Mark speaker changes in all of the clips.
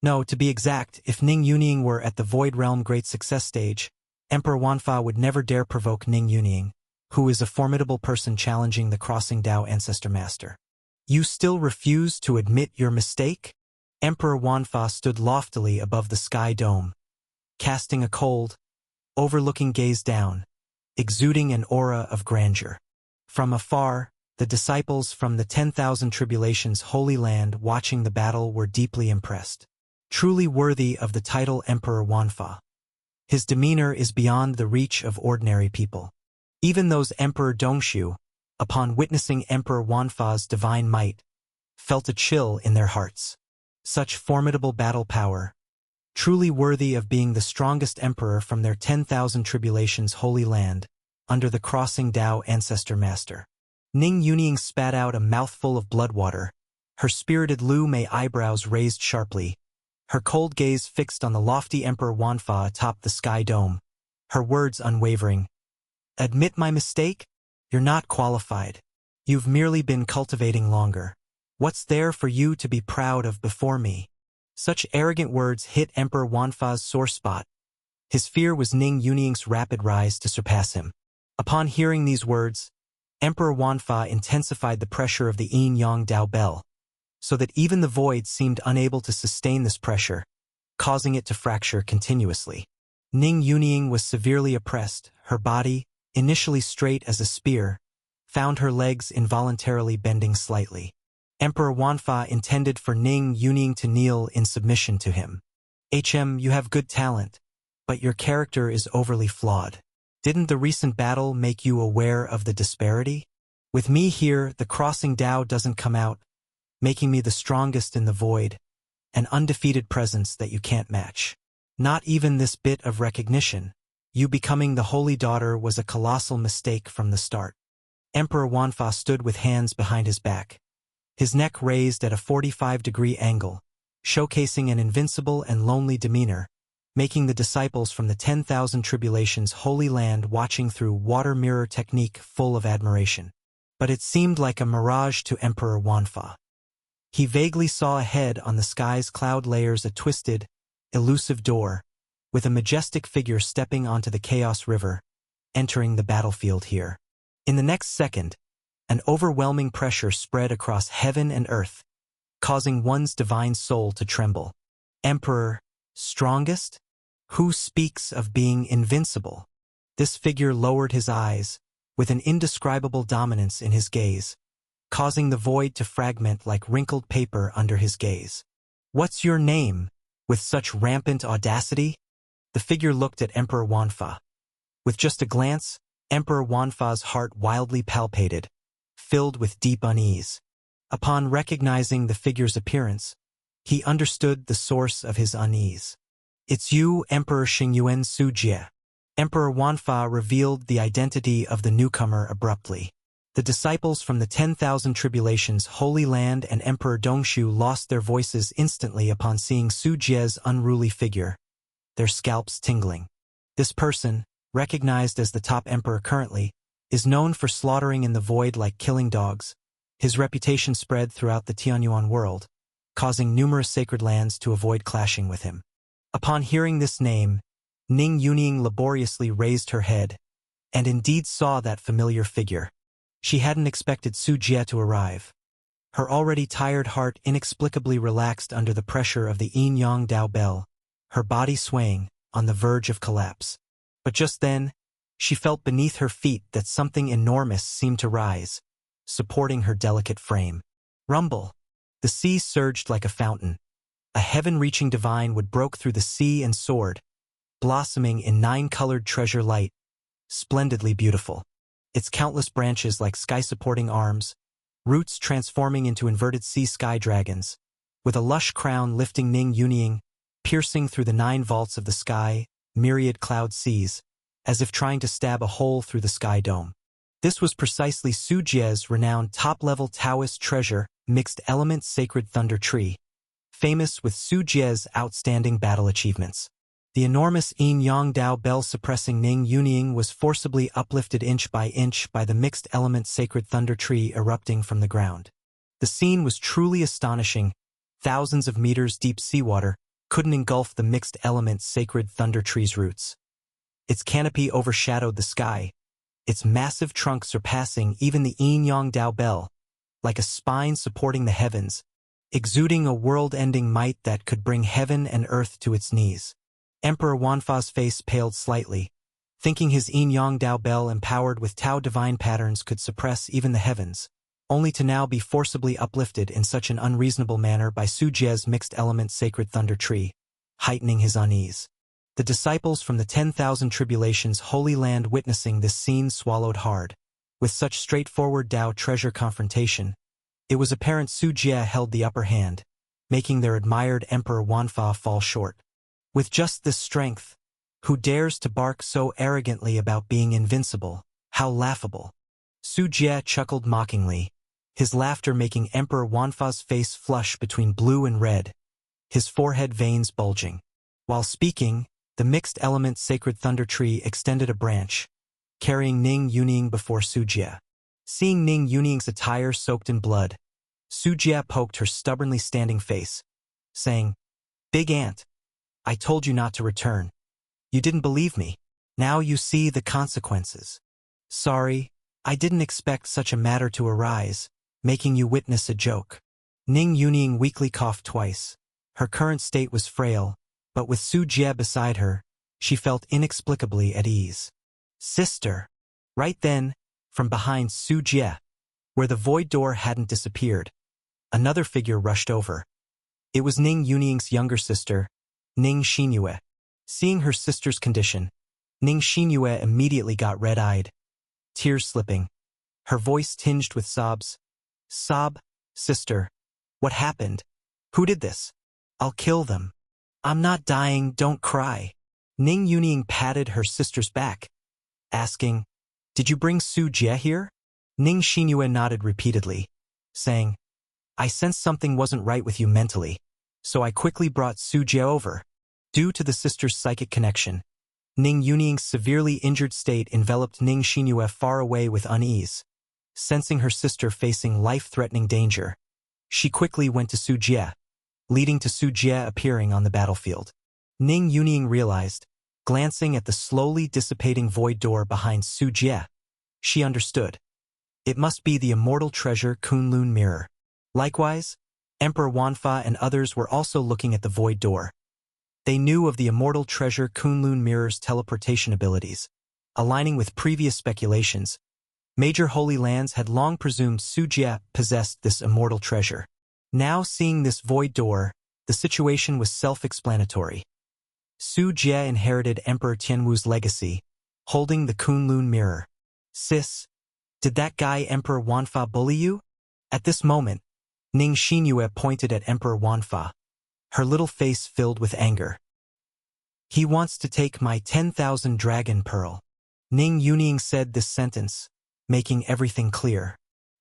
Speaker 1: No, to be exact, if Ning Yunying were at the Void Realm Great Success stage, Emperor Wanfa would never dare provoke Ning Yunying, who is a formidable person challenging the Crossing Dao Ancestor Master. You still refuse to admit your mistake? Emperor Wanfa stood loftily above the sky dome, casting a cold, overlooking gaze down, exuding an aura of grandeur. From afar, the disciples from the 10,000 Tribulations Holy Land watching the battle were deeply impressed. Truly worthy of the title Emperor Wanfa. His demeanor is beyond the reach of ordinary people. Even those Emperor Dongshu, upon witnessing Emperor Wanfa's divine might, felt a chill in their hearts. Such formidable battle power, truly worthy of being the strongest emperor from their 10,000 Tribulations Holy Land, under the Crossing Dao Ancestor Master. Ning Yunying spat out a mouthful of blood water, her spirited Lu Mei eyebrows raised sharply, her cold gaze fixed on the lofty Emperor Wanfa atop the sky dome, her words unwavering. Admit my mistake? You're not qualified. You've merely been cultivating longer. What's there for you to be proud of before me? Such arrogant words hit Emperor Wanfa's sore spot. His fear was Ning Yunying's rapid rise to surpass him. Upon hearing these words, Emperor Wanfa intensified the pressure of the Yin Yang Dao Bell, so that even the void seemed unable to sustain this pressure, causing it to fracture continuously. Ning Yunying was severely oppressed, her body, initially straight as a spear, found her legs involuntarily bending slightly. Emperor Wanfa intended for Ning Yunying to kneel in submission to him. You have good talent, but your character is overly flawed. Didn't the recent battle make you aware of the disparity? With me here, the Crossing Dao doesn't come out, making me the strongest in the void, an undefeated presence that you can't match. Not even this bit of recognition. You becoming the Holy Daughter was a colossal mistake from the start. Emperor Wanfa stood with hands behind his back, his neck raised at a 45-degree angle, showcasing an invincible and lonely demeanor, making the disciples from the 10,000 Tribulations Holy Land watching through water mirror technique full of admiration. But it seemed like a mirage to Emperor Wanfa. He vaguely saw ahead on the sky's cloud layers a twisted, elusive door, with a majestic figure stepping onto the Chaos River, entering the battlefield here. In the next second, an overwhelming pressure spread across heaven and earth, causing one's divine soul to tremble. Emperor, strongest? Who speaks of being invincible? This figure lowered his eyes, with an indescribable dominance in his gaze, causing the void to fragment like wrinkled paper under his gaze. What's your name? With such rampant audacity? The figure looked at Emperor Wanfa. With just a glance, Emperor Wanfa's heart wildly palpitated, filled with deep unease. Upon recognizing the figure's appearance, he understood the source of his unease. It's you, Emperor Xingyuan Sujie. Emperor Wanfa revealed the identity of the newcomer abruptly. The disciples from the 10,000 Tribulations Holy Land and Emperor Dongshu lost their voices instantly upon seeing Sujie's unruly figure, their scalps tingling. This person, recognized as the top emperor currently, is known for slaughtering in the void like killing dogs. His reputation spread throughout the Tianyuan world, causing numerous sacred lands to avoid clashing with him. Upon hearing this name, Ning Yunying laboriously raised her head, and indeed saw that familiar figure. She hadn't expected Sujie to arrive. Her already tired heart inexplicably relaxed under the pressure of the Yin Yang Dao Bell, her body swaying, on the verge of collapse. But just then, she felt beneath her feet that something enormous seemed to rise, supporting her delicate frame. Rumble. The sea surged like a fountain. A heaven-reaching divine wood broke through the sea and soared, blossoming in 9-colored treasure light, splendidly beautiful. Its countless branches like sky-supporting arms, roots transforming into inverted sea-sky dragons, with a lush crown lifting Ning Yunying, piercing through the 9 vaults of the sky, myriad cloud seas, as if trying to stab a hole through the sky dome. This was precisely Sujie's renowned top-level Taoist treasure, mixed element sacred thunder tree, famous with Sujie's outstanding battle achievements. The enormous Yin Yang Dao Bell suppressing Ning Yunying was forcibly uplifted inch by the mixed element sacred thunder tree erupting from the ground. The scene was truly astonishing. Thousands of meters deep seawater, couldn't engulf the mixed element sacred thunder tree's roots. Its canopy overshadowed the sky, its massive trunk surpassing even the Yin Yang Dao Bell, like a spine supporting the heavens, exuding a world-ending might that could bring heaven and earth to its knees. Emperor Wanfa's face paled slightly, thinking his Yin Yang Dao Bell empowered with Tao divine patterns could suppress even the heavens, only to now be forcibly uplifted in such an unreasonable manner by Su Jie's mixed element sacred thunder tree, heightening his unease. The disciples from the 10,000 Tribulations Holy Land witnessing this scene swallowed hard. With such straightforward Tao treasure confrontation, it was apparent Su Jie held the upper hand, making their admired Emperor Wanfa fall short. With just this strength, who dares to bark so arrogantly about being invincible? How laughable. Su Jie chuckled mockingly, his laughter making Emperor Wanfa's face flush between blue and red, his forehead veins bulging. While speaking, the mixed element sacred thunder tree extended a branch, carrying Ning Yuning before Su Jie. Seeing Ning Yuning's attire soaked in blood, Su Jie poked her stubbornly standing face, saying, "Big Ant, I told you not to return. You didn't believe me. Now you see the consequences. Sorry, I didn't expect such a matter to arise, making you witness a joke." Ning Yuning weakly coughed twice. Her current state was frail, but with Su Jie beside her, she felt inexplicably at ease. "Sister!" Right then, from behind Su Jie, where the void door hadn't disappeared, another figure rushed over. It was Ning Yuning's younger sister, Ning Xinyue. Seeing her sister's condition, Ning Xinyue immediately got red-eyed, tears slipping, her voice tinged with sobs. "Sob, sister. What happened? Who did this? I'll kill them." "I'm not dying, don't cry." Ning Yuning patted her sister's back, asking, "Did you bring Su Jie here?" Ning Xinyue nodded repeatedly, saying, "I sensed something wasn't right with you mentally, so I quickly brought Su Jie over." Due to the sisters' psychic connection, Ning Yuning's severely injured state enveloped Ning Xinyue far away with unease. Sensing her sister facing life-threatening danger, she quickly went to Su Jie, leading to Su Jie appearing on the battlefield. Ning Yuning realized, glancing at the slowly dissipating void door behind Su Jie. She understood. It must be the immortal treasure Kunlun Mirror. Likewise, Emperor Wanfa and others were also looking at the void door. They knew of the immortal treasure Kunlun Mirror's teleportation abilities. Aligning with previous speculations, major holy lands had long presumed Su Jie possessed this immortal treasure. Now seeing this void door, the situation was self-explanatory. Su Jie inherited Emperor Tianwu's legacy, holding the Kunlun Mirror. "Sis, did that guy Emperor Wanfa bully you?" At this moment, Ning Xinyue pointed at Emperor Wanfa, her little face filled with anger. "He wants to take my 10,000 dragon pearl." Ning Yuning said this sentence, making everything clear.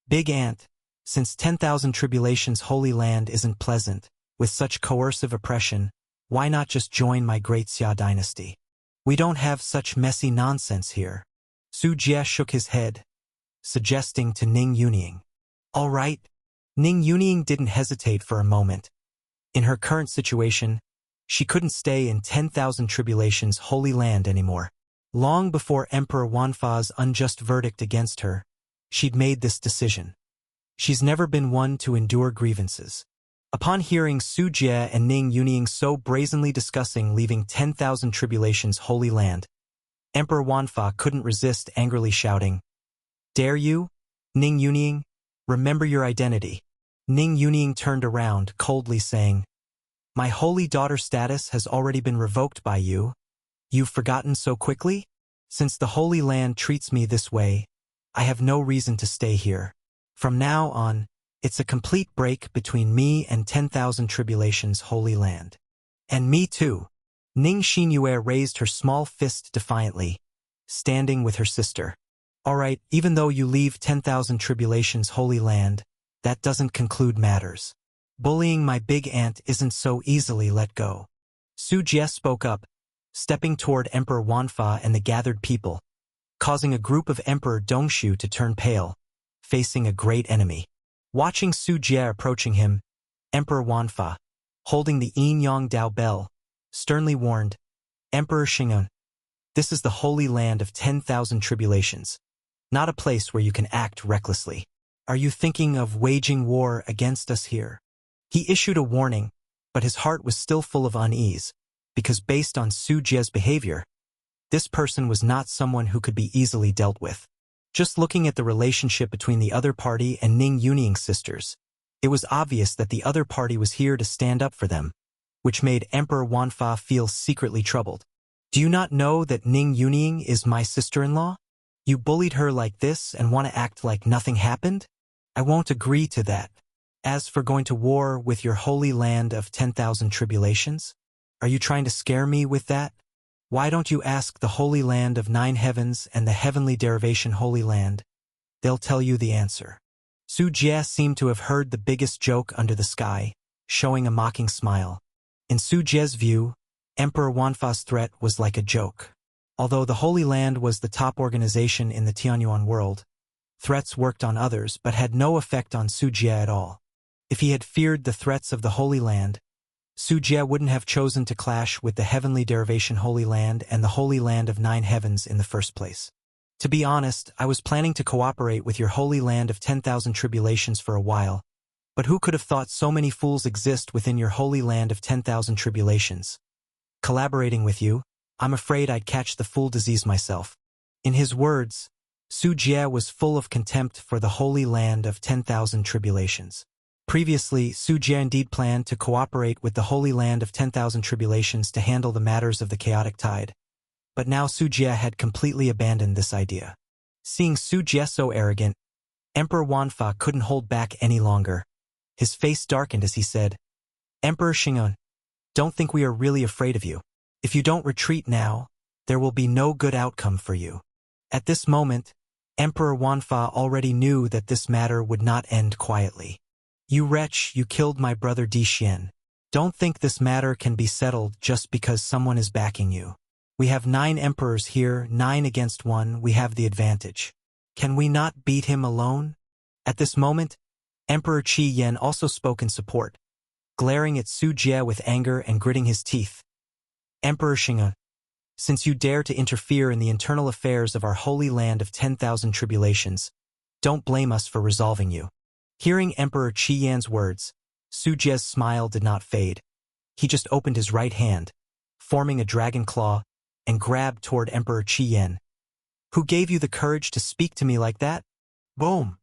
Speaker 1: "Big Ant, since 10,000 Tribulations Holy Land isn't pleasant, with such coercive oppression, why not just join my great Xia dynasty? We don't have such messy nonsense here." Su Jie shook his head, suggesting to Ning Yuning. "All right." Ning Yuning didn't hesitate for a moment. In her current situation, she couldn't stay in 10,000 Tribulations Holy Land anymore. Long before Emperor Wanfa's unjust verdict against her, she'd made this decision. She's never been one to endure grievances. Upon hearing Su Jie and Ning Yuning so brazenly discussing leaving 10,000 Tribulations Holy Land, Emperor Wanfa couldn't resist angrily shouting, "Dare you? Ning Yuning, remember your identity." Ning Yuning turned around, coldly saying, "My holy daughter status has already been revoked by you. You've forgotten so quickly? Since the Holy Land treats me this way, I have no reason to stay here. From now on, it's a complete break between me and 10,000 Tribulations Holy Land. And me too." Ning Xinyue raised her small fist defiantly, standing with her sister. "All right, even though you leave 10,000 Tribulations Holy Land, that doesn't conclude matters. Bullying my big aunt isn't so easily let go." Su Jie spoke up, stepping toward Emperor Wanfa and the gathered people, causing a group of Emperor Dongshu to turn pale, facing a great enemy. Watching Su Jie approaching him, Emperor Wanfa, holding the Yin Yang Dao bell, sternly warned, "Emperor Xing'an, this is the holy land of 10,000 tribulations, not a place where you can act recklessly. Are you thinking of waging war against us here?" He issued a warning, but his heart was still full of unease, because based on Su Jie's behavior, this person was not someone who could be easily dealt with. Just looking at the relationship between the other party and Ning Yuning's sisters, it was obvious that the other party was here to stand up for them, which made Emperor Wanfa feel secretly troubled. "Do you not know that Ning Yuning is my sister-in-law? You bullied her like this and want to act like nothing happened? I won't agree to that. As for going to war with your holy land of 10,000 tribulations, are you trying to scare me with that? Why don't you ask the Holy Land of 9 heavens and the Heavenly Derivation Holy Land? They'll tell you the answer." Su Jie seemed to have heard the biggest joke under the sky, showing a mocking smile. In Su Jie's view, Emperor Wanfa's threat was like a joke. Although the Holy Land was the top organization in the Tianyuan world, threats worked on others but had no effect on Su Jie at all. If he had feared the threats of the Holy Land, Su Jie wouldn't have chosen to clash with the Heavenly Derivation Holy Land and the Holy Land of 9 heavens in the first place. "To be honest, I was planning to cooperate with your Holy Land of 10,000 tribulations for a while, but who could have thought so many fools exist within your Holy Land of 10,000 tribulations? Collaborating with you, I'm afraid I'd catch the fool disease myself." In his words, Su Jie was full of contempt for the Holy Land of 10,000 tribulations. Previously, Su Jie indeed planned to cooperate with the Holy Land of 10,000 tribulations to handle the matters of the chaotic tide. But now Su Jie had completely abandoned this idea. Seeing Su Jie so arrogant, Emperor Wanfa couldn't hold back any longer. His face darkened as he said, "Emperor Xing'an, don't think we are really afraid of you. If you don't retreat now, there will be no good outcome for you." At this moment, Emperor Wanfa already knew that this matter would not end quietly. "You wretch, you killed my brother Di Xian. Don't think this matter can be settled just because someone is backing you. We have 9 emperors here, 9 against 1, we have the advantage. Can we not beat him alone?" At this moment, Emperor Qi Yan also spoke in support, glaring at Su Jie with anger and gritting his teeth. "Emperor Xing'an, since you dare to interfere in the internal affairs of our holy land of 10,000 tribulations, don't blame us for resolving you." Hearing Emperor Qi Yan's words, Su Jie's smile did not fade. He just opened his right hand, forming a dragon claw, and grabbed toward Emperor Qi Yan. "Who gave you the courage to speak to me like that?" Boom!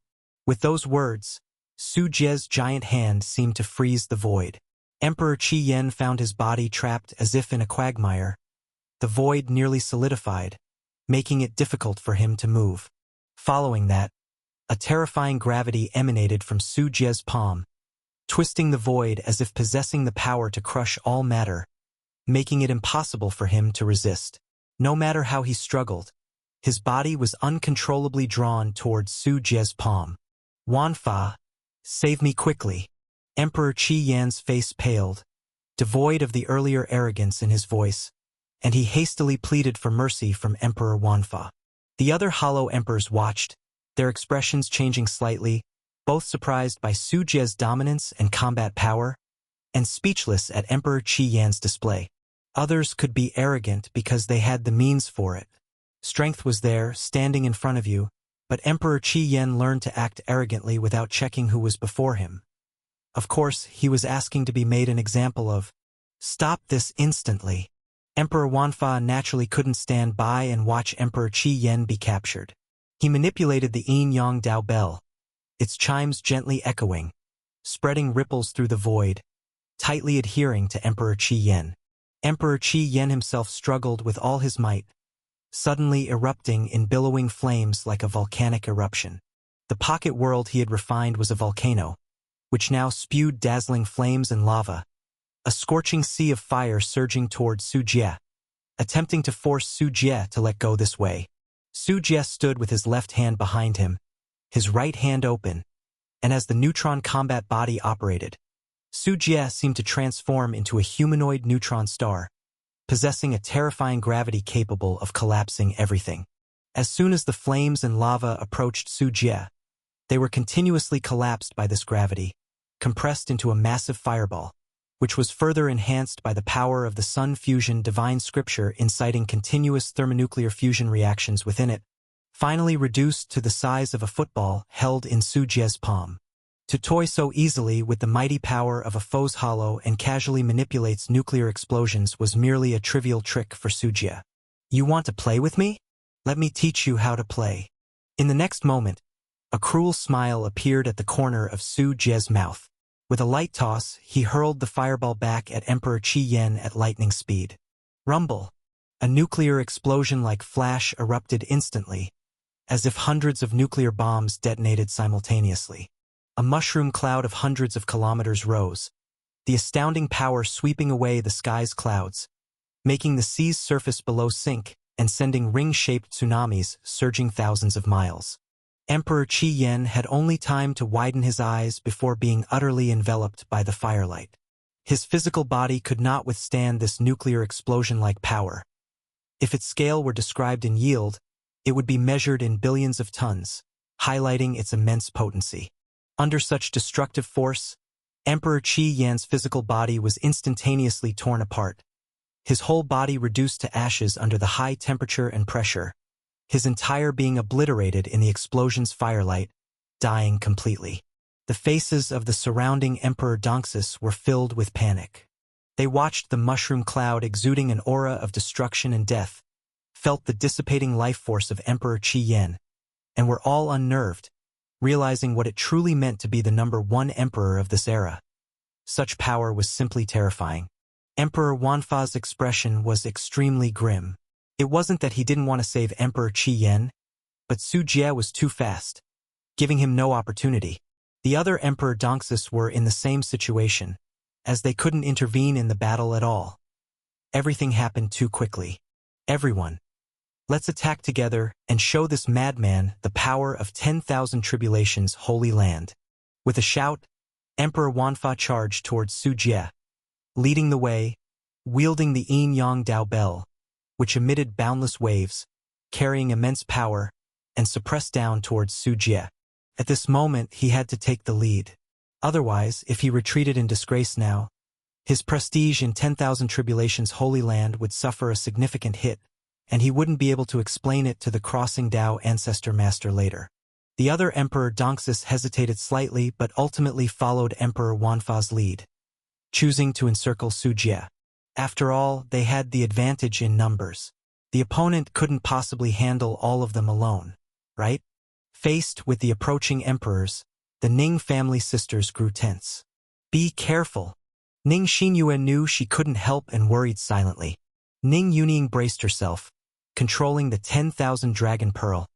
Speaker 1: With those words, Su Jie's giant hand seemed to freeze the void. Emperor Qi Yan found his body trapped as if in a quagmire. The void nearly solidified, making it difficult for him to move. Following that, a terrifying gravity emanated from Su Jie's palm, twisting the void as if possessing the power to crush all matter, making it impossible for him to resist. No matter how he struggled, his body was uncontrollably drawn towards Su Jie's palm. "Wanfa, save me quickly." Emperor Qi Yan's face paled, devoid of the earlier arrogance in his voice, and he hastily pleaded for mercy from Emperor Wanfa. The other hollow emperors watched, their expressions changing slightly, both surprised by Su Jie's dominance and combat power, and speechless at Emperor Qi Yan's display. Others could be arrogant because they had the means for it. Strength was there, standing in front of you, but Emperor Qi Yan learned to act arrogantly without checking who was before him. Of course, he was asking to be made an example of. "Stop this instantly." Emperor Wanfa naturally couldn't stand by and watch Emperor Qi Yan be captured. He manipulated the Yin Yang Dao bell, its chimes gently echoing, spreading ripples through the void, tightly adhering to Emperor Qi Yan. Emperor Qi Yan himself struggled with all his might, suddenly erupting in billowing flames like a volcanic eruption. The pocket world he had refined was a volcano, which now spewed dazzling flames and lava, a scorching sea of fire surging toward Su Jie, attempting to force Su Jie to let go this way. Su Jie stood with his left hand behind him, his right hand open, and as the neutron combat body operated, Su Jie seemed to transform into a humanoid neutron star, possessing a terrifying gravity capable of collapsing everything. As soon as the flames and lava approached Su Jie, they were continuously collapsed by this gravity, compressed into a massive fireball. which was further enhanced by the power of the Sun fusion divine scripture inciting continuous thermonuclear fusion reactions within it, finally reduced to the size of a football held in Su Jie's palm. To toy so easily with the mighty power of a foe's hollow and casually manipulates nuclear explosions was merely a trivial trick for Su Jie. You want to play with me? Let me teach you how to play. In the next moment, a cruel smile appeared at the corner of Su Jie's mouth. With a light toss, he hurled the fireball back at Emperor Qi Yan at lightning speed. Rumble! A nuclear explosion like flash erupted instantly, as if hundreds of nuclear bombs detonated simultaneously. A mushroom cloud of hundreds of kilometers rose, the astounding power sweeping away the sky's clouds, making the sea's surface below sink and sending ring-shaped tsunamis surging thousands of miles. Emperor Qi Yan had only time to widen his eyes before being utterly enveloped by the firelight. His physical body could not withstand this nuclear explosion-like power. If its scale were described in yield, it would be measured in billions of tons, highlighting its immense potency. Under such destructive force, Emperor Qi Yan's physical body was instantaneously torn apart, his whole body reduced to ashes under the high temperature and pressure, his entire being obliterated in the explosion's firelight, dying completely. The faces of the surrounding Emperor Donxus were filled with panic. They watched the mushroom cloud exuding an aura of destruction and death, felt the dissipating life force of Emperor Qi Yan, and were all unnerved, realizing what it truly meant to be the #1 emperor of this era. Such power was simply terrifying. Emperor Wanfa's expression was extremely grim. It wasn't that he didn't want to save Emperor Qi Yan, but Su Jie was too fast, giving him no opportunity. The other Emperor Donxus were in the same situation, as they couldn't intervene in the battle at all. Everything happened too quickly. Everyone, let's attack together and show this madman the power of 10,000 tribulations holy land. With a shout, Emperor Wanfa charged towards Su Jie, leading the way, wielding the Yin Yang Dao Bell, which emitted boundless waves, carrying immense power, and suppressed down towards Su Jie. At this moment, he had to take the lead. Otherwise, if he retreated in disgrace now, his prestige in 10,000 tribulations holy land would suffer a significant hit, and he wouldn't be able to explain it to the Crossing Dao Ancestor Master later. The other Emperor Donxus hesitated slightly but ultimately followed Emperor Wanfa's lead, choosing to encircle Su Jie. After all, they had the advantage in numbers. The opponent couldn't possibly handle all of them alone, right? Faced with the approaching emperors, the Ning family sisters grew tense. Be careful. Ning Xinyue knew she couldn't help and worried silently. Ning Yuning braced herself, controlling the 10,000 Dragon Pearl,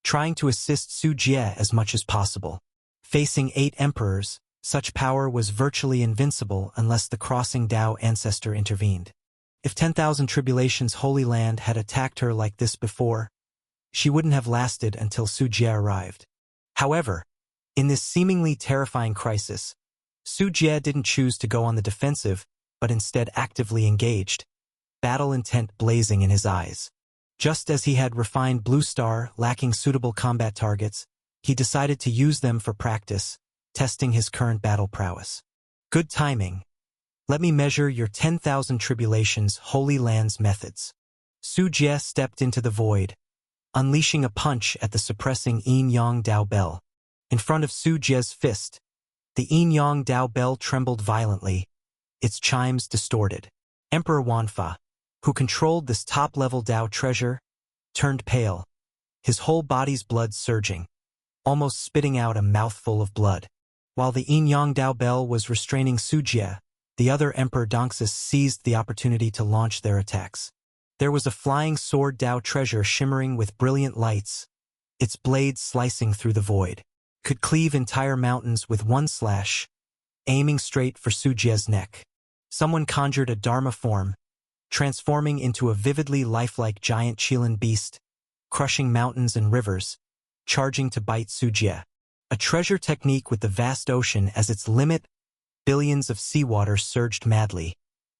Speaker 1: trying to assist Su Jie as much as possible. Facing 8 emperors, such power was virtually invincible unless the Crossing Dao Ancestor intervened. If 10,000 Tribulations Holy Land had attacked her like this before, she wouldn't have lasted until Su Jie arrived. However, in this seemingly terrifying crisis, Su Jie didn't choose to go on the defensive, but instead actively engaged, battle intent blazing in his eyes. Just as he had refined Blue Star lacking suitable combat targets, he decided to use them for practice, testing his current battle prowess. Good timing. Let me measure your 10,000 tribulations Holy Lands methods. Su Jie stepped into the void, unleashing a punch at the suppressing Yin Yang Dao Bell. In front of Su Jie's fist, the Yin Yang Dao Bell trembled violently, its chimes distorted. Emperor Wanfa, who controlled this top-level Dao treasure, turned pale, his whole body's blood surging, almost spitting out a mouthful of blood. While the Yin Yang Dao Bell was restraining Su Jie, the other Emperor Donxus seized the opportunity to launch their attacks. There was a flying sword Dao treasure shimmering with brilliant lights, its blade slicing through the void, could cleave entire mountains with one slash, aiming straight for Su Jie's neck. Someone conjured a Dharma form, transforming into a vividly lifelike giant Qilin beast, crushing mountains and rivers, charging to bite Su Jie. A treasure technique with the vast ocean as its limit, billions of seawater surged madly,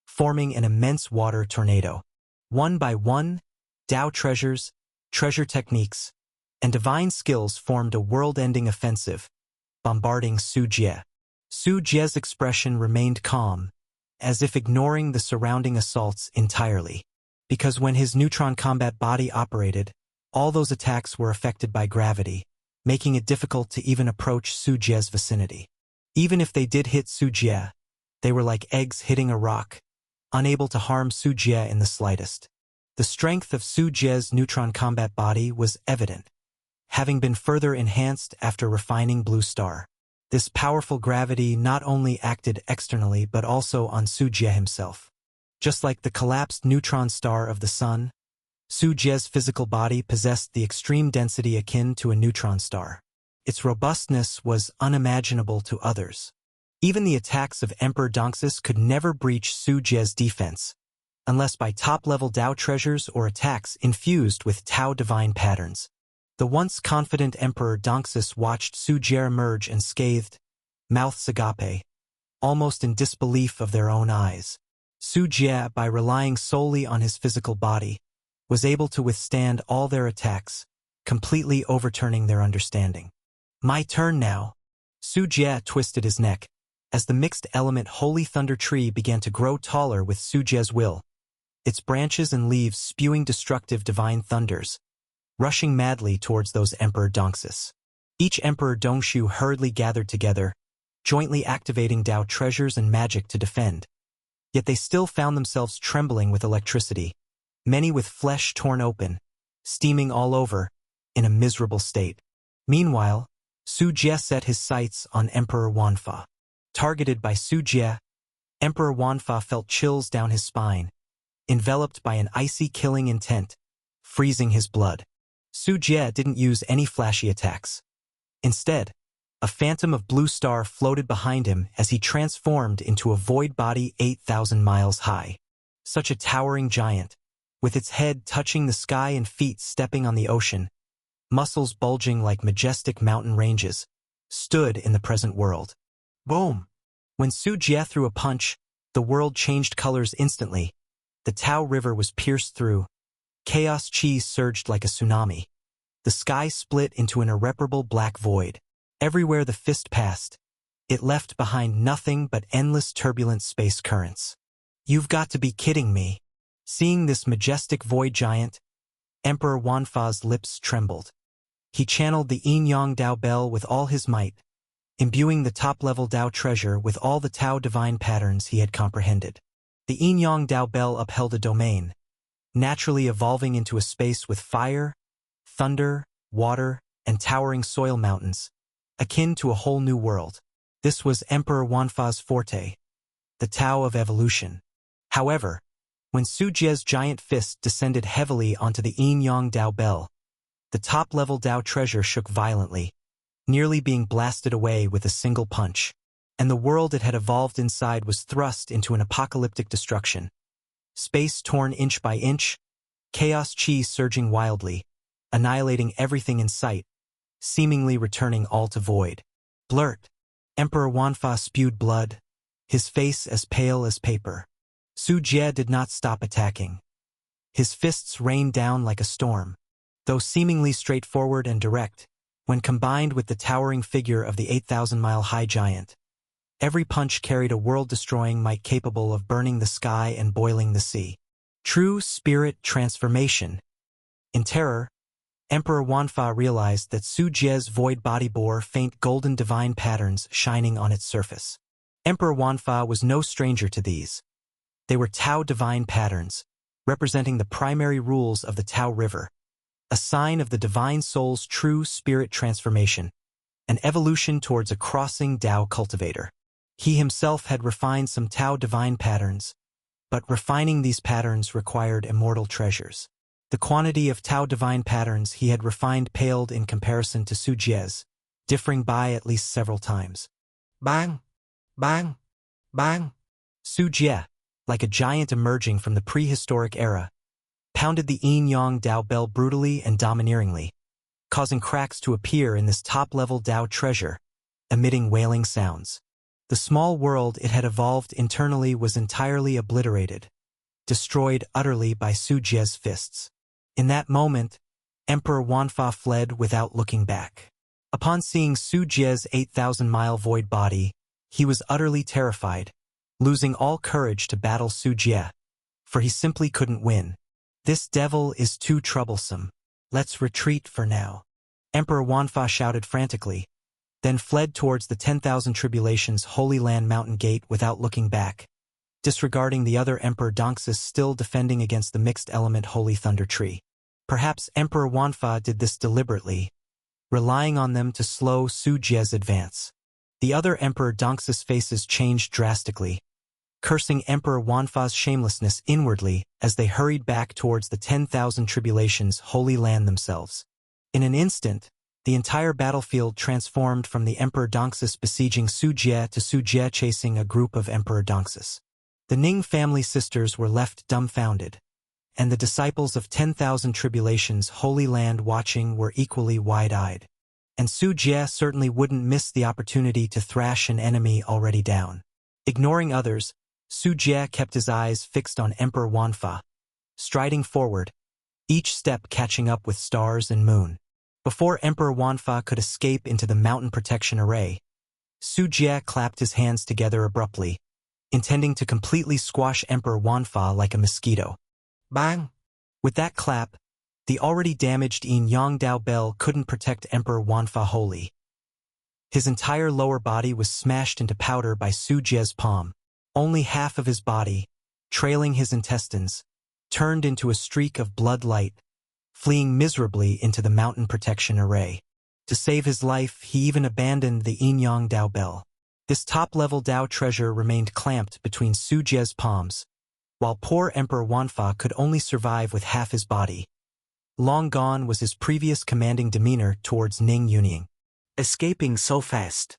Speaker 1: forming an immense water tornado. One by one, Dao treasures, treasure techniques, and divine skills formed a world-ending offensive, bombarding Su Jie. Su Jie's expression remained calm, as if ignoring the surrounding assaults entirely. Because when his neutron combat body operated, all those attacks were affected by gravity, making it difficult to even approach Su Jie's vicinity. Even if they did hit Su Jie, they were like eggs hitting a rock, unable to harm Su Jie in the slightest. The strength of Su Jie's neutron combat body was evident, having been further enhanced after refining Blue Star. This powerful gravity not only acted externally but also on Su Jie himself. Just like the collapsed neutron star of the sun, Su Jie's physical body possessed the extreme density akin to a neutron star. Its robustness was unimaginable to others. Even the attacks of Emperor Donxus could never breach Su Jie's defense, unless by top-level Tao treasures or attacks infused with Tao divine patterns. The once confident Emperor Donxus watched Su Jie emerge and scathed, mouths agape, almost in disbelief of their own eyes. Su Jie, by relying solely on his physical body, was able to withstand all their attacks, completely overturning their understanding. My turn now. Su Jie twisted his neck, as the mixed-element Holy Thunder Tree began to grow taller with Su Jie's will, its branches and leaves spewing destructive divine thunders, rushing madly towards those Emperor Donxus. Each Emperor Dongshu hurriedly gathered together, jointly activating Tao treasures and magic to defend. Yet they still found themselves trembling with electricity, many with flesh torn open, steaming all over, in a miserable state. Meanwhile, Su Jie set his sights on Emperor Wanfa. Targeted by Su Jie, Emperor Wanfa felt chills down his spine, enveloped by an icy killing intent, freezing his blood. Su Jie didn't use any flashy attacks. Instead, a phantom of Blue Star floated behind him as he transformed into a void body 8,000 miles high. Such a towering giant, with its head touching the sky and feet stepping on the ocean, muscles bulging like majestic mountain ranges, stood in the present world. Boom! When Su Jie threw a punch, the world changed colors instantly. The Tao River was pierced through. Chaos chi surged like a tsunami. The sky split into an irreparable black void. Everywhere the fist passed, it left behind nothing but endless turbulent space currents. You've got to be kidding me. Seeing this majestic void giant, Emperor Wanfa's lips trembled. He channeled the Yin Yang Dao Bell with all his might, imbuing the top-level Tao treasure with all the Tao divine patterns he had comprehended. The Yin Yang Dao Bell upheld a domain, naturally evolving into a space with fire, thunder, water, and towering soil mountains, akin to a whole new world. This was Emperor Wanfa's forte, the Tao of evolution. However, when Su Jie's giant fist descended heavily onto the Yin Yang Dao Bell, the top-level Tao treasure shook violently, nearly being blasted away with a single punch, and the world it had evolved inside was thrust into an apocalyptic destruction. Space torn inch by inch, chaos chi surging wildly, annihilating everything in sight, seemingly returning all to void. Blurt! Emperor Wanfa spewed blood, his face as pale as paper. Su Jie did not stop attacking. His fists rained down like a storm. Though seemingly straightforward and direct, when combined with the towering figure of the 8,000-mile-high giant, every punch carried a world-destroying might capable of burning the sky and boiling the sea. True spirit transformation. In terror, Emperor Wanfa realized that Su Jie's void body bore faint golden divine patterns shining on its surface. Emperor Wanfa was no stranger to these. They were Tao divine patterns, representing the primary rules of the Tao River, a sign of the divine soul's true spirit transformation, an evolution towards a crossing Tao cultivator. He himself had refined some Tao divine patterns, but refining these patterns required immortal treasures. The quantity of Tao divine patterns he had refined paled in comparison to Su Jie's, differing by at least several times. Bang! Bang! Bang! Su Jie, like a giant emerging from the prehistoric era, pounded the Yin Yang Dao Bell brutally and domineeringly, causing cracks to appear in this top-level Tao treasure, emitting wailing sounds. The small world it had evolved internally was entirely obliterated, destroyed utterly by Su Jie's fists. In that moment, Emperor Wanfa fled without looking back. Upon seeing Su Jie's 8,000-mile void body, he was utterly terrified, losing all courage to battle Su Jie, for he simply couldn't win. "This devil is too troublesome. Let's retreat for now," Emperor Wanfa shouted frantically, then fled towards the 10,000 Tribulations Holy Land mountain gate without looking back, disregarding the other Emperor Donxus still defending against the mixed element Holy Thunder Tree. Perhaps Emperor Wanfa did this deliberately, relying on them to slow Su Jie's advance. The other Emperor Donxus' faces changed drastically, cursing Emperor Wanfa's shamelessness inwardly as they hurried back towards the 10,000 Tribulations Holy Land themselves. In an instant, the entire battlefield transformed from the Emperor Donxus besieging Su Jie to Su Jie chasing a group of Emperor Donxus. The Ning family sisters were left dumbfounded, and the disciples of 10,000 Tribulations Holy Land watching were equally wide-eyed. And Su Jie certainly wouldn't miss the opportunity to thrash an enemy already down. Ignoring others, Su Jie kept his eyes fixed on Emperor Wanfa, striding forward, each step catching up with stars and moon. Before Emperor Wanfa could escape into the mountain protection array, Su Jie clapped his hands together abruptly, intending to completely squash Emperor Wanfa like a mosquito. Bang! With that clap, the already damaged Yin Yang Dao Bell couldn't protect Emperor Wanfa wholly. His entire lower body was smashed into powder by Su Jie's palm. Only half of his body, trailing his intestines, turned into a streak of blood light, fleeing miserably into the mountain protection array. To save his life, he even abandoned the Yin Yang Dao Bell. This top-level Dao treasure remained clamped between Su Jie's palms, while poor Emperor Wanfa could only survive with half his body. Long gone was his previous commanding demeanor towards Ning Yunying. "Escaping so fast,"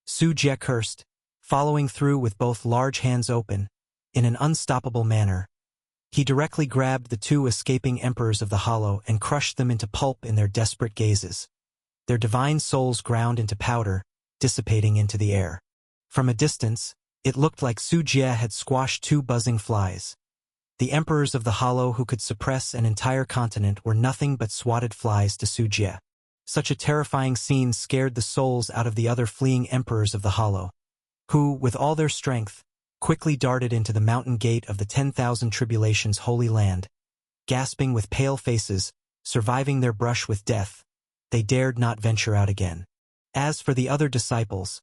Speaker 1: Su Jie cursed, following through with both large hands open, in an unstoppable manner. He directly grabbed the two escaping emperors of the Hollow and crushed them into pulp in their desperate gazes. Their divine souls ground into powder, dissipating into the air. From a distance, it looked like Su Jie had squashed two buzzing flies. The emperors of the Hollow who could suppress an entire continent were nothing but swatted flies to Su Jie. Such a terrifying scene scared the souls out of the other fleeing emperors of the Hollow, who, with all their strength, quickly darted into the mountain gate of the 10,000 Tribulations Holy Land. Gasping with pale faces, surviving their brush with death, they dared not venture out again. As for the other disciples,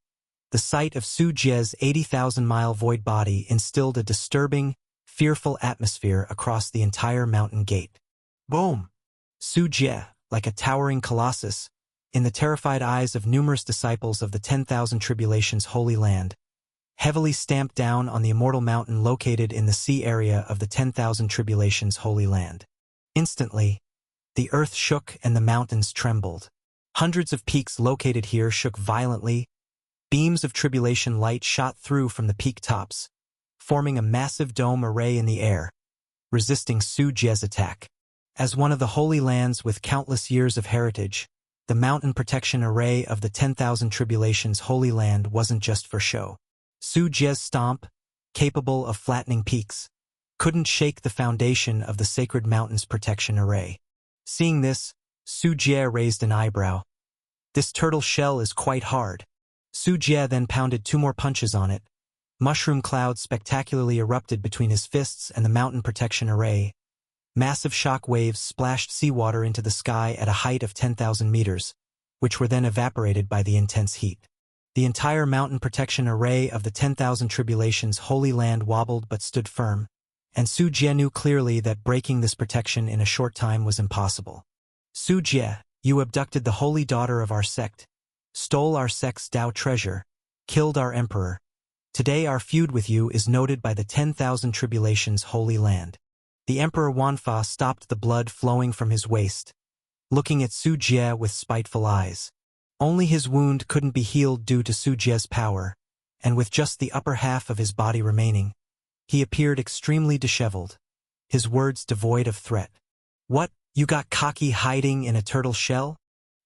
Speaker 1: the sight of Su Jie's 80,000-mile void body instilled a disturbing, fearful atmosphere across the entire mountain gate. Boom! Su Jie, like a towering colossus, in the terrified eyes of numerous disciples of the 10,000 Tribulations Holy Land, heavily stamped down on the immortal mountain located in the sea area of the 10,000 Tribulations Holy Land. Instantly, the earth shook and the mountains trembled. Hundreds of peaks located here shook violently. Beams of tribulation light shot through from the peak tops, forming a massive dome array in the air, resisting Su Jie's attack. As one of the Holy Lands with countless years of heritage, the mountain protection array of the 10,000 Tribulations Holy Land wasn't just for show. Su Jie's stomp, capable of flattening peaks, couldn't shake the foundation of the sacred mountain's protection array. Seeing this, Su Jie raised an eyebrow. "This turtle shell is quite hard." Su Jie then pounded two more punches on it. Mushroom clouds spectacularly erupted between his fists and the mountain protection array. Massive shock waves splashed seawater into the sky at a height of 10,000 meters, which were then evaporated by the intense heat. The entire mountain protection array of the 10,000 Tribulations Holy Land wobbled but stood firm, and Su Jie knew clearly that breaking this protection in a short time was impossible. "Su Jie, you abducted the holy daughter of our sect, stole our sect's Dao treasure, killed our emperor. Today our feud with you is noted by the 10,000 Tribulations Holy Land." The Emperor Wanfa stopped the blood flowing from his waist, looking at Su Jie with spiteful eyes. Only his wound couldn't be healed due to Su Jie's power, and with just the upper half of his body remaining, he appeared extremely disheveled, his words devoid of threat. "What, you got cocky hiding in a turtle shell?"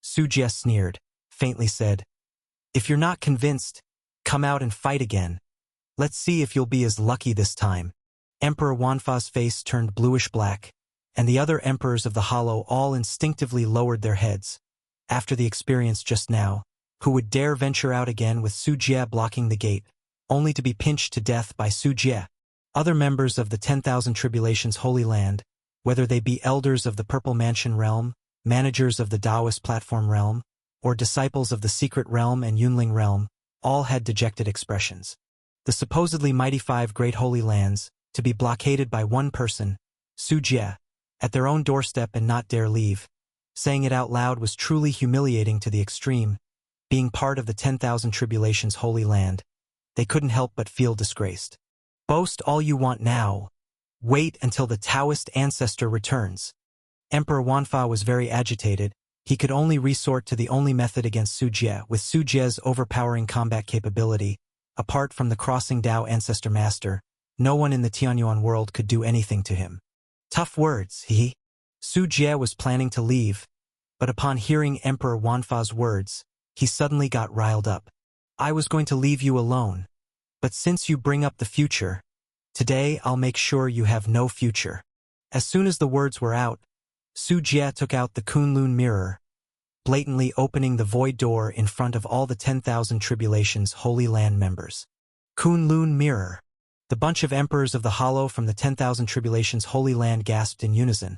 Speaker 1: Su Jie sneered, faintly said. "If you're not convinced, come out and fight again. Let's see if you'll be as lucky this time." Emperor Wanfa's face turned bluish-black, and the other emperors of the Hollow all instinctively lowered their heads. After the experience just now, who would dare venture out again with Su Jie blocking the gate? only to be pinched to death by Su Jie. Other members of the 10,000 Tribulations Holy Land, whether they be elders of the Purple Mansion realm, managers of the Taoist Platform realm, or disciples of the Secret Realm and Yunling realm, all had dejected expressions. The supposedly mighty 5 great holy lands, to be blockaded by one person, Su Jie, at their own doorstep and not dare leave. Saying it out loud was truly humiliating to the extreme. Being part of the 10,000 Tribulations Holy Land, they couldn't help but feel disgraced. Boast all you want now. Wait until the Taoist ancestor returns. Emperor Wanfa was very agitated. He could only resort to the only method against Su Jie. With Su Jie's overpowering combat capability, apart from the Crossing Dao Ancestor Master, no one in the Tianyuan world could do anything to him. Tough words, he. Su Jie was planning to leave, but upon hearing Emperor Wanfa's words, he suddenly got riled up. I was going to leave you alone, but since you bring up the future, today I'll make sure you have no future. As soon as the words were out, Su Jie took out the Kunlun mirror, blatantly opening the void door in front of all the 10,000 Tribulations Holy Land members. Kunlun mirror. The bunch of emperors of the Hollow from the 10,000 Tribulations Holy Land gasped in unison.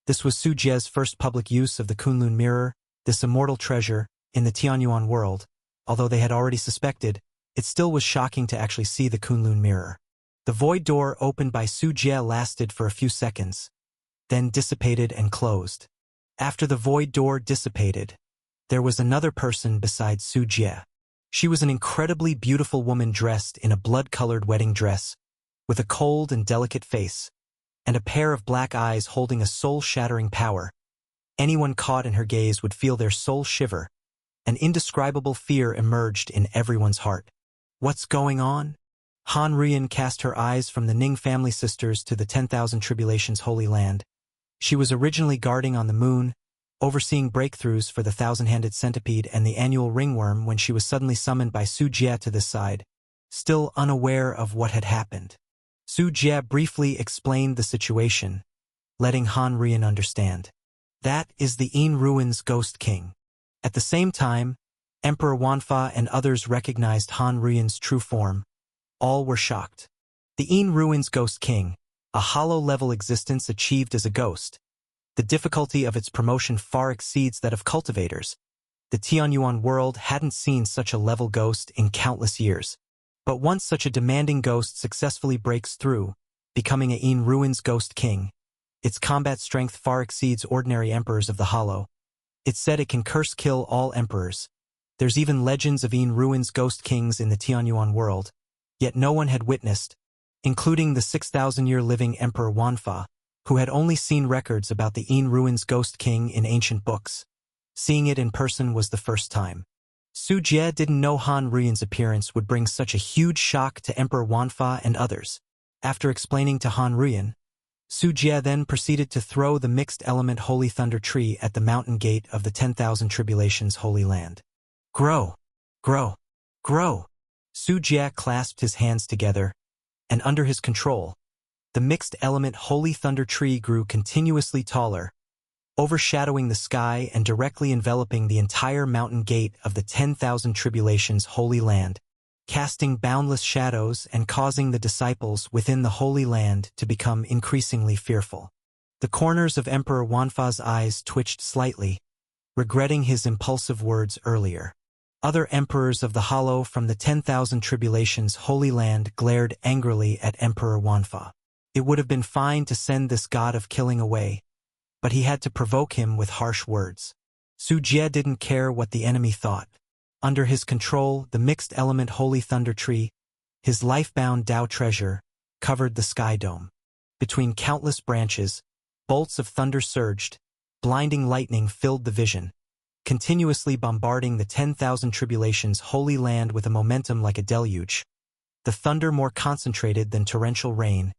Speaker 1: This was Su Jie's first public use of the Kunlun mirror, this immortal treasure, in the Tianyuan world. Although they had already suspected, it still was shocking to actually see the Kunlun mirror. The void door opened by Su Jie lasted for a few seconds, then dissipated and closed. After the void door dissipated, there was another person besides Su Jie. She was an incredibly beautiful woman dressed in a blood-colored wedding dress, with a cold and delicate face, and a pair of black eyes holding a soul-shattering power. Anyone caught in her gaze would feel their soul shiver. An indescribable fear emerged in everyone's heart. What's going on? Han Ruyan cast her eyes from the Ning family sisters to the 10,000 Tribulations Holy Land. She was originally guarding on the moon, overseeing breakthroughs for the Thousand-Handed Centipede and the annual ringworm when she was suddenly summoned by Su Jie to this side, still unaware of what had happened. Su Jie briefly explained the situation, letting Han Ruyan understand. That is the Yin Ruin's Ghost King. At the same time, Emperor Wanfa and others recognized Han Ruyan's true form. All were shocked. The Yin Ruin's Ghost King, a hollow-level existence achieved as a ghost. The difficulty of its promotion far exceeds that of cultivators. The Tianyuan world hadn't seen such a level ghost in countless years. But once such a demanding ghost successfully breaks through, becoming a Yin Ruin's Ghost King, its combat strength far exceeds ordinary emperors of the Hollow. It's said it can curse-kill all emperors. There's even legends of Yin Ruin's Ghost Kings in the Tianyuan world, yet no one had witnessed, including the 6,000-year living Emperor Wanfa, who had only seen records about the Yin Ruin's Ghost King in ancient books. Seeing it in person was the first time. Su Jie didn't know Han Ruyan's appearance would bring such a huge shock to Emperor Wanfa and others. After explaining to Han Ruyan, Su Jie then proceeded to throw the mixed-element Holy Thunder Tree at the mountain gate of the 10,000 Tribulations Holy Land. Grow! Grow! Grow! Su Jie clasped his hands together, and under his control, the mixed-element Holy Thunder Tree grew continuously taller, overshadowing the sky and directly enveloping the entire mountain gate of the 10,000 Tribulations Holy Land, casting boundless shadows and causing the disciples within the Holy Land to become increasingly fearful. The corners of Emperor Wanfa's eyes twitched slightly, regretting his impulsive words earlier. Other emperors of the Hollow from the 10,000 Tribulations Holy Land glared angrily at Emperor Wanfa. It would have been fine to send this god of killing away, but he had to provoke him with harsh words. Su Jie didn't care what the enemy thought. Under his control, the mixed-element Holy Thunder Tree, his life-bound Tao treasure, covered the sky dome. Between countless branches, bolts of thunder surged, blinding lightning filled the vision, continuously bombarding the 10,000 Tribulations Holy Land with a momentum like a deluge. The thunder more concentrated than torrential rain,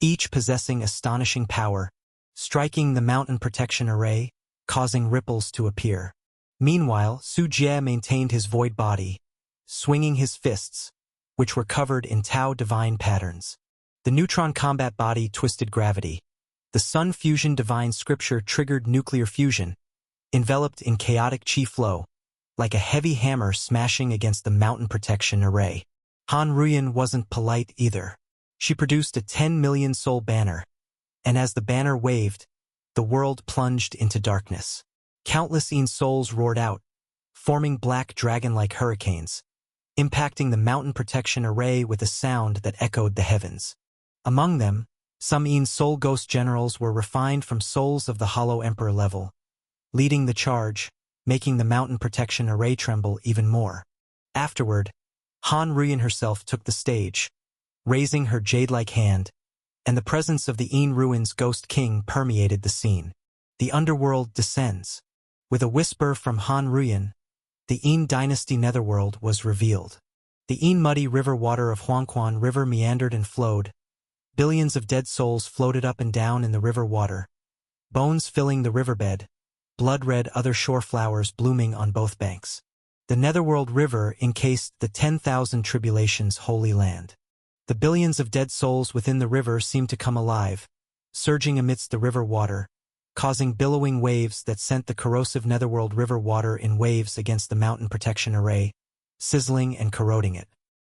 Speaker 1: each possessing astonishing power, striking the mountain protection array, causing ripples to appear. Meanwhile, Su Jie maintained his void body, swinging his fists, which were covered in Tao divine patterns. The neutron combat body twisted gravity. The Sun Fusion divine scripture triggered nuclear fusion, enveloped in chaotic chi flow, like a heavy hammer smashing against the mountain protection array. Han Ruyan wasn't polite either. She produced a 10 million soul banner, and as the banner waved, the world plunged into darkness. Countless Een souls roared out, forming black dragon-like hurricanes, impacting the mountain protection array with a sound that echoed the heavens. Among them, some Een soul ghost generals were refined from souls of the Hollow Emperor level, leading the charge, making the mountain protection array tremble even more. Afterward, Han Ruyan herself took the stage, raising her jade-like hand, and the presence of the Een Ruins Ghost King permeated the scene. The underworld descends. With a whisper from Han Ruyan, the Een Dynasty Netherworld was revealed. The Een muddy river water of Huangquan River meandered and flowed. Billions of dead souls floated up and down in the river water, bones filling the riverbed, blood-red other shore flowers blooming on both banks. The Netherworld River encased the 10,000 Tribulations Holy Land. The billions of dead souls within the river seemed to come alive, surging amidst the river water, causing billowing waves that sent the corrosive Netherworld River water in waves against the mountain protection array, sizzling and corroding it.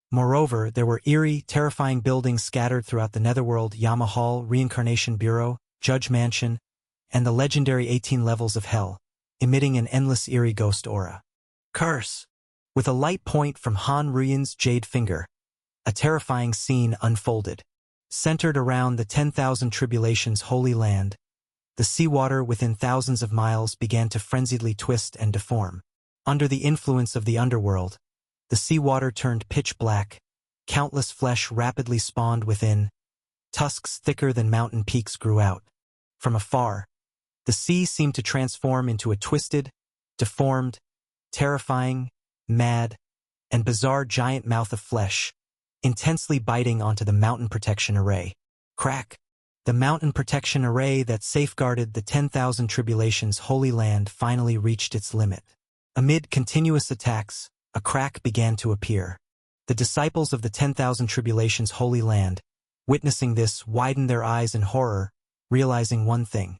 Speaker 1: Moreover, there were eerie, terrifying buildings scattered throughout the Netherworld: Yama Hall, Reincarnation Bureau, Judge Mansion, and the legendary 18 levels of hell, emitting an endless eerie ghost aura. Curse! With a light point from Han Ruyan's jade finger, a terrifying scene unfolded. Centered around the 10,000 Tribulations Holy Land, the seawater within thousands of miles began to frenziedly twist and deform. Under the influence of the underworld, the seawater turned pitch black, countless flesh rapidly spawned within, tusks thicker than mountain peaks grew out. From afar, the sea seemed to transform into a twisted, deformed, terrifying, mad, and bizarre giant mouth of flesh, intensely biting onto the mountain protection array. Crack! The mountain protection array that safeguarded the 10,000 Tribulations Holy Land finally reached its limit. Amid continuous attacks, a crack began to appear. The disciples of the 10,000 Tribulations Holy Land, witnessing this, widened their eyes in horror, realizing one thing.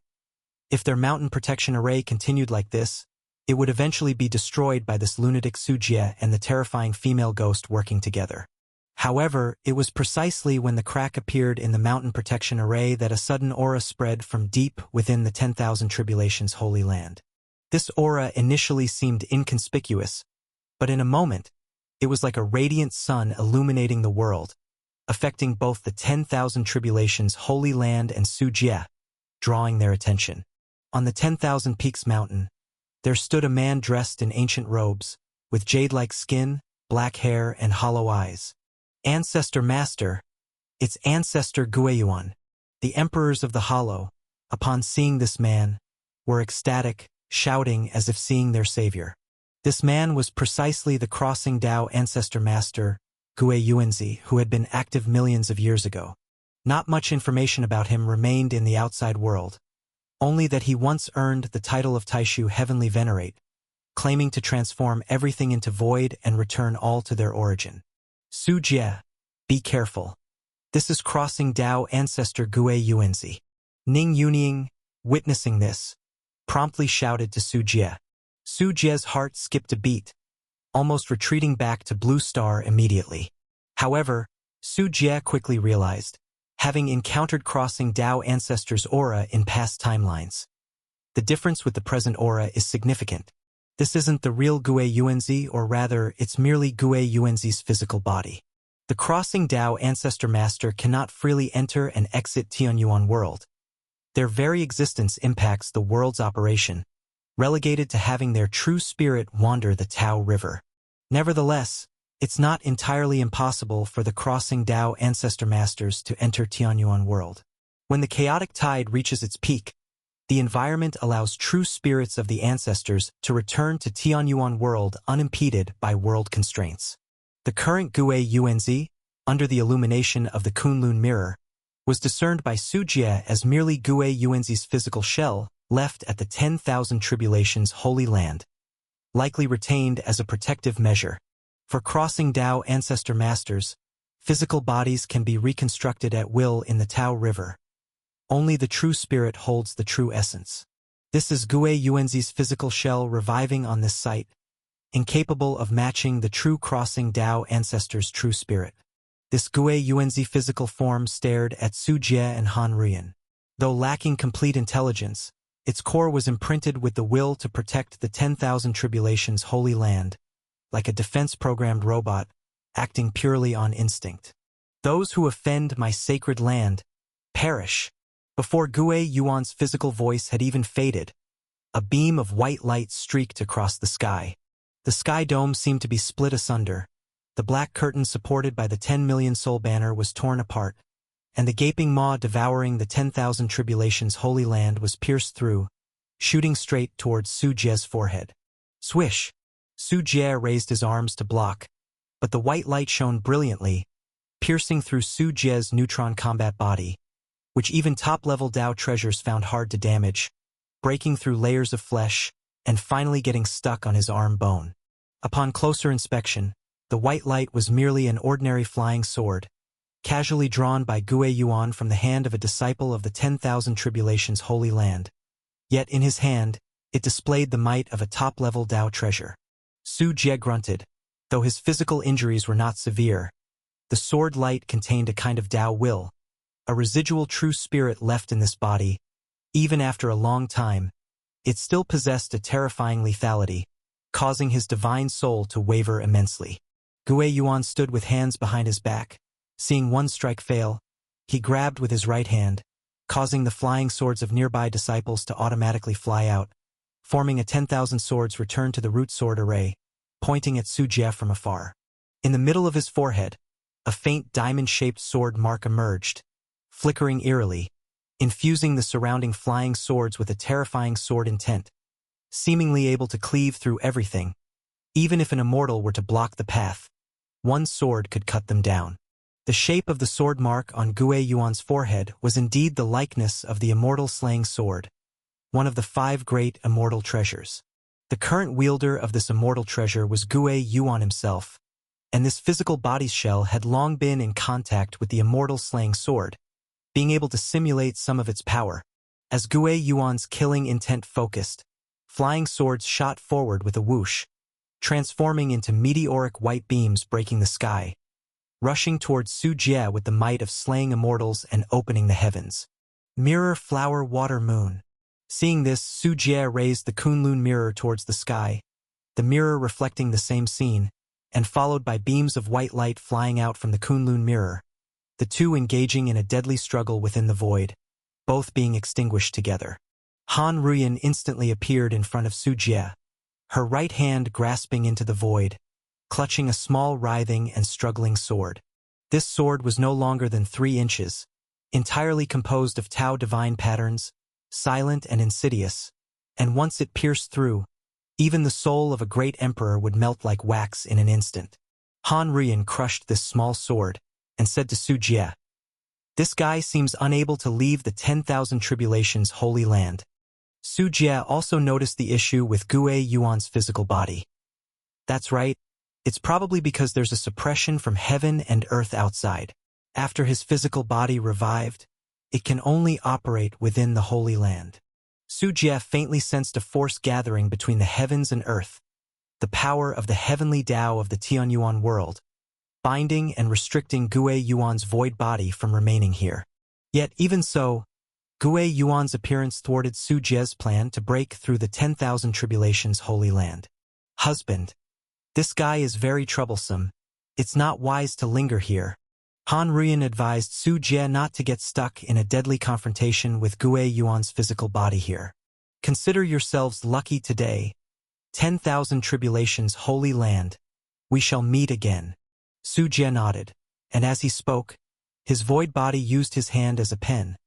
Speaker 1: If their mountain protection array continued like this, it would eventually be destroyed by this lunatic Su Jie and the terrifying female ghost working together. However, it was precisely when the crack appeared in the mountain protection array that a sudden aura spread from deep within the 10,000 Tribulations Holy Land. This aura initially seemed inconspicuous, but in a moment, it was like a radiant sun illuminating the world, affecting both the 10,000 Tribulations Holy Land and Su Jie, drawing their attention. On the 10,000 Peaks mountain, there stood a man dressed in ancient robes, with jade-like skin, black hair, and hollow eyes. Ancestor Master, its ancestor Guiyuan. The emperors of the Hollow, upon seeing this man, were ecstatic, shouting as if seeing their savior. This man was precisely the Crossing Dao Ancestor Master, Gue Yuanzi, who had been active millions of years ago. Not much information about him remained in the outside world, only that he once earned the title of Taishu Heavenly Venerate, claiming to transform everything into void and return all to their origin. Su Jie, be careful. This is Crossing Dao Ancestor Gue Yuanzi. Ning Yunying, witnessing this, promptly shouted to Su Jie. Su Jie's heart skipped a beat, almost retreating back to Blue Star immediately. However, Su Jie quickly realized, having encountered Crossing Dao Ancestor's aura in past timelines, the difference with the present aura is significant. This isn't the real Gue Yuanzi, or rather, it's merely Gue Yuanzi's physical body. The Crossing Dao Ancestor Master cannot freely enter and exit Tianyuan world. Their very existence impacts the world's operation, relegated to having their true spirit wander the Tao River. Nevertheless, it's not entirely impossible for the Crossing Dao Ancestor Masters to enter Tianyuan world. When the chaotic tide reaches its peak, the environment allows true spirits of the ancestors to return to Tianyuan world unimpeded by world constraints. The current Gue Yuanzi, under the illumination of the Kunlun mirror, was discerned by Su Jie as merely Gue Yuanzi's physical shell left at the 10,000 Tribulations Holy Land, likely retained as a protective measure. For Crossing Dao Ancestor Masters, physical bodies can be reconstructed at will in the Tao River. Only the true spirit holds the true essence. This is Gue Yuanzi's physical shell reviving on this site, incapable of matching the true crossing Dao ancestor's true spirit. This Gui Yuanzi physical form stared at Su Jie and Han Ruyan. Though lacking complete intelligence, its core was imprinted with the will to protect the 10,000 Tribulations Holy Land, like a defense-programmed robot, acting purely on instinct. Those who offend my sacred land perish. Before Gui Yuan's physical voice had even faded, a beam of white light streaked across the sky. The sky dome seemed to be split asunder. The black curtain supported by the 10 million soul banner was torn apart, and the gaping maw devouring the 10,000 Tribulations Holy Land was pierced through, shooting straight towards Su Jie's forehead. Swish! Su Jie raised his arms to block, but the white light shone brilliantly, piercing through Su Jie's neutron combat body, which even top-level Dao treasures found hard to damage, breaking through layers of flesh and finally getting stuck on his arm bone. Upon closer inspection, the white light was merely an ordinary flying sword, casually drawn by Gui Yuan from the hand of a disciple of the 10,000 Tribulations Holy Land. Yet in his hand, it displayed the might of a top-level Dao treasure. Su Jie grunted. Though his physical injuries were not severe, the sword light contained a kind of Dao will, a residual true spirit left in this body. Even after a long time, it still possessed a terrifying lethality, causing his divine soul to waver immensely. Gui Yuan stood with hands behind his back. Seeing one strike fail, he grabbed with his right hand, causing the flying swords of nearby disciples to automatically fly out, forming a 10,000 swords return to the root sword array, pointing at Su Jie from afar. In the middle of his forehead, a faint diamond-shaped sword mark emerged, flickering eerily, infusing the surrounding flying swords with a terrifying sword intent, seemingly able to cleave through everything. Even if an immortal were to block the path, one sword could cut them down. The shape of the sword mark on Gui Yuan's forehead was indeed the likeness of the immortal slaying sword, one of the 5 great immortal treasures. The current wielder of this immortal treasure was Gui Yuan himself, and this physical body shell had long been in contact with the immortal slaying sword, being able to simulate some of its power. As Gui Yuan's killing intent focused, flying swords shot forward with a whoosh, transforming into meteoric white beams breaking the sky, rushing towards Su Jie with the might of slaying immortals and opening the heavens. Mirror, flower, water, moon. Seeing this, Su Jie raised the Kunlun mirror towards the sky, the mirror reflecting the same scene, and followed by beams of white light flying out from the Kunlun mirror, the two engaging in a deadly struggle within the void, both being extinguished together. Han Ruyan instantly appeared in front of Su Jie, her right hand grasping into the void, clutching a small writhing and struggling sword. This sword was no longer than 3 inches, entirely composed of Tao divine patterns, silent and insidious, and once it pierced through, even the soul of a great emperor would melt like wax in an instant. Han Ruyan crushed this small sword and said to Su Jie, "This guy seems unable to leave the 10,000 Tribulations Holy Land." Su Jie also noticed the issue with Gui Yuan's physical body. That's right, it's probably because there's a suppression from heaven and earth outside. After his physical body revived, it can only operate within the Holy Land. Su Jie faintly sensed a force gathering between the heavens and earth, the power of the heavenly Tao of the Tianyuan world, binding and restricting Gui Yuan's void body from remaining here. Yet even so, Gui Yuan's appearance thwarted Su Jie's plan to break through the 10,000 Tribulations Holy Land. "Husband, this guy is very troublesome. It's not wise to linger here." Han Ruyan advised Su Jie not to get stuck in a deadly confrontation with Gui Yuan's physical body here. "Consider yourselves lucky today. 10,000 Tribulations Holy Land. We shall meet again." Su Jie nodded, and as he spoke, his void body used his hand as a pen,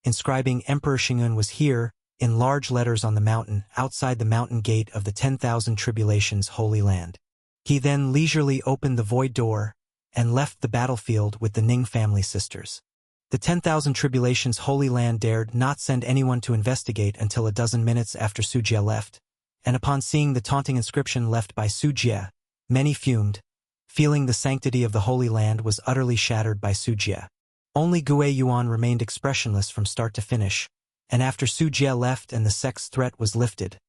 Speaker 1: inscribing Emperor Xingun was here, in large letters on the mountain, outside the mountain gate of the 10,000 Tribulations Holy Land. He then leisurely opened the void door and left the battlefield with the Ning family sisters. The 10,000 Tribulations Holy Land dared not send anyone to investigate until a dozen minutes after Su Jie left, and upon seeing the taunting inscription left by Su Jie, many fumed, feeling the sanctity of the Holy Land was utterly shattered by Su Jie. Only Gui Yuan remained expressionless from start to finish, and after Su Jie left and the sex threat was lifted,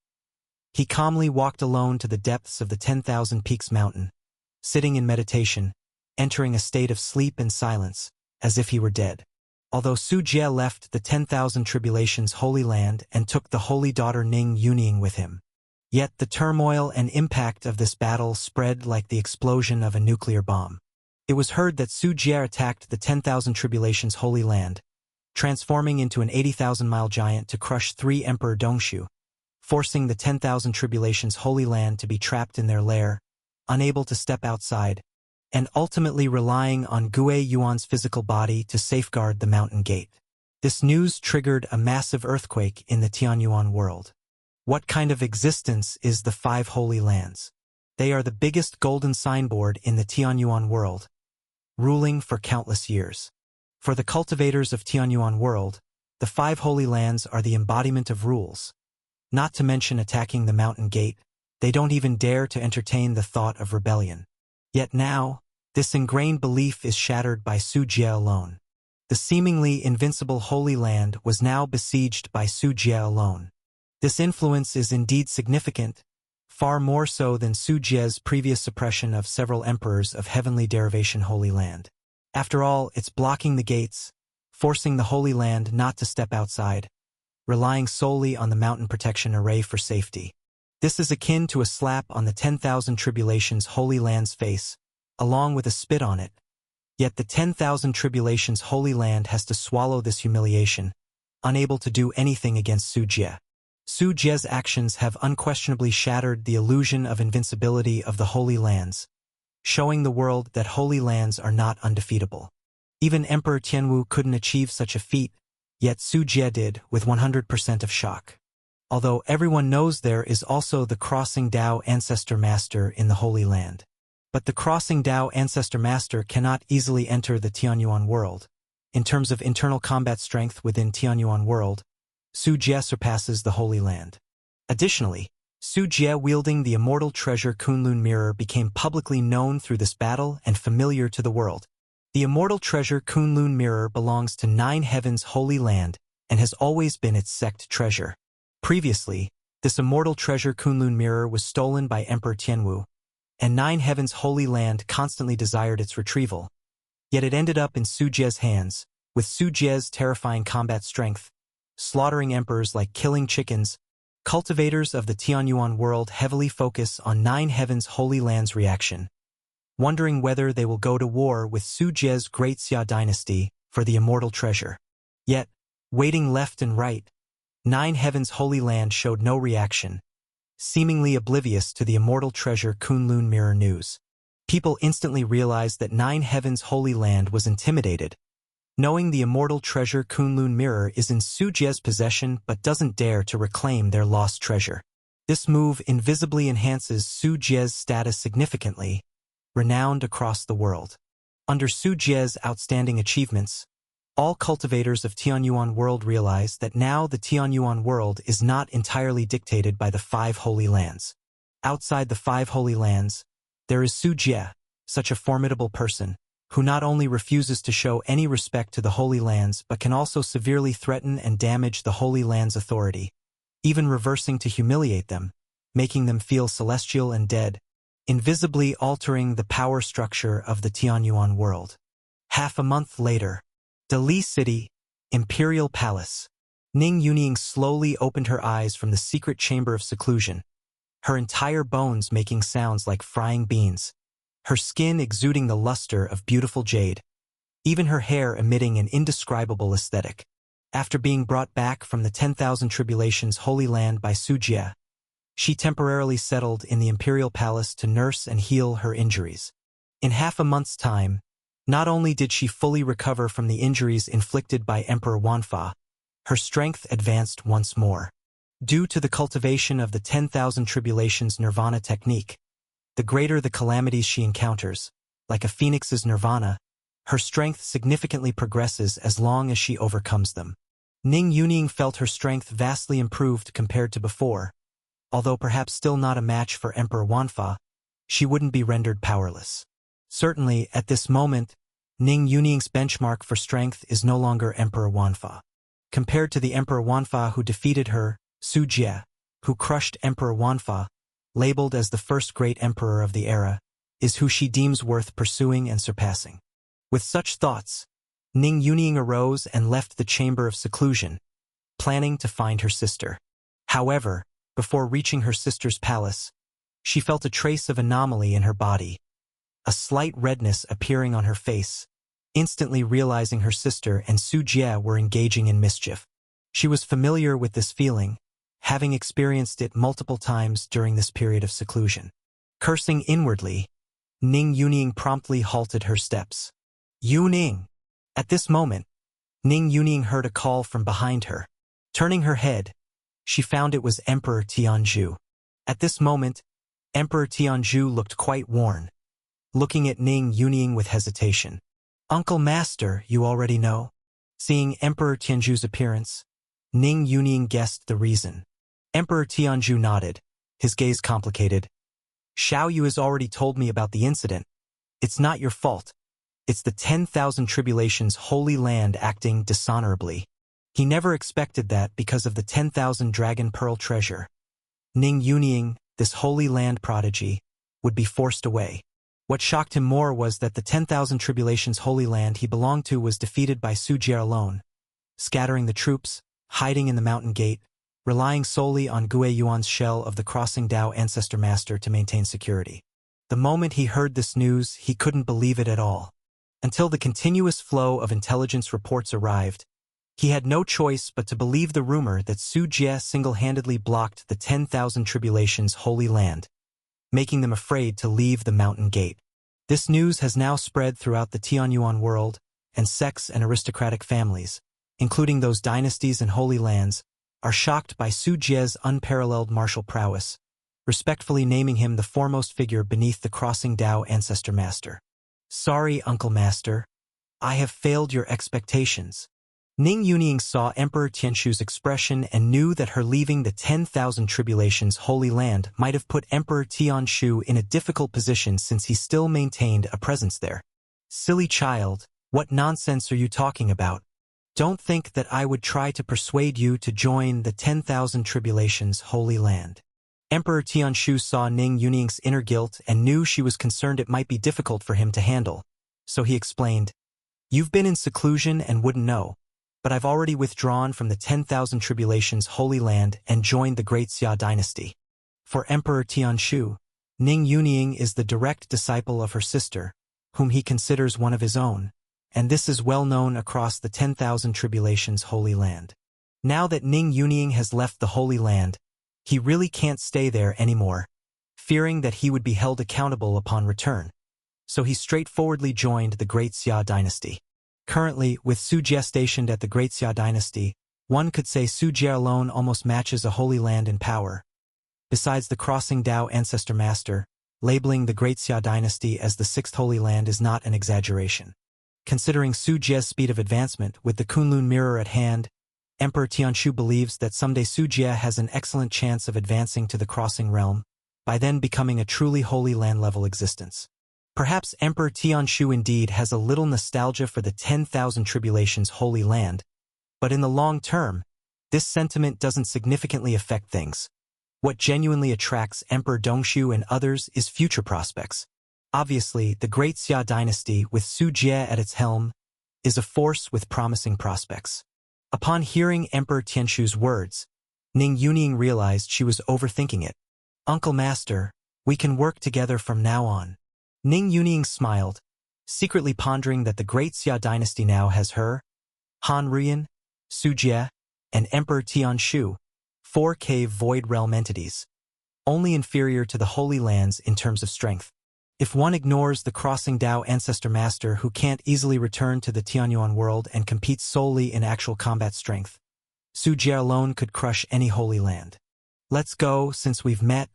Speaker 1: He calmly walked alone to the depths of the 10,000 Peaks mountain, sitting in meditation, entering a state of sleep and silence, as if he were dead. Although Su Jie left the 10,000 Tribulations Holy Land and took the holy daughter Ning Yunying with him, yet the turmoil and impact of this battle spread like the explosion of a nuclear bomb. It was heard that Su Jie attacked the 10,000 Tribulations Holy Land, transforming into an 80,000-mile giant to crush 3 Emperor Dongshu, forcing the 10,000 Tribulations Holy Land to be trapped in their lair, unable to step outside, and ultimately relying on Gue Yuan's physical body to safeguard the mountain gate. This news triggered a massive earthquake in the Tianyuan world. What kind of existence is the 5 Holy Lands? They are the biggest golden signboard in the Tianyuan world, ruling for countless years. For the cultivators of Tianyuan world, the 5 Holy Lands are the embodiment of rules. Not to mention attacking the mountain gate, they don't even dare to entertain the thought of rebellion. Yet now, this ingrained belief is shattered by Su Jie alone. The seemingly invincible Holy Land was now besieged by Su Jie alone. This influence is indeed significant, far more so than Su Jie's previous suppression of several emperors of heavenly derivation Holy Land. After all, it's blocking the gates, forcing the Holy Land not to step outside, relying solely on the mountain protection array for safety. This is akin to a slap on the 10,000 Tribulations Holy Land's face, along with a spit on it. Yet the 10,000 Tribulations Holy Land has to swallow this humiliation, unable to do anything against Su Jie. Su Jie's actions have unquestionably shattered the illusion of invincibility of the Holy Lands, showing the world that Holy Lands are not undefeatable. Even Emperor Tianwu couldn't achieve such a feat, yet Su Jie did, with 100% of shock. Although everyone knows there is also the Crossing Dao Ancestor Master in the Holy Land. But the Crossing Dao Ancestor Master cannot easily enter the Tianyuan world. In terms of internal combat strength within Tianyuan world, Su Jie surpasses the Holy Land. Additionally, Su Jie wielding the immortal treasure Kunlun Mirror became publicly known through this battle and familiar to the world. The immortal treasure Kunlun Mirror belongs to 9 Heavens Holy Land and has always been its sect treasure. Previously, this immortal treasure Kunlun Mirror was stolen by Emperor Tianwu, and 9 Heavens Holy Land constantly desired its retrieval. Yet it ended up in Su Jie's hands, with Su Jie's terrifying combat strength, slaughtering emperors like killing chickens. Cultivators of the Tianyuan world heavily focus on 9 Heavens Holy Land's reaction, wondering whether they will go to war with Su Jie's Great Xia dynasty for the immortal treasure. Yet, waiting left and right, 9 Heavens Holy Land showed no reaction, seemingly oblivious to the immortal treasure Kunlun Mirror news. People instantly realized that 9 Heavens Holy Land was intimidated, knowing the immortal treasure Kunlun Mirror is in Su Jie's possession but doesn't dare to reclaim their lost treasure. This move invisibly enhances Su Jie's status significantly, renowned across the world. Under Su Jie's outstanding achievements, all cultivators of Tianyuan world realize that now the Tianyuan world is not entirely dictated by the 5 Holy Lands. Outside the 5 Holy Lands, there is Su Jie, such a formidable person, who not only refuses to show any respect to the Holy Lands but can also severely threaten and damage the Holy Lands' authority, even reversing to humiliate them, making them feel celestial and dead, invisibly altering the power structure of the Tianyuan world. Half a month later, Dali City, Imperial Palace. Ning Yunying slowly opened her eyes from the secret chamber of seclusion, her entire bones making sounds like frying beans, her skin exuding the luster of beautiful jade, even her hair emitting an indescribable aesthetic. After being brought back from the 10,000 Tribulations Holy Land by Su Jie, she temporarily settled in the Imperial Palace to nurse and heal her injuries. In half a month's time, not only did she fully recover from the injuries inflicted by Emperor Wanfa, her strength advanced once more. Due to the cultivation of the 10,000 Tribulations Nirvana technique, the greater the calamities she encounters, like a phoenix's nirvana, her strength significantly progresses as long as she overcomes them. Ning Yunying felt her strength vastly improved compared to before. Although perhaps still not a match for Emperor Wanfa, she wouldn't be rendered powerless. Certainly, at this moment, Ning Yunying's benchmark for strength is no longer Emperor Wanfa. Compared to the Emperor Wanfa who defeated her, Su Jie, who crushed Emperor Wanfa, labeled as the first great emperor of the era, is who she deems worth pursuing and surpassing. With such thoughts, Ning Yunying arose and left the chamber of seclusion, planning to find her sister. However, before reaching her sister's palace, she felt a trace of anomaly in her body, a slight redness appearing on her face, instantly realizing her sister and Su Jie were engaging in mischief. She was familiar with this feeling, having experienced it multiple times during this period of seclusion. Cursing inwardly, Ning Yunying promptly halted her steps. Yunying! At this moment, Ning Yunying heard a call from behind her. Turning her head, she found it was Emperor Tianzhu. At this moment, Emperor Tianzhu looked quite worn, looking at Ning Yunying with hesitation. "Uncle Master, you already know?" Seeing Emperor Tianzhu's appearance, Ning Yunying guessed the reason. Emperor Tianzhu nodded, his gaze complicated. "Xiao Yu has already told me about the incident. It's not your fault. It's the 10,000 Tribulations Holy Land acting dishonorably. He never expected that because of the 10,000 Dragon Pearl treasure. Ning Yunying, this Holy Land prodigy, would be forced away. What shocked him more was that the 10,000 Tribulations Holy Land he belonged to was defeated by Su Jie alone, scattering the troops, hiding in the mountain gate, relying solely on Gue Yuan's shell of the Crossing Dao Ancestor Master to maintain security. The moment he heard this news, he couldn't believe it at all. Until the continuous flow of intelligence reports arrived, he had no choice but to believe the rumor that Su Jie single-handedly blocked the 10,000 Tribulations Holy Land, making them afraid to leave the mountain gate. This news has now spread throughout the Tianyuan world, and sects and aristocratic families, including those dynasties and holy lands, are shocked by Su Jie's unparalleled martial prowess, respectfully naming him the foremost figure beneath the Crossing Dao Ancestor Master. "Sorry, Uncle Master. I have failed your expectations." Ning Yunying saw Emperor Tianzhu's expression and knew that her leaving the 10,000 Tribulations Holy Land might have put Emperor Tianzhu in a difficult position since he still maintained a presence there. "Silly child, what nonsense are you talking about? Don't think that I would try to persuade you to join the 10,000 Tribulations Holy Land." Emperor Tianzhu saw Ning Yunying's inner guilt and knew she was concerned it might be difficult for him to handle, so he explained, "You've been in seclusion and wouldn't know, but I've already withdrawn from the 10,000 Tribulations Holy Land and joined the Great Xia dynasty." For Emperor Tianzhu, Ning Yunying is the direct disciple of her sister, whom he considers one of his own, and this is well known across the 10,000 Tribulations Holy Land. Now that Ning Yunying has left the Holy Land, he really can't stay there anymore, fearing that he would be held accountable upon return, so he straightforwardly joined the Great Xia dynasty. Currently, with Su Jie stationed at the Great Xia dynasty, one could say Su Jie alone almost matches a Holy Land in power. Besides the Crossing Dao Ancestor Master, labeling the Great Xia dynasty as the 6th Holy Land is not an exaggeration. Considering Su Jie's speed of advancement with the Kunlun Mirror at hand, Emperor Tianzhu believes that someday Su Jie has an excellent chance of advancing to the Crossing Realm, by then becoming a truly Holy Land-level existence. Perhaps Emperor Tianzhu indeed has a little nostalgia for the 10,000 Tribulations Holy Land, but in the long term, this sentiment doesn't significantly affect things. What genuinely attracts Emperor Dongxu and others is future prospects. Obviously, the Great Xia dynasty, with Su Jie at its helm, is a force with promising prospects. Upon hearing Emperor Tianzhu's words, Ning Yunying realized she was overthinking it. "Uncle Master, we can work together from now on." Ning Yunying smiled, secretly pondering that the Great Xia dynasty now has her, Han Ruyan, Su Jie, and Emperor Tianzhu, 4 cave Void Realm entities, only inferior to the Holy Lands in terms of strength. If one ignores the Crossing Dao Ancestor Master who can't easily return to the Tianyuan world and competes solely in actual combat strength, Su Jie alone could crush any Holy Land. "Let's go, since we've met.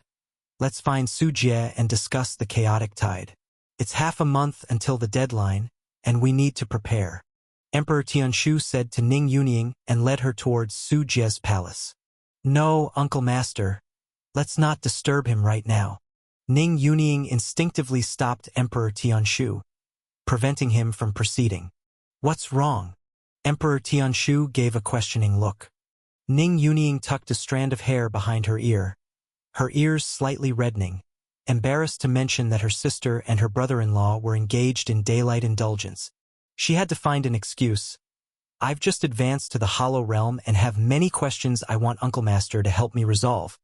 Speaker 1: Let's find Su Jie and discuss the chaotic tide. It's half a month until the deadline, and we need to prepare," Emperor Tianzhu said to Ning Yunying and led her towards Su Jie's palace. "No, Uncle Master. Let's not disturb him right now." Ning Yunying instinctively stopped Emperor Tianzhu, preventing him from proceeding. "What's wrong?" Emperor Tianzhu gave a questioning look. Ning Yunying tucked a strand of hair behind her ears slightly reddening, embarrassed to mention that her sister and her brother-in-law were engaged in daylight indulgence. She had to find an excuse. I've just advanced to the Hollow Realm and have many questions I want Uncle Master to help me resolve.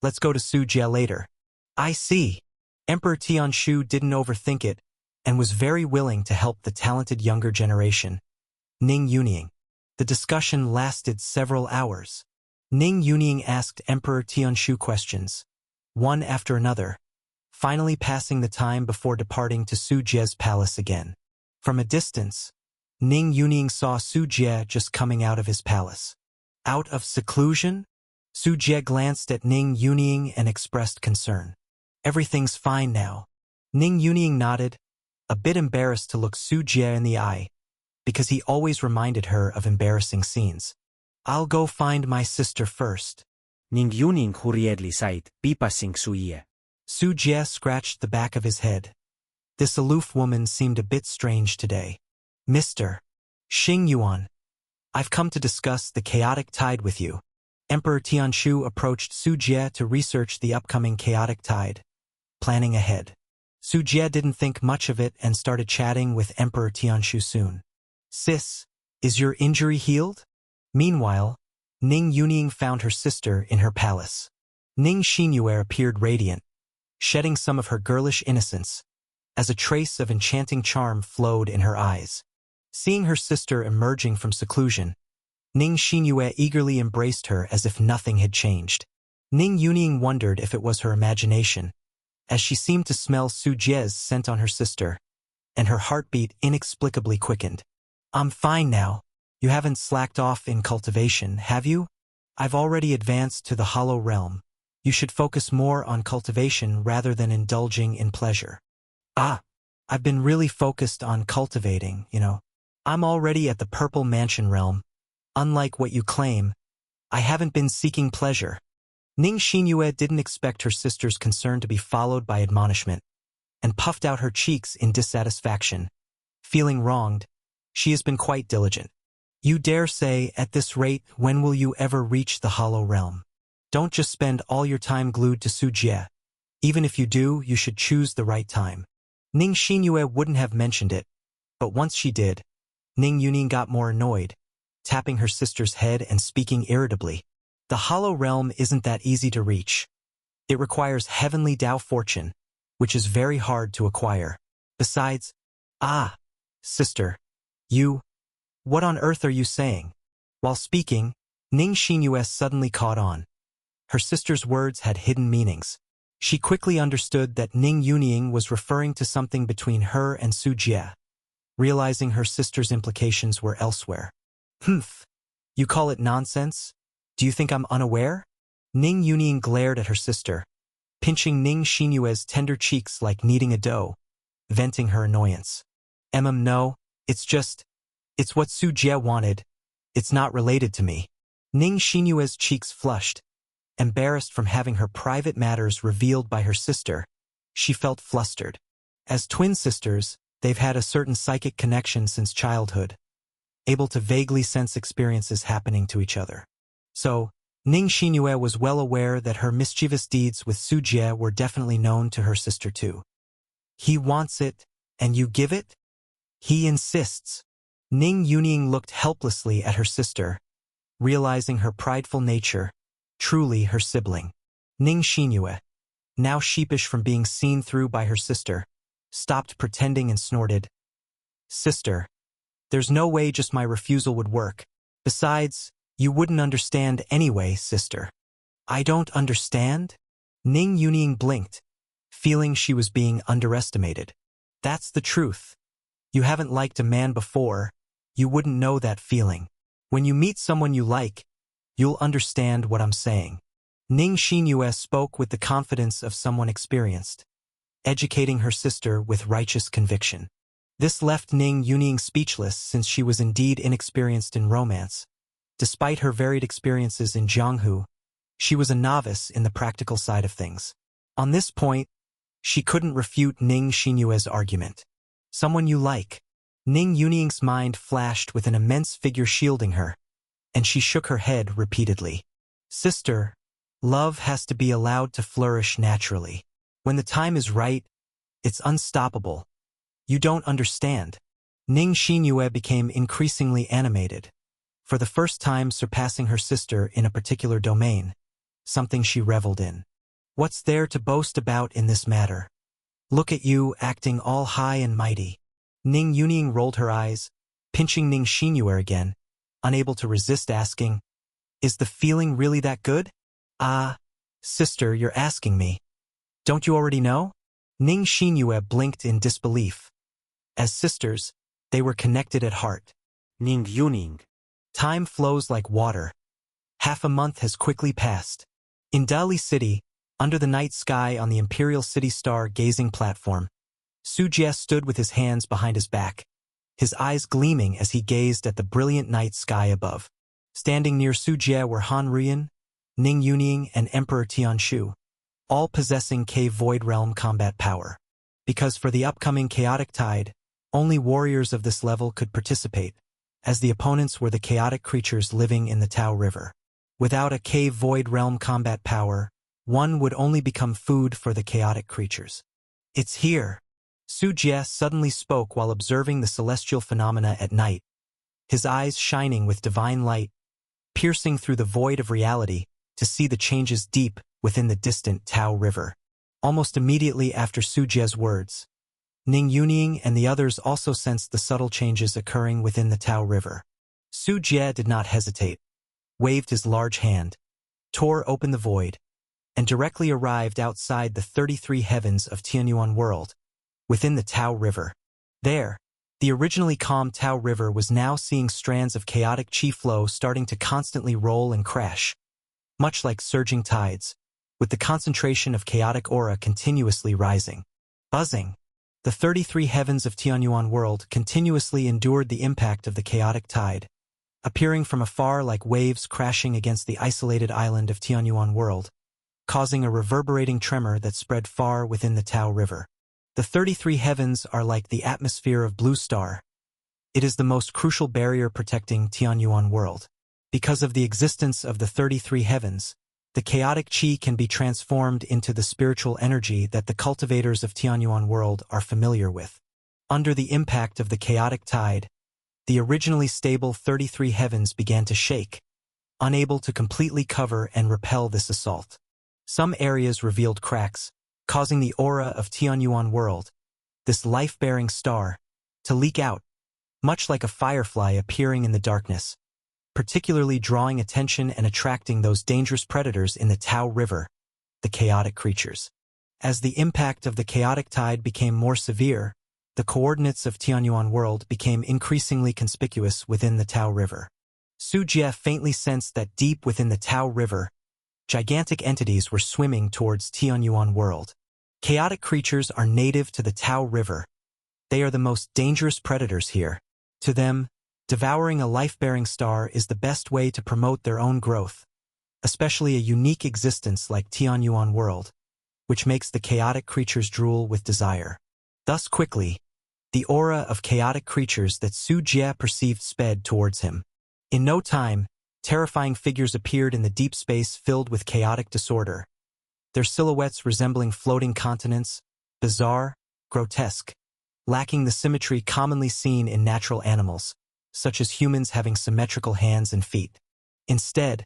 Speaker 1: Let's go to Su Jie later. I see. Emperor Tianshu didn't overthink it and was very willing to help the talented younger generation. Ning Yunying. The discussion lasted several hours. Ning Yunying asked Emperor Tianshu questions, one after another, finally passing the time before departing to Su Jie's palace again. From a distance, Ning Yunying saw Su Jie just coming out of his palace. Out of seclusion? Su Jie glanced at Ning Yunying and expressed concern. Everything's fine now. Ning Yunying nodded, a bit embarrassed to look Su Jie in the eye, because he always reminded her of embarrassing scenes. I'll go find my sister first.
Speaker 2: Ning Yunying hurriedly sighed, pipasing Su Jie.
Speaker 1: Su Jie scratched the back of his head. This aloof woman seemed a bit strange today. Mr. Xing Yuan, I've come to discuss the chaotic tide with you. Emperor Tianshu approached Su Jie to research the upcoming chaotic tide, planning ahead. Su Jie didn't think much of it and started chatting with Emperor Tianshu soon. Sis, is your injury healed? Meanwhile, Ning Yunying found her sister in her palace. Ning Xinyue appeared radiant, shedding some of her girlish innocence, as a trace of enchanting charm flowed in her eyes. Seeing her sister emerging from seclusion, Ning Xinyue eagerly embraced her as if nothing had changed. Ning Yunying wondered if it was her imagination, as she seemed to smell Su Jie's scent on her sister, and her heartbeat inexplicably quickened. I'm fine now. You haven't slacked off in cultivation, have you? I've already advanced to the Hollow Realm. You should focus more on cultivation rather than indulging in pleasure. I've been really focused on cultivating, I'm already at the Purple Mansion realm. Unlike what you claim, I haven't been seeking pleasure. Ning Xinyue didn't expect her sister's concern to be followed by admonishment, and puffed out her cheeks in dissatisfaction. Feeling wronged, she has been quite diligent. You dare say, at this rate, when will you ever reach the Hollow Realm? Don't just spend all your time glued to Su Jie. Even if you do, you should choose the right time. Ning Xinyue wouldn't have mentioned it, but once she did, Ning Yunying got more annoyed, tapping her sister's head and speaking irritably. The Hollow Realm isn't that easy to reach. It requires heavenly Dao fortune, which is very hard to acquire. Besides, sister, what on earth are you saying? While speaking, Ning Xinyue suddenly caught on. Her sister's words had hidden meanings. She quickly understood that Ning Yunying was referring to something between her and Su Jie, realizing her sister's implications were elsewhere. You call it nonsense? Do you think I'm unaware? Ning Yunying glared at her sister, pinching Ning Xinyue's tender cheeks like kneading a dough, venting her annoyance. No, it's what Su Jie wanted. It's not related to me. Ning Xinyue's cheeks flushed. Embarrassed from having her private matters revealed by her sister, she felt flustered. As twin sisters, they've had a certain psychic connection since childhood, able to vaguely sense experiences happening to each other. So, Ning Xinyue was well aware that her mischievous deeds with Su Jie were definitely known to her sister too. He wants it, and you give it? He insists. Ning Yunying looked helplessly at her sister, realizing her prideful nature, truly her sibling. Ning Xinyue, now sheepish from being seen through by her sister, stopped pretending and snorted. Sister, there's no way just my refusal would work. Besides, you wouldn't understand anyway, sister. I don't understand? Ning Yunying blinked, feeling she was being underestimated. That's the truth. You haven't liked a man before, you wouldn't know that feeling. When you meet someone you like, you'll understand what I'm saying. Ning Xinyue spoke with the confidence of someone experienced, educating her sister with righteous conviction. This left Ning Yunying speechless since she was indeed inexperienced in romance. Despite her varied experiences in Jianghu, she was a novice in the practical side of things. On this point, she couldn't refute Ning Xinyue's argument. Someone you like. Ning Yunying's mind flashed with an immense figure shielding her, and she shook her head repeatedly. Sister, love has to be allowed to flourish naturally. When the time is right, it's unstoppable. You don't understand. Ning Xinyue became increasingly animated, for the first time surpassing her sister in a particular domain, something she reveled in. What's there to boast about in this matter? Look at you acting all high and mighty. Ning Yuning rolled her eyes, pinching Ning Xinyue again, unable to resist asking, is the feeling really that good? Ah, sister, you're asking me. Don't you already know? Ning Xinyue blinked in disbelief. As sisters, they were connected at heart.
Speaker 2: Ning Yuning.
Speaker 1: Time flows like water. Half a month has quickly passed. In Dali City, under the night sky on the Imperial City Star gazing platform, Su Jie stood with his hands behind his back, his eyes gleaming as he gazed at the brilliant night sky above. Standing near Su Jie were Han Ruyan, Ning Yuning, and Emperor Tianshu, all possessing K-Void Realm combat power. Because for the upcoming chaotic tide, only warriors of this level could participate, as the opponents were the chaotic creatures living in the Tao River. Without a K-Void Realm combat power, one would only become food for the chaotic creatures. It's here. Su Jie suddenly spoke while observing the celestial phenomena at night, his eyes shining with divine light, piercing through the void of reality to see the changes deep within the distant Tao River. Almost immediately after Su Jie's words, Ning Yuning and the others also sensed the subtle changes occurring within the Tao River. Su Jie did not hesitate, waved his large hand, tore open the void, and directly arrived outside the 33 heavens of Tianyuan World, within the Tao River. There, the originally calm Tao River was now seeing strands of chaotic chi flow starting to constantly roll and crash, much like surging tides, with the concentration of chaotic aura continuously rising. Buzzing. The 33 heavens of Tianyuan World continuously endured the impact of the chaotic tide, appearing from afar like waves crashing against the isolated island of Tianyuan World, causing a reverberating tremor that spread far within the Tao River. The 33 heavens are like the atmosphere of Blue Star. It is the most crucial barrier protecting Tianyuan World. Because of the existence of the 33 heavens, the chaotic chi can be transformed into the spiritual energy that the cultivators of Tianyuan World are familiar with. Under the impact of the chaotic tide, the originally stable 33 heavens began to shake, unable to completely cover and repel this assault. Some areas revealed cracks, causing the aura of Tianyuan World, this life-bearing star, to leak out, much like a firefly appearing in the darkness, particularly drawing attention and attracting those dangerous predators in the Tao River, the chaotic creatures. As the impact of the chaotic tide became more severe, the coordinates of Tianyuan World became increasingly conspicuous within the Tao River. Su Jie faintly sensed that deep within the Tao River, gigantic entities were swimming towards Tianyuan World. Chaotic creatures are native to the Tao River. They are the most dangerous predators here. To them, devouring a life-bearing star is the best way to promote their own growth, especially a unique existence like Tianyuan World, which makes the chaotic creatures drool with desire. Thus quickly, the aura of chaotic creatures that Su Jie perceived sped towards him. In no time, terrifying figures appeared in the deep space filled with chaotic disorder, their silhouettes resembling floating continents, bizarre, grotesque, lacking the symmetry commonly seen in natural animals, such as humans having symmetrical hands and feet. Instead,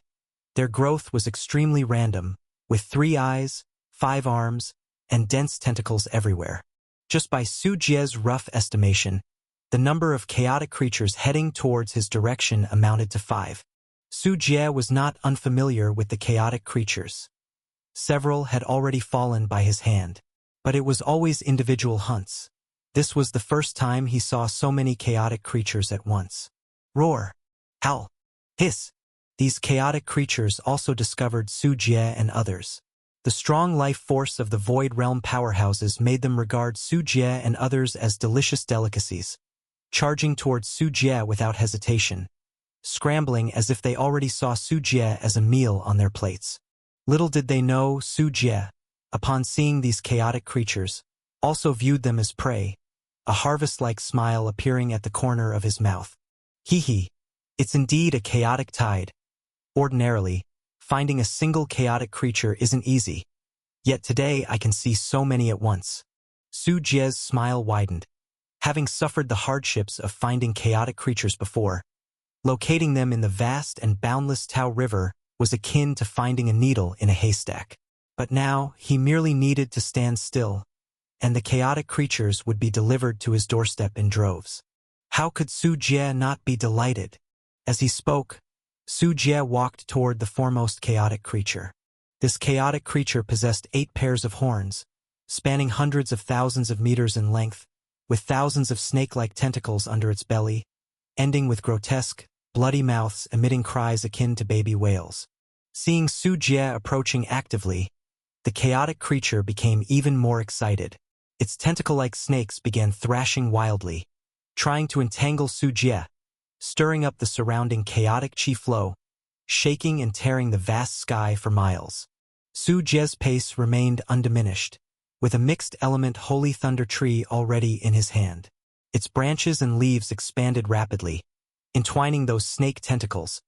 Speaker 1: their growth was extremely random, with 3 eyes, 5 arms, and dense tentacles everywhere. Just by Su Jie's rough estimation, the number of chaotic creatures heading towards his direction amounted to 5. Su Jie was not unfamiliar with the chaotic creatures. Several had already fallen by his hand, but it was always individual hunts. This was the first time he saw so many chaotic creatures at once. Roar, howl, hiss. These chaotic creatures also discovered Su Jie and others. The strong life force of the Void Realm powerhouses made them regard Su Jie and others as delicious delicacies, charging towards Su Jie without hesitation, scrambling as if they already saw Su Jie as a meal on their plates. Little did they know Su Jie, upon seeing these chaotic creatures, also viewed them as prey, a harvest-like smile appearing at the corner of his mouth. Hee hee. It's indeed a chaotic tide. Ordinarily, finding a single chaotic creature isn't easy. Yet today I can see so many at once. Su Jie's smile widened. Having suffered the hardships of finding chaotic creatures before, locating them in the vast and boundless Tao River was akin to finding a needle in a haystack. But now he merely needed to stand still, and the chaotic creatures would be delivered to his doorstep in droves. How could Su Jie not be delighted? As he spoke, Su Jie walked toward the foremost chaotic creature. This chaotic creature possessed 8 pairs of horns, spanning hundreds of thousands of meters in length, with thousands of snake-like tentacles under its belly, ending with grotesque, bloody mouths emitting cries akin to baby whales. Seeing Su Jie approaching actively, the chaotic creature became even more excited. Its tentacle-like snakes began thrashing wildly, trying to entangle Su Jie, stirring up the surrounding chaotic chi flow, shaking and tearing the vast sky for miles. Su Jie's pace remained undiminished, with a mixed-element holy thunder tree already in his hand. Its branches and leaves expanded rapidly, entwining those snake tentacles,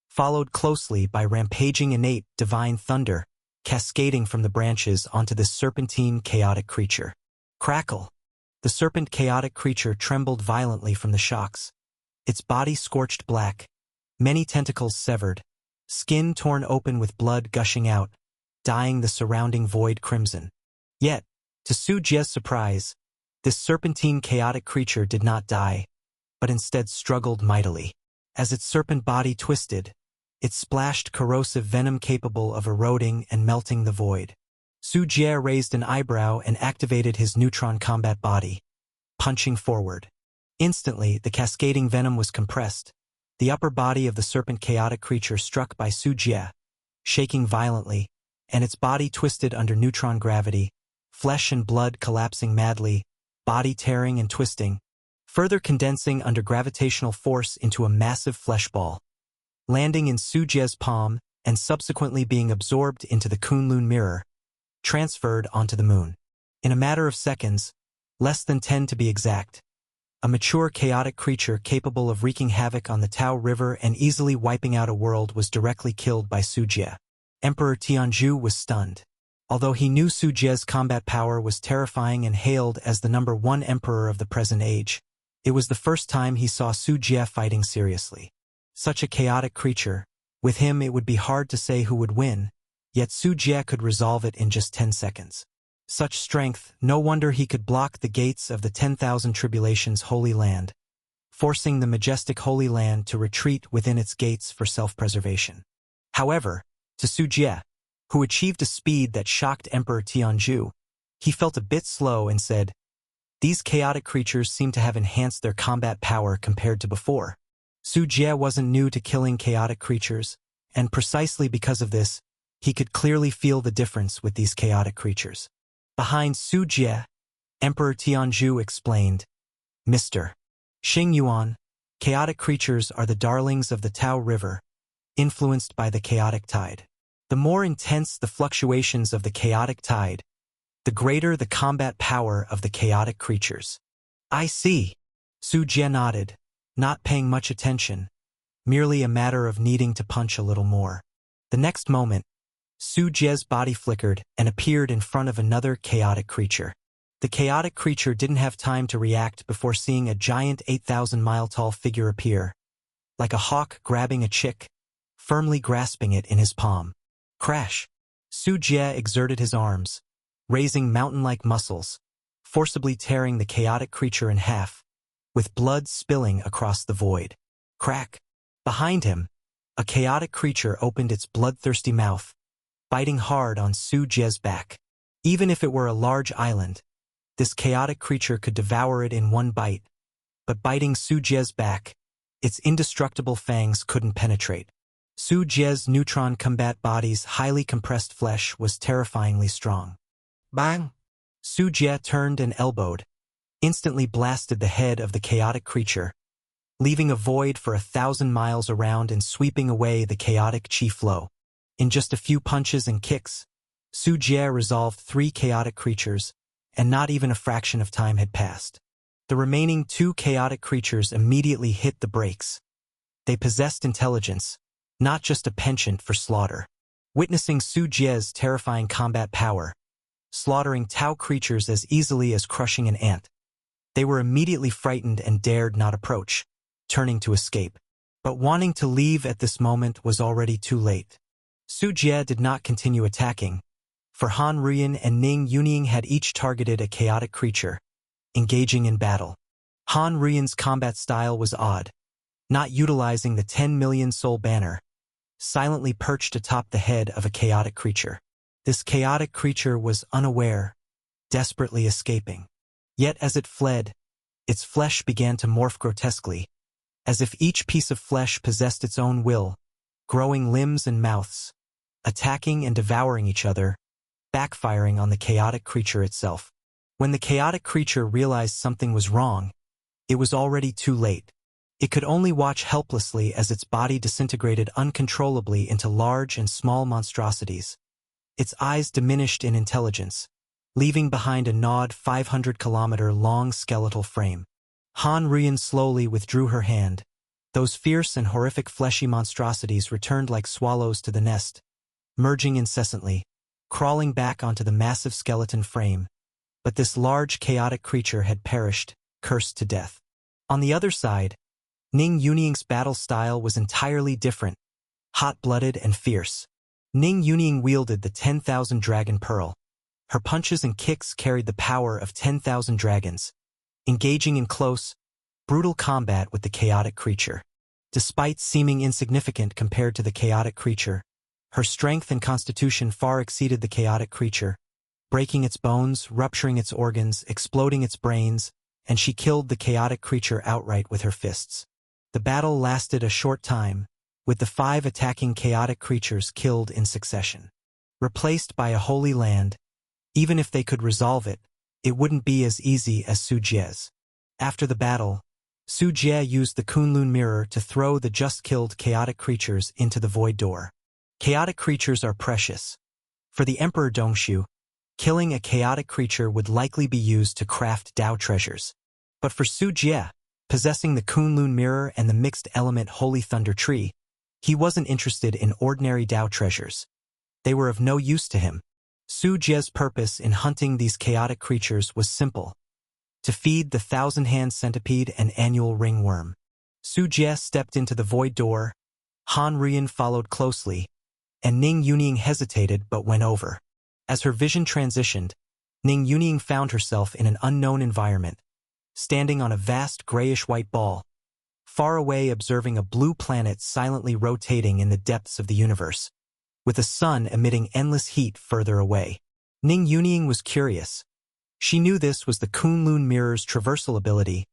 Speaker 1: followed closely by rampaging innate divine thunder, cascading from the branches onto this serpentine chaotic creature. Crackle! The serpent chaotic creature trembled violently from the shocks. Its body scorched black, many tentacles severed, skin torn open with blood gushing out, dyeing the surrounding void crimson. Yet, to Su Jie's surprise, this serpentine chaotic creature did not die, but instead struggled mightily. As its serpent body twisted, it splashed corrosive venom capable of eroding and melting the void. Su Jie raised an eyebrow and activated his neutron combat body, punching forward. Instantly, the cascading venom was compressed. The upper body of the serpent chaotic creature struck by Su Jie, shaking violently, and its body twisted under neutron gravity, flesh and blood collapsing madly, body tearing and twisting, further condensing under gravitational force into a massive flesh ball, landing in Su Jie's palm and subsequently being absorbed into the Kunlun mirror, transferred onto the moon. In a matter of seconds, less than 10 to be exact, a mature chaotic creature capable of wreaking havoc on the Tao River and easily wiping out a world was directly killed by Su Jie. Emperor Tianzhu was stunned. Although he knew Su Jie's combat power was terrifying and hailed as the #1 emperor of the present age, it was the first time he saw Su Jie fighting seriously. Such a chaotic creature, with him it would be hard to say who would win, yet Su Jie could resolve it in just 10 seconds. Such strength, no wonder he could block the gates of the 10,000 Tribulations Holy Land, forcing the majestic Holy Land to retreat within its gates for self-preservation. However, to Su Jie, who achieved a speed that shocked Emperor Tianzhu, he felt a bit slow and said, "These chaotic creatures seem to have enhanced their combat power compared to before." Su Jie wasn't new to killing chaotic creatures, and precisely because of this, he could clearly feel the difference with these chaotic creatures. Behind Su Jie, Emperor Tianzhu explained, "Mr. Xing Yuan, chaotic creatures are the darlings of the Tao River, influenced by the chaotic tide. The more intense the fluctuations of the chaotic tide, the greater the combat power of the chaotic creatures." "I see." Su Jie nodded, not paying much attention, merely a matter of needing to punch a little more. The next moment, Su Jie's body flickered and appeared in front of another chaotic creature. The chaotic creature didn't have time to react before seeing a giant 8,000-mile-tall figure appear, like a hawk grabbing a chick, firmly grasping it in his palm. Crash! Su Jie exerted his arms, raising mountain-like muscles, forcibly tearing the chaotic creature in half, with blood spilling across the void. Crack! Behind him, a chaotic creature opened its bloodthirsty mouth, biting hard on Su Jie's back. Even if it were a large island, this chaotic creature could devour it in one bite, but biting Su Jie's back, its indestructible fangs couldn't penetrate. Su Jie's neutron combat body's highly compressed flesh was terrifyingly strong. Bang! Su Jie turned and elbowed, instantly blasted the head of the chaotic creature, leaving a void for 1,000 miles around and sweeping away the chaotic chi flow. In just a few punches and kicks, Su Jie resolved 3 chaotic creatures, and not even a fraction of time had passed. The remaining 2 chaotic creatures immediately hit the brakes, They possessed intelligence, not just a penchant for slaughter. Witnessing Su Jie's terrifying combat power, slaughtering Tao creatures as easily as crushing an ant, they were immediately frightened and dared not approach, turning to escape. But wanting to leave at this moment was already too late. Su Jie did not continue attacking, for Han Ruyan and Ning Yunying had each targeted a chaotic creature, engaging in battle. Han Ruyan's combat style was odd, not utilizing the 10 million soul banner, silently perched atop the head of a chaotic creature. This chaotic creature was unaware, desperately escaping. Yet as it fled, its flesh began to morph grotesquely, as if each piece of flesh possessed its own will, growing limbs and mouths, attacking and devouring each other, backfiring on the chaotic creature itself. When the chaotic creature realized something was wrong, it was already too late. It could only watch helplessly as its body disintegrated uncontrollably into large and small monstrosities. Its eyes diminished in intelligence, leaving behind a gnawed 500-kilometer-long skeletal frame. Han Ruyan slowly withdrew her hand. Those fierce and horrific fleshy monstrosities returned like swallows to the nest, merging incessantly, crawling back onto the massive skeleton frame. But this large chaotic creature had perished, cursed to death. On the other side, Ning Yunying's battle style was entirely different, hot-blooded and fierce. Ning Yunying wielded the 10,000 Dragon Pearl. Her punches and kicks carried the power of 10,000 dragons, engaging in close, brutal combat with the chaotic creature. Despite seeming insignificant compared to the chaotic creature, her strength and constitution far exceeded the chaotic creature, breaking its bones, rupturing its organs, exploding its brains, and she killed the chaotic creature outright with her fists. The battle lasted a short time, with the 5 attacking chaotic creatures killed in succession. Replaced by a holy land, even if they could resolve it, it wouldn't be as easy as Su Jie's. After the battle, Su Jie used the Kunlun mirror to throw the just-killed chaotic creatures into the void door. Chaotic creatures are precious. For the Emperor Dongshu, killing a chaotic creature would likely be used to craft Dao treasures. But for Su Jie, possessing the Kunlun mirror and the mixed-element Holy Thunder Tree, he wasn't interested in ordinary Dao treasures. They were of no use to him. Su Jie's purpose in hunting these chaotic creatures was simple: to feed the 1,000-hand centipede and annual ringworm. Su Jie stepped into the void door, Han Ruyan followed closely, and Ning Yunying hesitated but went over. As her vision transitioned, Ning Yunying found herself in an unknown environment, standing on a vast grayish-white ball, far away observing a blue planet silently rotating in the depths of the universe, with the sun emitting endless heat further away. Ning Yunying was curious. She knew this was the Kunlun mirror's traversal ability,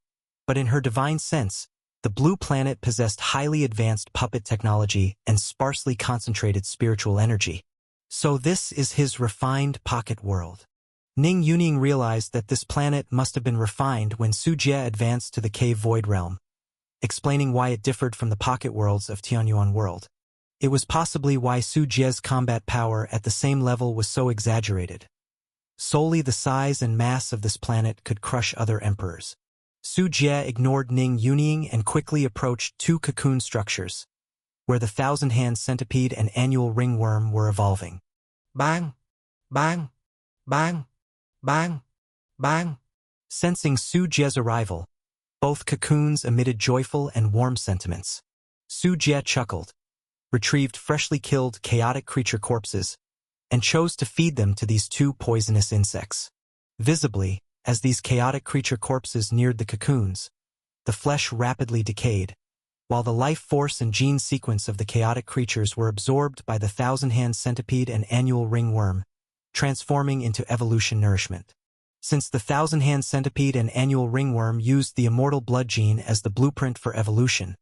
Speaker 1: but in her divine sense, the blue planet possessed highly advanced puppet technology and sparsely concentrated spiritual energy. So this is his refined pocket world. Ning Yunying realized that this planet must have been refined when Su Jie advanced to the cave void realm, explaining why it differed from the pocket worlds of Tianyuan world. It was possibly why Su Jie's combat power at the same level was so exaggerated. Solely the size and mass of this planet could crush other emperors. Su Jie ignored Ning Yunying and quickly approached 2 cocoon structures, where the 1,000-hand centipede and annual ringworm were evolving. Bang! Bang! Bang! Bang! Bang! Sensing Su Jie's arrival, both cocoons emitted joyful and warm sentiments. Su Jie chuckled, retrieved freshly killed chaotic creature corpses, and chose to feed them to these 2 poisonous insects. Visibly, as these chaotic creature corpses neared the cocoons, the flesh rapidly decayed, while the life force and gene sequence of the chaotic creatures were absorbed by the 1,000-hand centipede and annual ringworm, transforming into evolution nourishment. Since the 1,000-hand centipede and annual ringworm used the immortal blood gene as the blueprint for evolution,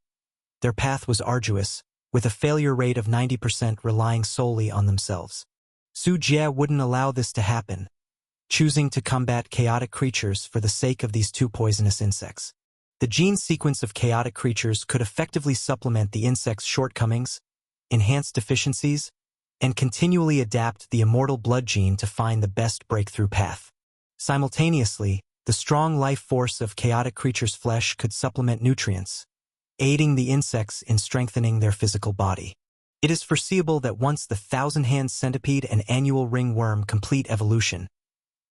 Speaker 1: their path was arduous, with a failure rate of 90% relying solely on themselves. Su Jie wouldn't allow this to happen, choosing to combat chaotic creatures for the sake of these 2 poisonous insects. The gene sequence of chaotic creatures could effectively supplement the insect's shortcomings, enhance deficiencies, and continually adapt the immortal blood gene to find the best breakthrough path. Simultaneously, the strong life force of chaotic creatures' flesh could supplement nutrients, aiding the insects in strengthening their physical body. It is foreseeable that once the thousand-hand centipede and annual ringworm complete evolution,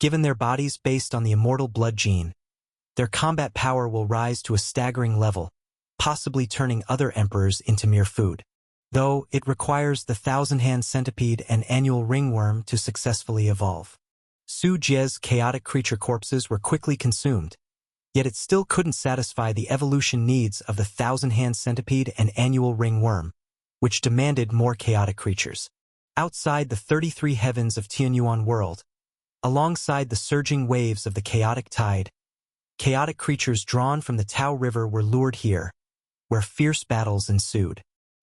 Speaker 1: given their bodies based on the immortal blood gene, their combat power will rise to a staggering level, possibly turning other emperors into mere food. Though it requires the thousand-hand centipede and annual ringworm to successfully evolve. Su Jie's chaotic creature corpses were quickly consumed, yet it still couldn't satisfy the evolution needs of the thousand-hand centipede and annual ringworm, which demanded more chaotic creatures. Outside the 33 heavens of Tianyuan world, alongside the surging waves of the chaotic tide, chaotic creatures drawn from the Tao River were lured here, where fierce battles ensued.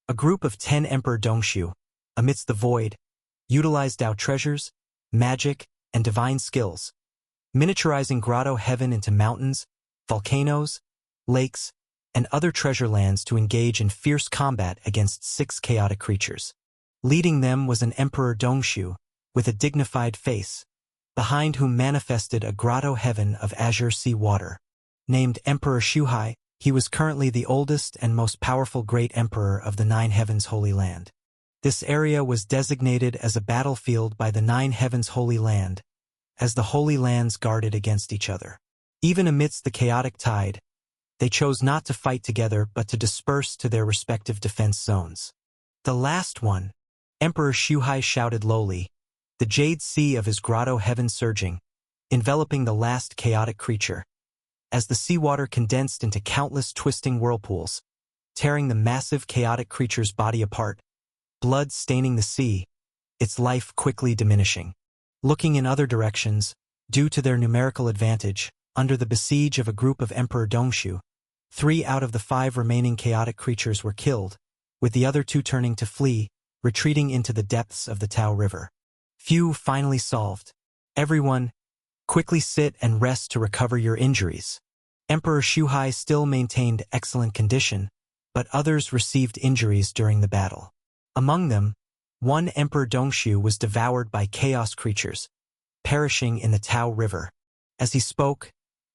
Speaker 1: A group of 10 Emperor Dongshu, amidst the void, utilized Tao treasures, magic, and divine skills, miniaturizing Grotto Heaven into mountains, volcanoes, lakes, and other treasure lands to engage in fierce combat against 6 chaotic creatures. Leading them was an Emperor Dongshu, with a dignified face, behind whom manifested a Grotto Heaven of azure sea water. Named Emperor Shuhai, he was currently the oldest and most powerful great emperor of the 9 Heavens Holy Land. This area was designated as a battlefield by the 9 Heavens Holy Land, as the Holy Lands guarded against each other. Even amidst the chaotic tide, they chose not to fight together but to disperse to their respective defense zones. The last one, Emperor Shuhai shouted lowly, the jade sea of his Grotto Heaven surging, enveloping the last chaotic creature, as the seawater condensed into countless twisting whirlpools, tearing the massive chaotic creature's body apart, blood staining the sea, its life quickly diminishing. Looking in other directions, due to their numerical advantage, under the besiege of a group of Emperor Dongshu, 3 out of the 5 remaining chaotic creatures were killed, with the other 2 turning to flee, retreating into the depths of the Tao River. Few finally solved. Everyone, quickly sit and rest to recover your injuries. Emperor Shuhai still maintained excellent condition, but others received injuries during the battle. Among them, one Emperor Dongshu was devoured by chaos creatures, perishing in the Tao River. As he spoke,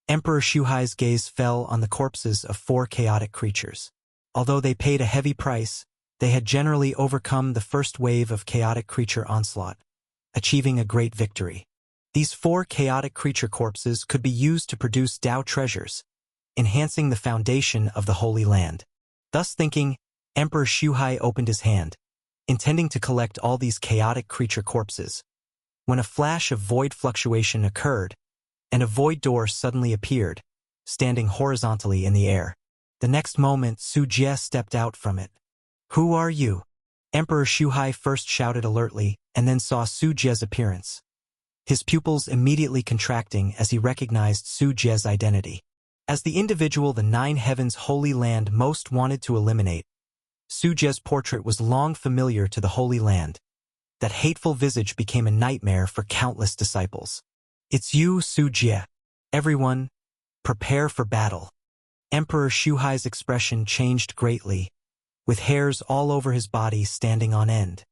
Speaker 1: Emperor Shuhai's gaze fell on the corpses of 4 chaotic creatures. Although they paid a heavy price, they had generally overcome the first wave of chaotic creature onslaught, achieving a great victory. These 4 chaotic creature corpses could be used to produce Tao treasures, enhancing the foundation of the Holy Land. Thus thinking, Emperor Shuhai opened his hand, intending to collect all these chaotic creature corpses, when a flash of void fluctuation occurred, and a void door suddenly appeared, standing horizontally in the air. The next moment, Su Jie stepped out from it. "Who are you?" Emperor Shuhai first shouted alertly, and then saw Su Jie's appearance, his pupils immediately contracting as he recognized Su Jie's identity. As the individual the 9 Heavens Holy Land most wanted to eliminate, Su Jie's portrait was long familiar to the Holy Land. That hateful visage became a nightmare for countless disciples. "It's you, Su Jie. Everyone, prepare for battle." Emperor Shuhai's expression changed greatly, with hairs all over his body standing on end.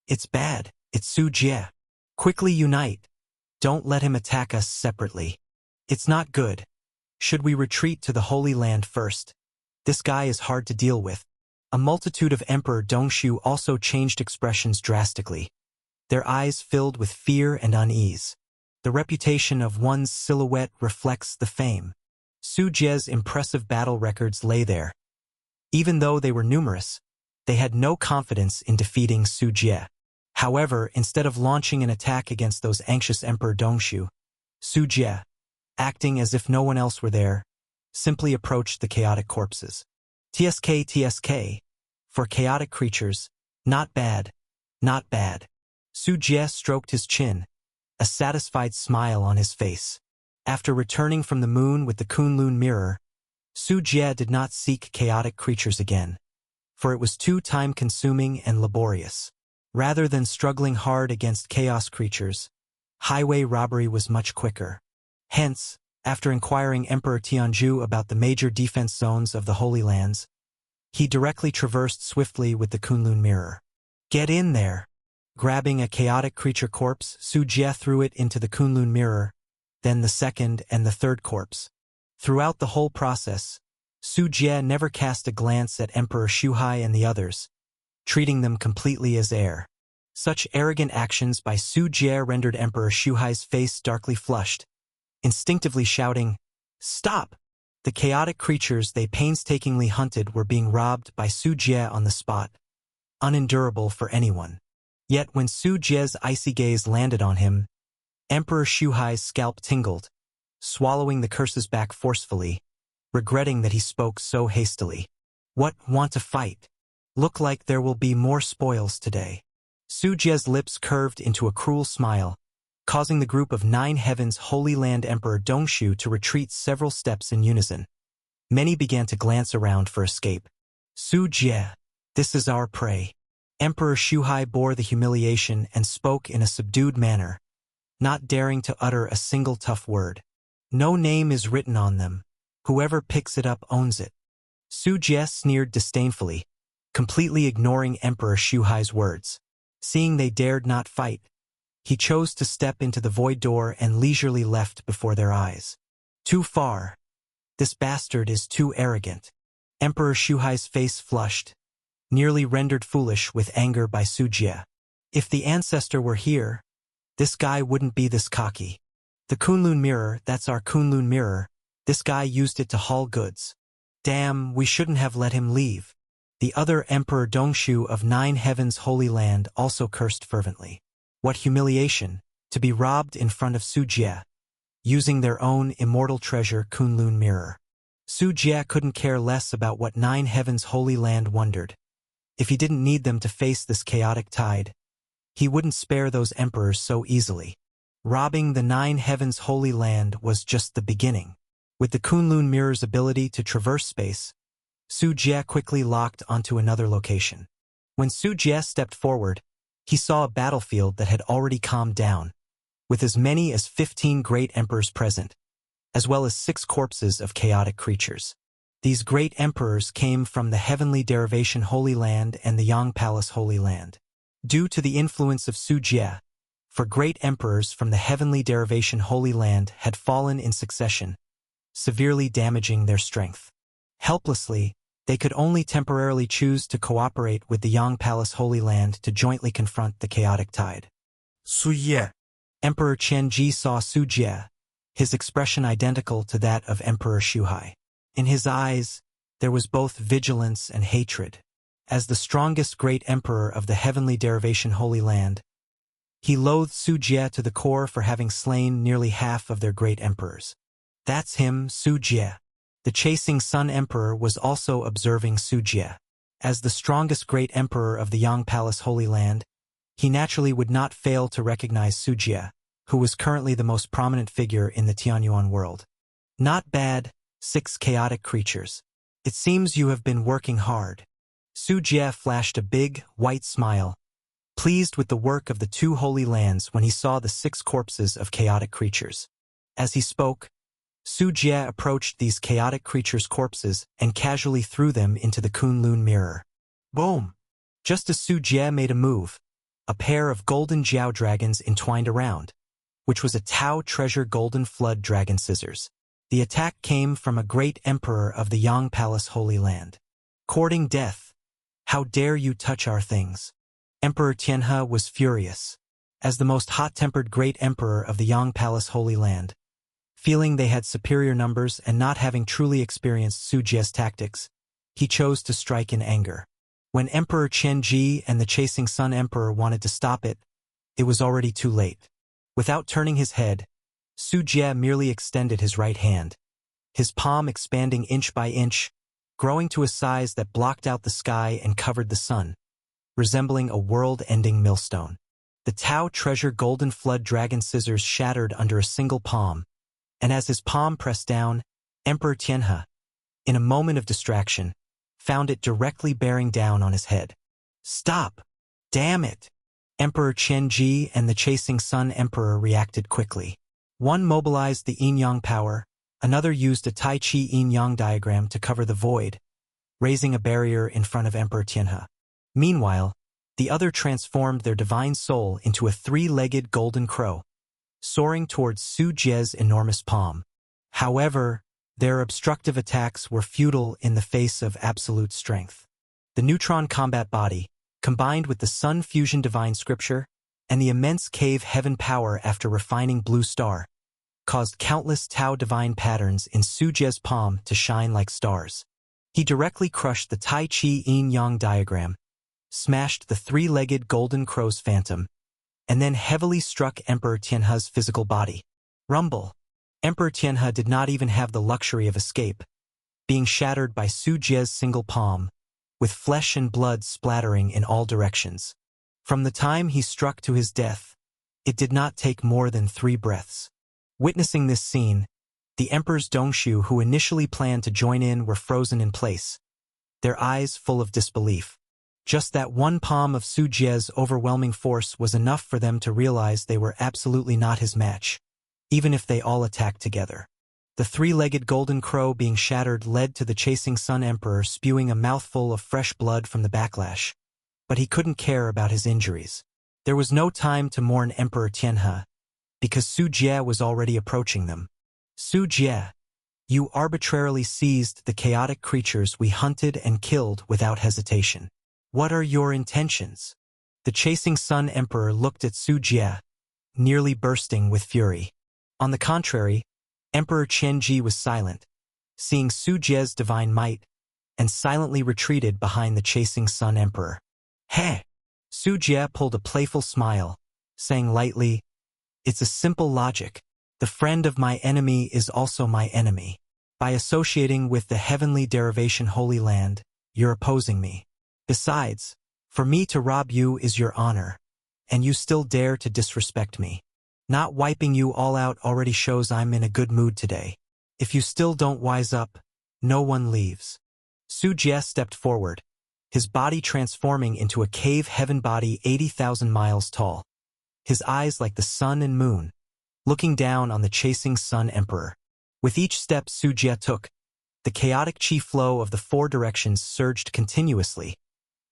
Speaker 1: "It's bad. It's Su Jie. Quickly unite. Don't let him attack us separately. It's not good. Should we retreat to the Holy Land first? This guy is hard to deal with." A multitude of Emperor Dongshu also changed expressions drastically, their eyes filled with fear and unease. The reputation of one's silhouette reflects the fame. Su Jie's impressive battle records lay there. Even though they were numerous, they had no confidence in defeating Su Jie. However, instead of launching an attack against those anxious Emperor Dongshu, Su Jie, acting as if no one else were there, simply approached the chaotic corpses. TSK, for chaotic creatures, not bad, not bad. Su Jie stroked his chin, a satisfied smile on his face. After returning from the moon with the Kunlun mirror, Su Jie did not seek chaotic creatures again, for it was too time-consuming and laborious. Rather than struggling hard against chaos creatures, highway robbery was much quicker. Hence, after inquiring Emperor Tianju about the major defense zones of the Holy Lands, he directly traversed swiftly with the Kunlun mirror. "Get in there!" Grabbing a chaotic creature corpse, Su Jie threw it into the Kunlun mirror, then the second and the third corpse. Throughout the whole process, Su Jie never cast a glance at Emperor Shuhai and the others, treating them completely as air. Such arrogant actions by Su Jie rendered Emperor Shuhai's face darkly flushed, instinctively shouting, "Stop!" The chaotic creatures they painstakingly hunted were being robbed by Su Jie on the spot, unendurable for anyone. Yet when Su Jie's icy gaze landed on him, Emperor Shuhai's scalp tingled, swallowing the curses back forcefully, regretting that he spoke so hastily. "What, want to fight? Look like there will be more spoils today." Su Jie's lips curved into a cruel smile, causing the group of 9 Heavens Holy Land Emperor Dongshu to retreat several steps in unison. Many began to glance around for escape. "Su Jie, this is our prey." Emperor Shuhai bore the humiliation and spoke in a subdued manner, not daring to utter a single tough word. "No name is written on them. Whoever picks it up owns it." Su Jie sneered disdainfully, completely ignoring Emperor Shuhai's words. Seeing they dared not fight, he chose to step into the void door and leisurely left before their eyes. "Too far. This bastard is too arrogant." Emperor Shuhai's face flushed, nearly rendered foolish with anger by Su Jie. If the ancestor were here, this guy wouldn't be this cocky. "The Kunlun mirror, that's our Kunlun mirror. This guy used it to haul goods. Damn, we shouldn't have let him leave." The other Emperor Dongshu of 9 Heavens Holy Land also cursed fervently. What humiliation, to be robbed in front of Su Jie, using their own immortal treasure Kunlun mirror. Su Jie couldn't care less about what 9 Heavens Holy Land wondered. If he didn't need them to face this chaotic tide, he wouldn't spare those emperors so easily. Robbing the 9 Heavens Holy Land was just the beginning. With the Kunlun mirror's ability to traverse space, Su Jie quickly locked onto another location. When Su Jie stepped forward, he saw a battlefield that had already calmed down, with as many as 15 great emperors present, as well as 6 corpses of chaotic creatures. These great emperors came from the Heavenly Derivation Holy Land and the Yang Palace Holy Land. Due to the influence of Su Jie, for great emperors from the Heavenly Derivation Holy Land had fallen in succession, severely damaging their strength. Helplessly, they could only temporarily choose to cooperate with the Yang Palace Holy Land to jointly confront the chaotic tide.
Speaker 3: Su Jie.
Speaker 1: Emperor Qianji saw Su Jie, his expression identical to that of Emperor Shuhai. In his eyes, there was both vigilance and hatred. As the strongest great emperor of the Heavenly Derivation Holy Land, he loathed Su Jie to the core for having slain nearly half of their great emperors. "That's him, Su Jie." The Chasing Sun Emperor was also observing Su Jie. As the strongest great emperor of the Yang Palace Holy Land, he naturally would not fail to recognize Su Jie, who was currently the most prominent figure in the Tianyuan world. "Not bad, 6 chaotic creatures. It seems you have been working hard." Su Jie flashed a big, white smile, pleased with the work of the 2 holy lands when he saw the 6 corpses of chaotic creatures. As he spoke, Su Jie approached these chaotic creatures' corpses and casually threw them into the Kunlun mirror. Boom! Just as Su Jie made a move, a pair of golden Jiao dragons entwined around, which was a Tao treasure golden flood dragon scissors. The attack came from a great emperor of the Yang Palace Holy Land. "Courting death! How dare you touch our things!" Emperor Tianhe was furious. As the most hot-tempered great emperor of the Yang Palace Holy Land, feeling they had superior numbers and not having truly experienced Su Jie's tactics, he chose to strike in anger. When Emperor Qianji and the Chasing Sun Emperor wanted to stop it, it was already too late. Without turning his head, Su Jie merely extended his right hand, his palm expanding inch by inch, growing to a size that blocked out the sky and covered the sun, resembling a world-ending millstone. The Tao treasure golden flood dragon scissors shattered under a single palm, and as his palm pressed down, Emperor Tianhe, in a moment of distraction, found it directly bearing down on his head. "Stop! Damn it!" Emperor Qianji and the Chasing Sun Emperor reacted quickly. One mobilized the yin-yang power, another used a Tai Chi yin-yang diagram to cover the void, raising a barrier in front of Emperor Tianhe. Meanwhile, the other transformed their divine soul into a 3-legged golden crow, soaring towards Su Jie's enormous palm. However, Their obstructive attacks were futile in the face of absolute strength. The neutron combat body, combined with the sun fusion divine scripture, and the immense cave heaven power after refining blue star, caused countless Tao divine patterns in Su Jie's palm to shine like stars. He directly crushed the Tai Chi yin-yang diagram, smashed the three-legged golden crow's phantom, and then heavily struck Emperor Tianhe's physical body. Rumble. Emperor Tianhe did not even have the luxury of escape, being shattered by Su Jie's single palm, with flesh and blood splattering in all directions. From the time he struck to his death, it did not take more than 3 breaths. Witnessing this scene, the Emperor's Dongshu who initially planned to join in were frozen in place, their eyes full of disbelief. Just that one palm of Su Jie's overwhelming force was enough for them to realize they were absolutely not his match, even if they all attacked together. The three-legged golden crow being shattered led to the chasing Sun Emperor spewing a mouthful of fresh blood from the backlash, but he couldn't care about his injuries. There was no time to mourn Emperor Tianhe, because Su Jie was already approaching them. Su Jie, you arbitrarily seized the chaotic creatures we hunted and killed without hesitation. What are your intentions? The chasing Sun Emperor looked at Su Jie, nearly bursting with fury. On the contrary, Emperor Qianji was silent, seeing Su Jie's divine might, and silently retreated behind the chasing Sun Emperor. Heh! Su Jie pulled a playful smile, saying lightly, "It's a simple logic. The friend of my enemy is also my enemy. By associating with the heavenly derivation Holy Land, you're opposing me. Besides, for me to rob you is your honor, and you still dare to disrespect me. Not wiping you all out already shows I'm in a good mood today. If you still don't wise up, no one leaves." Su Jie stepped forward, his body transforming into a cave heaven body 80,000 miles tall, his eyes like the sun and moon, looking down on the chasing Sun Emperor. With each step Su Jie took, the chaotic chi flow of the 4 directions surged continuously,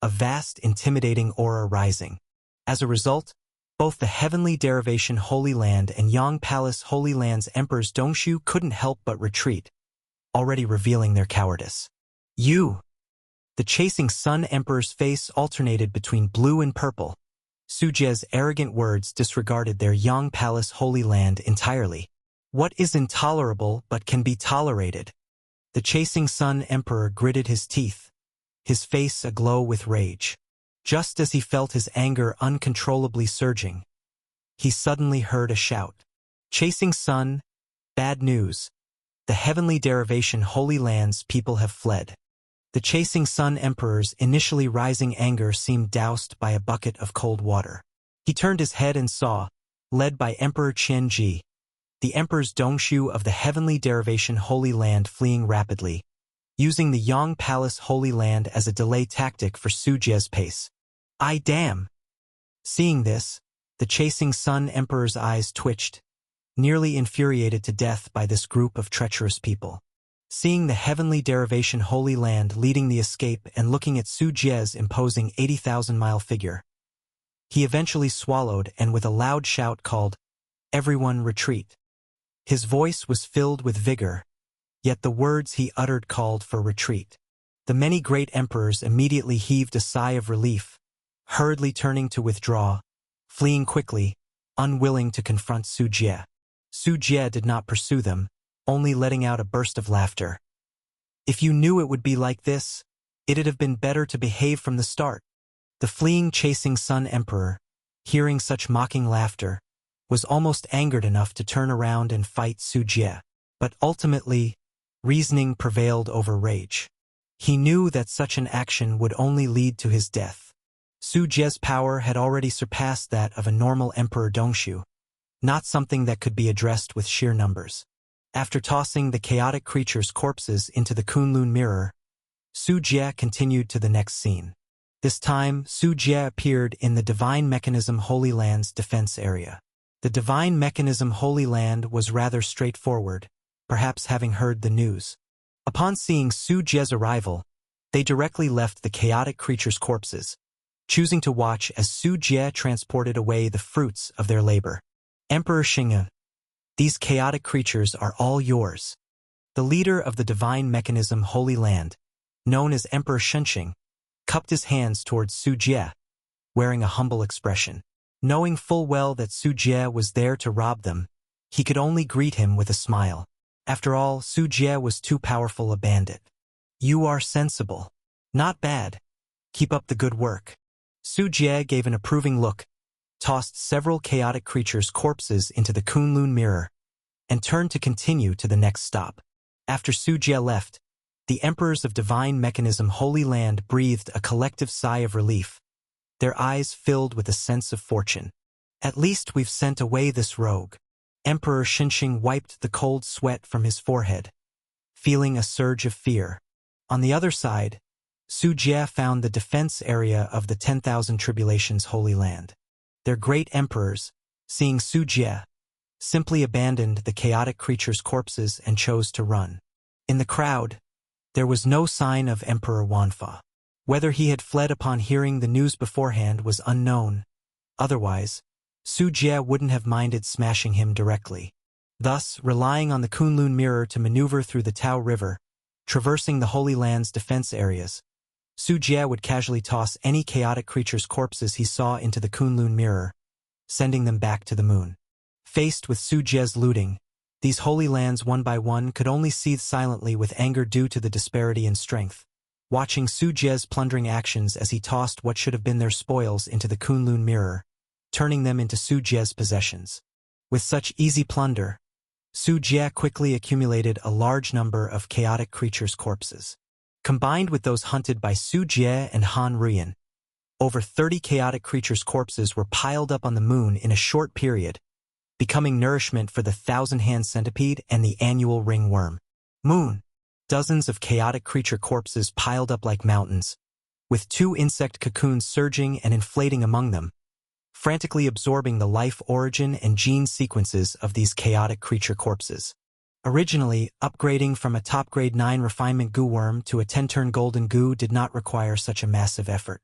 Speaker 1: a vast, intimidating aura rising. As a result, both the heavenly derivation Holy Land and Yang Palace Holy Land's Emperor's Dongshu couldn't help but retreat, already revealing their cowardice. You! The chasing Sun Emperor's face alternated between blue and purple. Su Jie's arrogant words disregarded their Yang Palace Holy Land entirely. What is intolerable but can be tolerated? The chasing Sun Emperor gritted his teeth, his face aglow with rage. Just as he felt his anger uncontrollably surging, he suddenly heard a shout. "Chasing Sun, bad news. The heavenly derivation Holy Land's people have fled." The chasing Sun Emperor's initially rising anger seemed doused by a bucket of cold water. He turned his head and saw, led by Emperor Qianji, the Emperor's Dongshu of the heavenly derivation Holy Land fleeing rapidly, using the Yang Palace Holy Land as a delay tactic for Su Jie's pace. "I damn!" Seeing this, the chasing Sun Emperor's eyes twitched, nearly infuriated to death by this group of treacherous people. Seeing the heavenly derivation Holy Land leading the escape and looking at Su Jie's imposing 80,000-mile figure, he eventually swallowed and with a loud shout called, "Everyone retreat." His voice was filled with vigor, yet the words he uttered called for retreat. The many great emperors immediately heaved a sigh of relief, hurriedly turning to withdraw, fleeing quickly, unwilling to confront Su Jie. Su Jie did not pursue them, only letting out a burst of laughter. "If you knew it would be like this, it'd have been better to behave from the start." The fleeing chasing Sun Emperor, hearing such mocking laughter, was almost angered enough to turn around and fight Su Jie. But ultimately, reasoning prevailed over rage. He knew that such an action would only lead to his death. Su Jie's power had already surpassed that of a normal Emperor Dongshu, not something that could be addressed with sheer numbers. After tossing the chaotic creatures' corpses into the Kunlun mirror, Su Jie continued to the next scene. This time, Su Jie appeared in the Divine Mechanism Holy Land's defense area. The Divine Mechanism Holy Land was rather straightforward, perhaps having heard the news. Upon seeing Su Jie's arrival, they directly left the chaotic creatures' corpses, choosing to watch as Su Jie transported away the fruits of their labor. "Emperor Xing'e, these chaotic creatures are all yours." The leader of the divine mechanism Holy Land, known as Emperor Shenxing, cupped his hands towards Su Jie, wearing a humble expression. Knowing full well that Su Jie was there to rob them, he could only greet him with a smile. After all, Su Jie was too powerful a bandit. You are sensible. Not bad. Keep up the good work. Su Jie gave an approving look, tossed several chaotic creatures' corpses into the Kunlun mirror, and turned to continue to the next stop. After Su Jie left, the emperors of divine mechanism Holy Land breathed a collective sigh of relief, their eyes filled with a sense of fortune. At least we've sent away this rogue. Emperor Shenxing wiped the cold sweat from his forehead, feeling a surge of fear. On the other side, Su Jie found the defense area of the 10,000 Tribulations Holy Land. Their great emperors, seeing Su Jie, simply abandoned the chaotic creatures' corpses and chose to run. In the crowd, there was no sign of Emperor Wanfa. Whether he had fled upon hearing the news beforehand was unknown. Otherwise, Su Jie wouldn't have minded smashing him directly. Thus, relying on the Kunlun mirror to maneuver through the Tao River, traversing the Holy Land's defense areas, Su Jie would casually toss any chaotic creature's corpses he saw into the Kunlun mirror, sending them back to the moon. Faced with Su Jie's looting, these Holy Lands one by one could only seethe silently with anger due to the disparity in strength, watching Su Jie's plundering actions as he tossed what should have been their spoils into the Kunlun mirror, turning them into Su Jie's possessions. With such easy plunder, Su Jie quickly accumulated a large number of chaotic creatures' corpses. Combined with those hunted by Su Jie and Han Ruyan, over 30 chaotic creatures' corpses were piled up on the moon in a short period, becoming nourishment for the 1,000-hand centipede and the annual ringworm. Moon. Dozens of chaotic creature corpses piled up like mountains, with 2 insect cocoons surging and inflating among them, frantically absorbing the life origin and gene sequences of these chaotic creature corpses. Originally, upgrading from a top grade 9 refinement goo worm to a 10-turn golden goo did not require such a massive effort.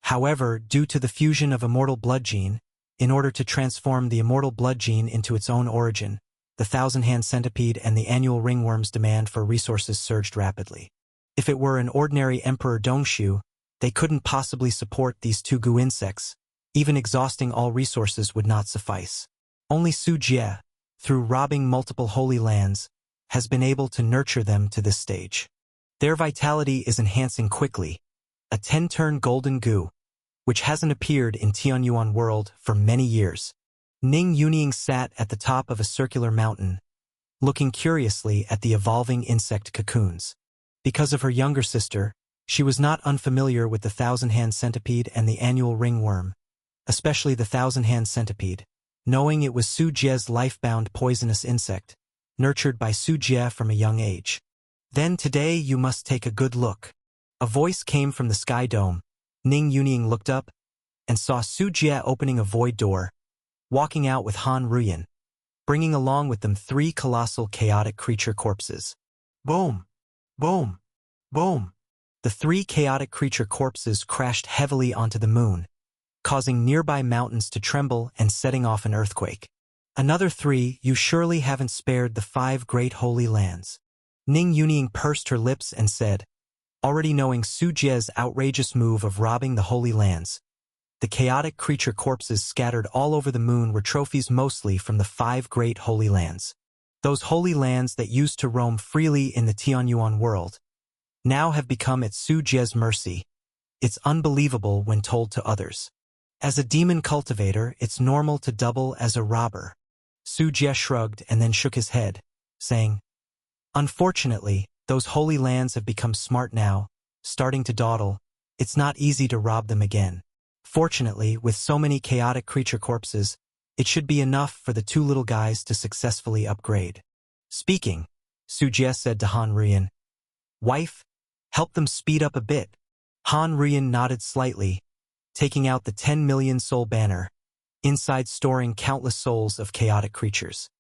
Speaker 1: However, due to the fusion of immortal blood gene, in order to transform the immortal blood gene into its own origin, the 1,000-hand centipede and the annual ringworm's demand for resources surged rapidly. If it were an ordinary Emperor Dongshu, they couldn't possibly support these 2 goo insects. Even exhausting all resources would not suffice. Only Su Jie, through robbing multiple Holy Lands, has been able to nurture them to this stage. Their vitality is enhancing quickly, a 10-turn golden goo, which hasn't appeared in Tianyuan world for many years. Ning Yunying sat at the top of a circular mountain, looking curiously at the evolving insect cocoons. Because of her younger sister, she was not unfamiliar with the 1,000-hand centipede and the annual ringworm, especially the 1,000-hand centipede, knowing it was Su Jie's life-bound poisonous insect, nurtured by Su Jie from a young age. Then today you must take a good look. A voice came from the sky dome. Ning Yunying looked up and saw Su Jie opening a void door, walking out with Han Ruyan, bringing along with them 3 colossal chaotic creature corpses. Boom! Boom! Boom! The 3 chaotic creature corpses crashed heavily onto the moon, causing nearby mountains to tremble and setting off an earthquake. Another 3, you surely haven't spared the 5 great holy lands. Ning Yunying pursed her lips and said, already knowing Su Jie's outrageous move of robbing the holy lands, the chaotic creature corpses scattered all over the moon were trophies mostly from the 5 great holy lands. Those holy lands that used to roam freely in the Tianyuan world now have become at Su Jie's mercy. It's unbelievable when told to others. As a demon cultivator, it's normal to double as a robber. Su Jie shrugged and then shook his head, saying, unfortunately, those holy lands have become smart now, starting to dawdle. It's not easy to rob them again. Fortunately, with so many chaotic creature corpses, it should be enough for the 2 little guys to successfully upgrade. Speaking, Su Jie said to Han Ruyan, wife, help them speed up a bit. Han Ruyan nodded slightly, taking out the 10 million soul banner, inside storing countless souls of chaotic creatures.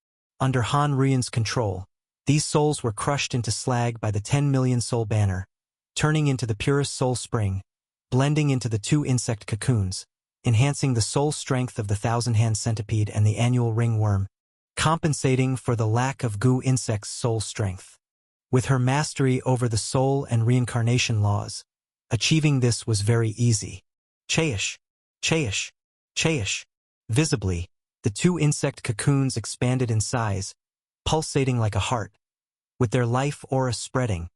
Speaker 1: Under Han Ruyan's control, these souls were crushed into slag by the 10 million soul banner, turning into the purest soul spring, blending into the 2 insect cocoons, enhancing the soul strength of the 1,000-hand centipede and the annual ringworm, compensating for the lack of goo insect's soul strength. With her mastery over the soul and reincarnation laws, achieving this was very easy. Chaish, Chaish, Chaish. Visibly, the two insect cocoons expanded in size, pulsating like a heart, with their life aura spreading,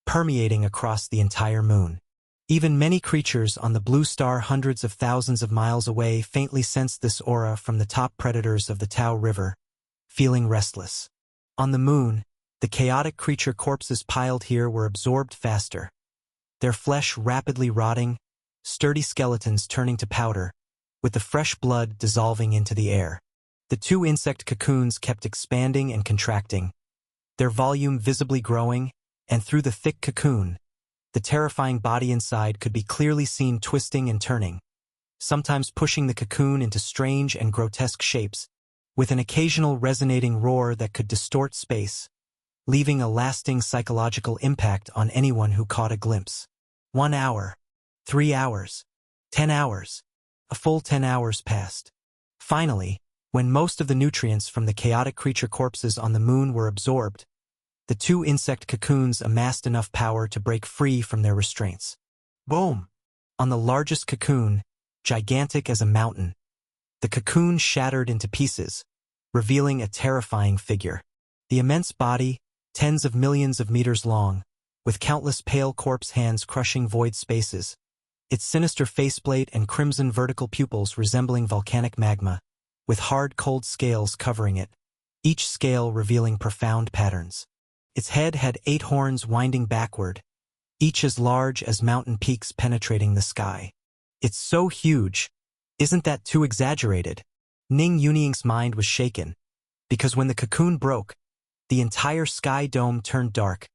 Speaker 1: permeating across the entire moon. Even many creatures on the blue star hundreds of thousands of miles away faintly sensed this aura from the top predators of the Tao River, feeling restless. On the moon, the chaotic creature corpses piled here were absorbed faster, their flesh rapidly rotting, sturdy skeletons turning to powder, with the fresh blood dissolving into the air. The two insect cocoons kept expanding and contracting, their volume visibly growing, and through the thick cocoon, the terrifying body inside could be clearly seen twisting and turning, sometimes pushing the cocoon into strange and grotesque shapes, with an occasional resonating roar that could distort space, leaving a lasting psychological impact on anyone who caught a glimpse. 1 hour, 3 hours, 10 hours, a full 10 hours passed. Finally, when most of the nutrients from the chaotic creature corpses on the moon were absorbed, the two insect cocoons amassed enough power to break free from their restraints. Boom! On the largest cocoon, gigantic as a mountain, the cocoon shattered into pieces, revealing a terrifying figure. The immense body, tens of millions of meters long, with countless pale corpse hands crushing void spaces, its sinister faceplate and crimson vertical pupils resembling volcanic magma, with hard cold scales covering it, each scale revealing profound patterns. Its head had 8 horns winding backward, each as large as mountain peaks penetrating the sky. It's so huge. Isn't that too exaggerated? Ning Yuniying's mind was shaken, because when the cocoon broke, the entire sky dome turned dark,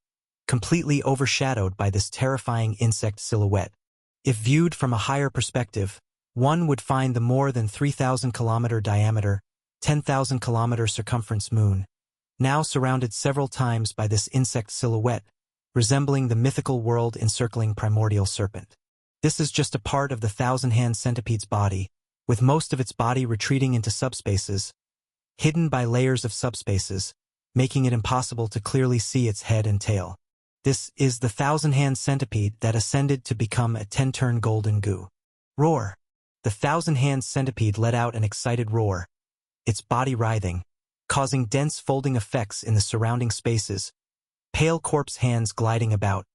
Speaker 1: completely overshadowed by this terrifying insect silhouette. If viewed from a higher perspective, one would find the more than 3,000-kilometer diameter, 10,000-kilometer circumference moon, now surrounded several times by this insect silhouette, resembling the mythical world encircling primordial serpent. This is just a part of the thousand-hand centipede's body, with most of its body retreating into subspaces, hidden by layers of subspaces, making it impossible to clearly see its head and tail. This is the thousand-hand centipede that ascended to become a 10-turn golden goo. Roar! The thousand-hand centipede let out an excited roar, its body writhing, causing dense folding effects in the surrounding spaces, pale corpse hands gliding about,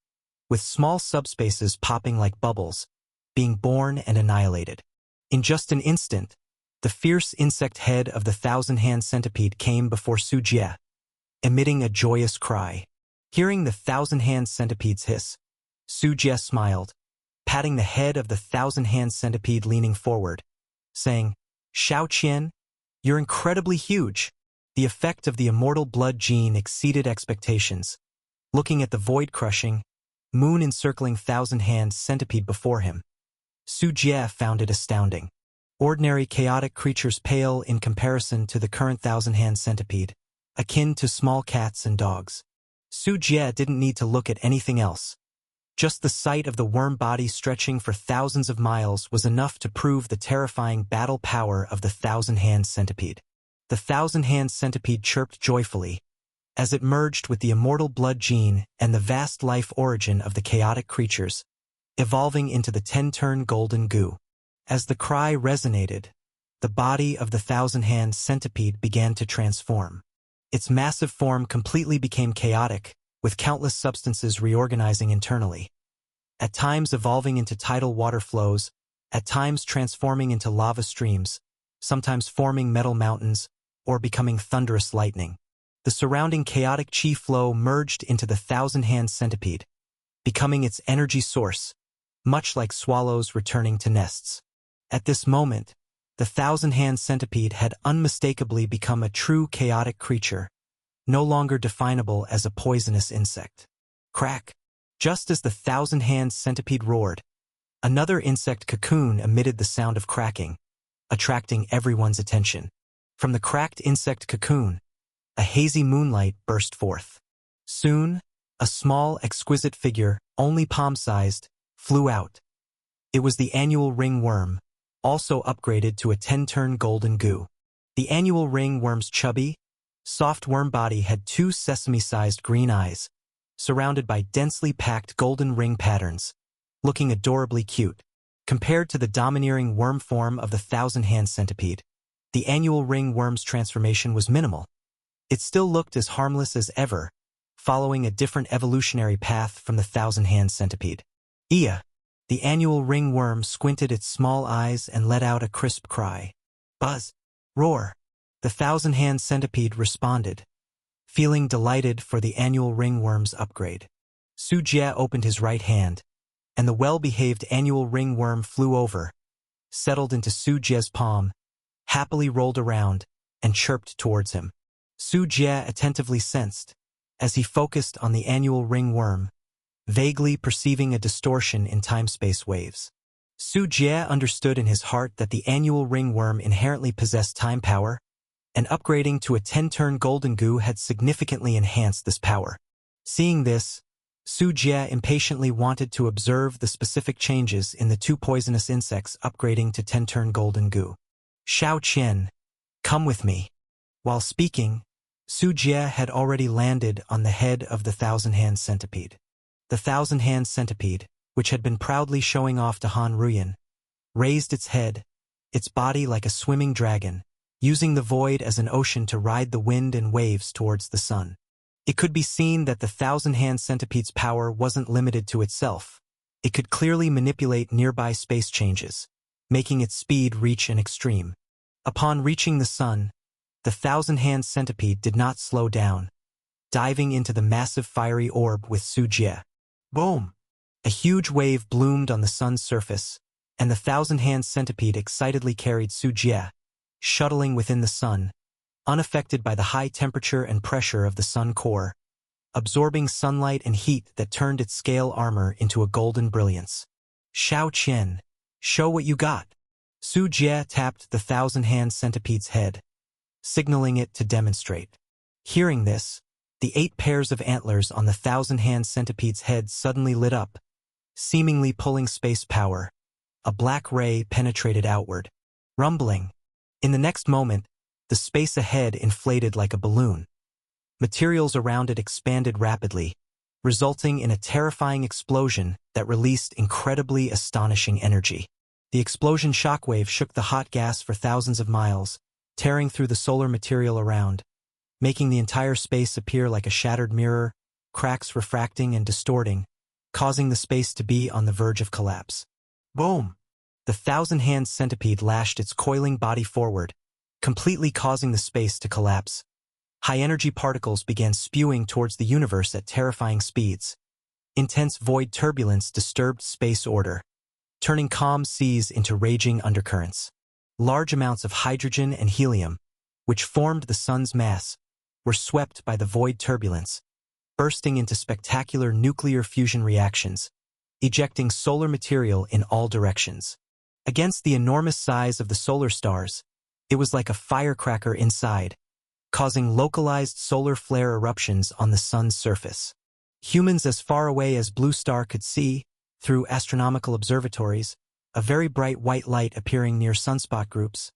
Speaker 1: with small subspaces popping like bubbles, being born and annihilated. In just an instant, the fierce insect head of the thousand-hand centipede came before Su Jie, emitting a joyous cry. Hearing the thousand-hand centipede's hiss, Su Jie smiled, patting the head of the thousand-hand centipede leaning forward, saying, "Shao Qian, you're incredibly huge." The effect of the immortal blood gene exceeded expectations. Looking at the void-crushing, moon-encircling thousand-hand centipede before him, Su Jie found it astounding. Ordinary chaotic creatures pale in comparison to the current thousand-hand centipede, akin to small cats and dogs. Su Jie didn't need to look at anything else. Just the sight of the worm body stretching for thousands of miles was enough to prove the terrifying battle power of the thousand-hand centipede. The thousand-hand centipede chirped joyfully, as it merged with the immortal blood gene and the vast life origin of the chaotic creatures, evolving into the 10-turn golden goo. As the cry resonated, the body of the thousand-hand centipede began to transform. Its massive form completely became chaotic, with countless substances reorganizing internally, at times evolving into tidal water flows, at times transforming into lava streams, sometimes forming metal mountains, or becoming thunderous lightning. The surrounding chaotic chi flow merged into the thousand-hand centipede, becoming its energy source, much like swallows returning to nests. At this moment, the thousand-hand centipede had unmistakably become a true chaotic creature, no longer definable as a poisonous insect. Crack! Just as the thousand-hand centipede roared, another insect cocoon emitted the sound of cracking, attracting everyone's attention. From the cracked insect cocoon, a hazy moonlight burst forth. Soon, a small, exquisite figure, only palm-sized, flew out. It was the annual ringworm, also upgraded to a 10-turn golden goo. The annual ringworm's chubby, soft worm body had 2 sesame-sized green eyes, surrounded by densely packed golden ring patterns, looking adorably cute. Compared to the domineering worm form of the thousand-hand centipede, the annual ringworm's transformation was minimal. It still looked as harmless as ever, following a different evolutionary path from the thousand-hand centipede. Iya! The annual ringworm squinted its small eyes and let out a crisp cry. Buzz! Roar! The thousand-hand centipede responded, feeling delighted for the annual ringworm's upgrade. Su Jie opened his right hand, and the well-behaved annual ringworm flew over, settled into Su Jie's palm, happily rolled around, and chirped towards him. Su Jie attentively sensed, as he focused on the annual ringworm, vaguely perceiving a distortion in time-space waves. Su Jie understood in his heart that the annual ringworm inherently possessed time power, and upgrading to a 10-turn golden goo had significantly enhanced this power. Seeing this, Su Jie impatiently wanted to observe the specific changes in the two poisonous insects upgrading to 10-turn golden goo. Xiao Qian, come with me. While speaking, Su Jie had already landed on the head of the thousand-hand centipede. The thousand-hand centipede, which had been proudly showing off to Han Ruyan, raised its head, its body like a swimming dragon, using the void as an ocean to ride the wind and waves towards the sun. It could be seen that the thousand-hand centipede's power wasn't limited to itself. It could clearly manipulate nearby space changes, making its speed reach an extreme. Upon reaching the sun, the thousand-hand centipede did not slow down, diving into the massive fiery orb with Su Jie. Boom! A huge wave bloomed on the sun's surface, and the thousand-hand centipede excitedly carried Su Jie, shuttling within the sun, unaffected by the high temperature and pressure of the sun core, absorbing sunlight and heat that turned its scale armor into a golden brilliance. Xiao Qian, show what you got. Su Jie tapped the thousand-hand centipede's head, signaling it to demonstrate. Hearing this, the 8 pairs of antlers on the thousand-hand centipede's head suddenly lit up, seemingly pulling space power. A black ray penetrated outward, rumbling. In the next moment, the space ahead inflated like a balloon. Materials around it expanded rapidly, resulting in a terrifying explosion that released incredibly astonishing energy. The explosion shockwave shook the hot gas for thousands of miles, tearing through the solar material around, making the entire space appear like a shattered mirror, cracks refracting and distorting, causing the space to be on the verge of collapse. Boom! The thousand-hand centipede lashed its coiling body forward, completely causing the space to collapse. High-energy particles began spewing towards the universe at terrifying speeds. Intense void turbulence disturbed space order, turning calm seas into raging undercurrents. Large amounts of hydrogen and helium, which formed the sun's mass, were swept by the void turbulence, bursting into spectacular nuclear fusion reactions, ejecting solar material in all directions. Against the enormous size of the solar stars, it was like a firecracker inside, causing localized solar flare eruptions on the sun's surface. Humans as far away as Blue Star could see, through astronomical observatories, a very bright white light appearing near sunspot groups.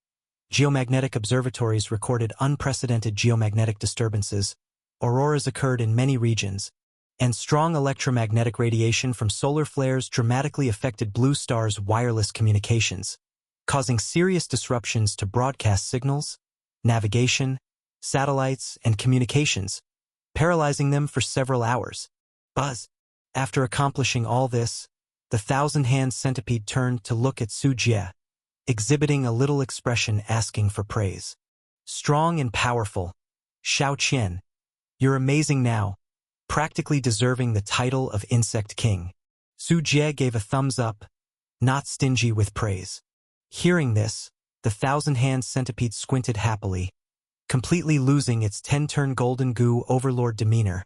Speaker 1: Geomagnetic observatories recorded unprecedented geomagnetic disturbances. Auroras occurred in many regions, and strong electromagnetic radiation from solar flares dramatically affected Blue Star's wireless communications, causing serious disruptions to broadcast signals, navigation, satellites, and communications, paralyzing them for several hours. Buzz! After accomplishing all this, the thousand-hand centipede turned to look at Su Jie, exhibiting a little expression asking for praise. Strong and powerful, Xiao Qian, you're amazing now, practically deserving the title of Insect King. Su Jie gave a thumbs up, not stingy with praise. Hearing this, the thousand-hand centipede squinted happily, completely losing its 10-turn golden goo overlord demeanor,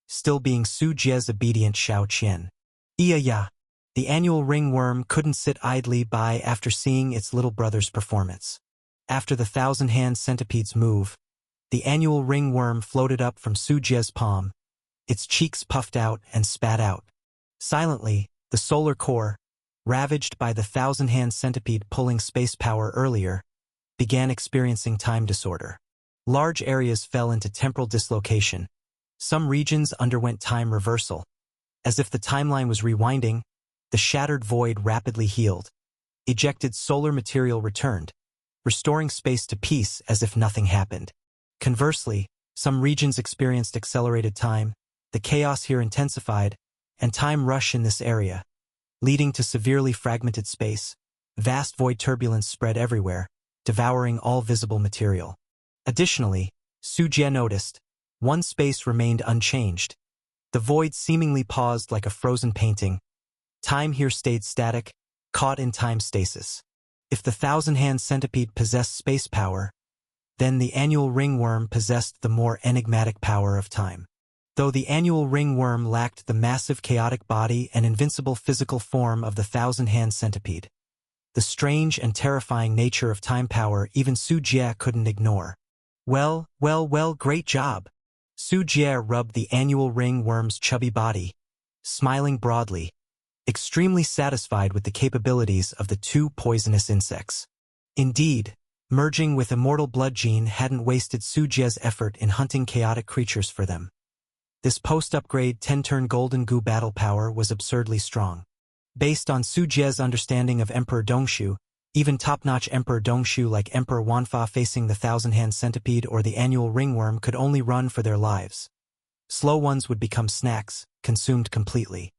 Speaker 1: still being Su Jie's obedient Xiao Qian. Ya! The annual ringworm couldn't sit idly by after seeing its little brother's performance. After the thousand-hand centipede's move, the annual ringworm floated up from Su Jie's palm, its cheeks puffed out and spat out. Silently, the solar core, ravaged by the thousand-hand centipede pulling space power earlier, began experiencing time disorder. Large areas fell into temporal dislocation, Some regions underwent time reversal. As if the timeline was rewinding, the shattered void rapidly healed. Ejected solar material returned, restoring space to peace as if nothing happened. Conversely, some regions experienced accelerated time, the chaos here intensified, and time rush in this area, leading to severely fragmented space. Vast void turbulence spread everywhere, devouring all visible material. Additionally, Su Jie noticed, one space remained unchanged. The void seemingly paused like a frozen painting. Time here stayed static, caught in time stasis. If the thousand-hand centipede possessed space power, then the annual ringworm possessed the more enigmatic power of time. Though the annual ringworm lacked the massive chaotic body and invincible physical form of the thousand-hand centipede, the strange and terrifying nature of time power even Su Jie couldn't ignore. Well, great job. Su Jie rubbed the annual ringworm's chubby body, smiling broadly, extremely satisfied with the capabilities of the two poisonous insects. Indeed, merging with Immortal Blood Gene hadn't wasted Su Jie's effort in hunting chaotic creatures for them. This post-upgrade 10-turn Golden Goo battle power was absurdly strong. Based on Su Jie's understanding of Emperor Dongshu, even top-notch Emperor Dongshu like Emperor Wanfa facing the thousand-hand centipede or the annual ringworm could only run for their lives. Slow ones would become snacks, consumed completely.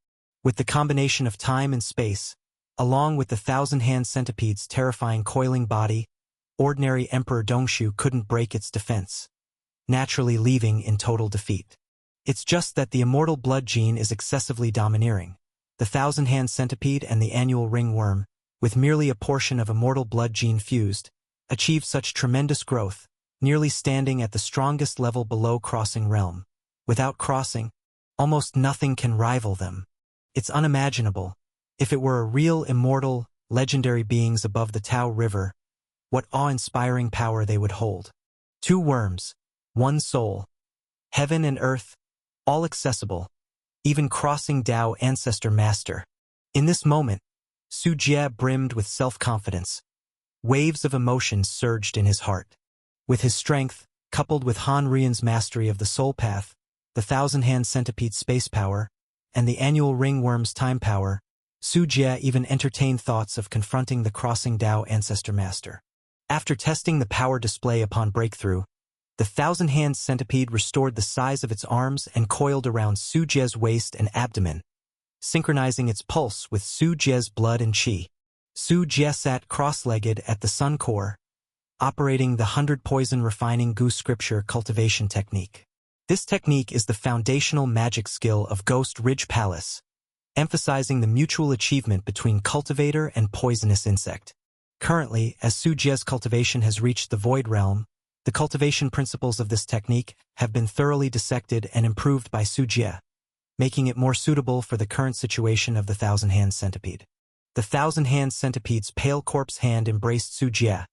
Speaker 1: With the combination of time and space, along with the thousand-hand centipede's terrifying coiling body, ordinary Emperor Dongshu couldn't break its defense, naturally leaving in total defeat. It's just that the Immortal Blood Gene is excessively domineering. The thousand-hand centipede and the annual ringworm, with merely a portion of Immortal Blood Gene fused, achieved such tremendous growth, nearly standing at the strongest level below Crossing Realm. Without crossing, almost nothing can rival them. It's unimaginable. If it were a real immortal, legendary beings above the Tao River, what awe-inspiring power they would hold. Two worms, one soul, heaven and earth, all accessible, even crossing Tao Ancestor Master. In this moment, Su Jie brimmed with self-confidence. Waves of emotion surged in his heart. With his strength, coupled with Han Rian's mastery of the Soul Path, the thousand-hand centipede's space power, and the annual ringworm's time power, Su Jie even entertained thoughts of confronting the Crossing Tao Ancestor Master. After testing the power display upon breakthrough, the thousand-hand centipede restored the size of its arms and coiled around Su Jie's waist and abdomen, synchronizing its pulse with Su Jie's blood and qi. Su Jie sat cross-legged at the sun core, operating the 100 poison refining Goo scripture cultivation technique. This technique is the foundational magic skill of Ghost Ridge Palace, emphasizing the mutual achievement between cultivator and poisonous insect. Currently, as Su Jie's cultivation has reached the Void Realm, the cultivation principles of this technique have been thoroughly dissected and improved by Su Jie, making it more suitable for the current situation of the thousand-hand centipede. The thousand-hand centipede's pale corpse hand embraced Su Jie,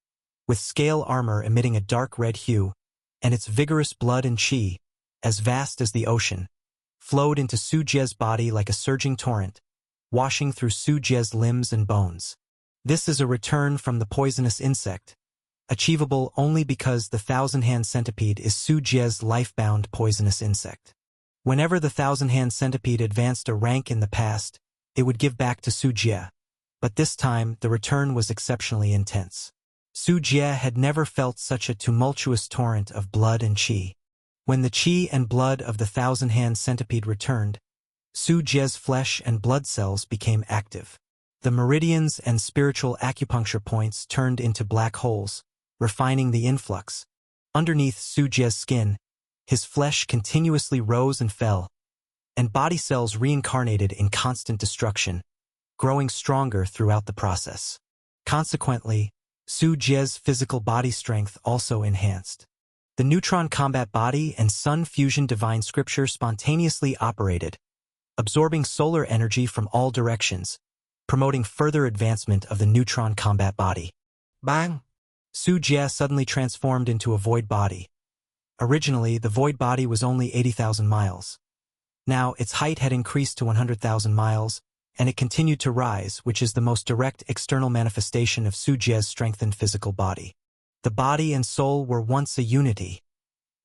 Speaker 1: with scale armor emitting a dark red hue, and its vigorous blood and qi, as vast as the ocean, flowed into Su Jie's body like a surging torrent, washing through Su Jie's limbs and bones. This is a return from the poisonous insect, achievable only because the thousand-hand centipede is Su Jie's life-bound poisonous insect. Whenever the thousand-hand centipede advanced a rank in the past, it would give back to Su Jie. But this time, the return was exceptionally intense. Su Jie had never felt such a tumultuous torrent of blood and qi. When the qi and blood of the thousand-hand centipede returned, Su Jie's flesh and blood cells became active. The meridians and spiritual acupuncture points turned into black holes, refining the influx. Underneath Su Jie's skin, his flesh continuously rose and fell, and body cells reincarnated in constant destruction, growing stronger throughout the process. Consequently, Su Jie's physical body strength also enhanced. The Neutron Combat Body and Sun Fusion Divine Scripture spontaneously operated, absorbing solar energy from all directions, promoting further advancement of the Neutron Combat Body. Bang! Su Jie suddenly transformed into a void body. Originally, the void body was only 80,000 miles. Now, its height had increased to 100,000 miles, and it continued to rise, which is the most direct external manifestation of Su Jie's strengthened physical body. The body and soul were once a unity.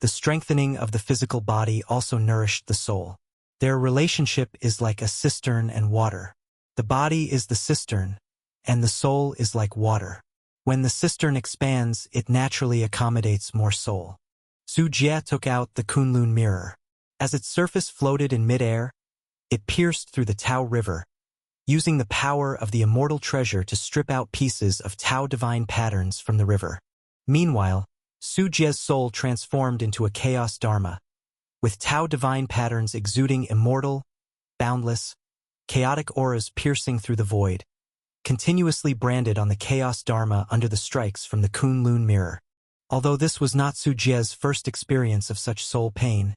Speaker 1: The strengthening of the physical body also nourished the soul. Their relationship is like a cistern and water. The body is the cistern, and the soul is like water. When the cistern expands, it naturally accommodates more soul. Su Jie took out the Kunlun mirror. As its surface floated in mid-air, it pierced through the Tao River, using the power of the immortal treasure to strip out pieces of Tao divine patterns from the river. Meanwhile, Su Jie's soul transformed into a chaos dharma, with Tao divine patterns exuding immortal, boundless, chaotic auras piercing through the void, continuously branded on the chaos dharma under the strikes from the Kunlun mirror. Although this was not Su Jie's first experience of such soul pain,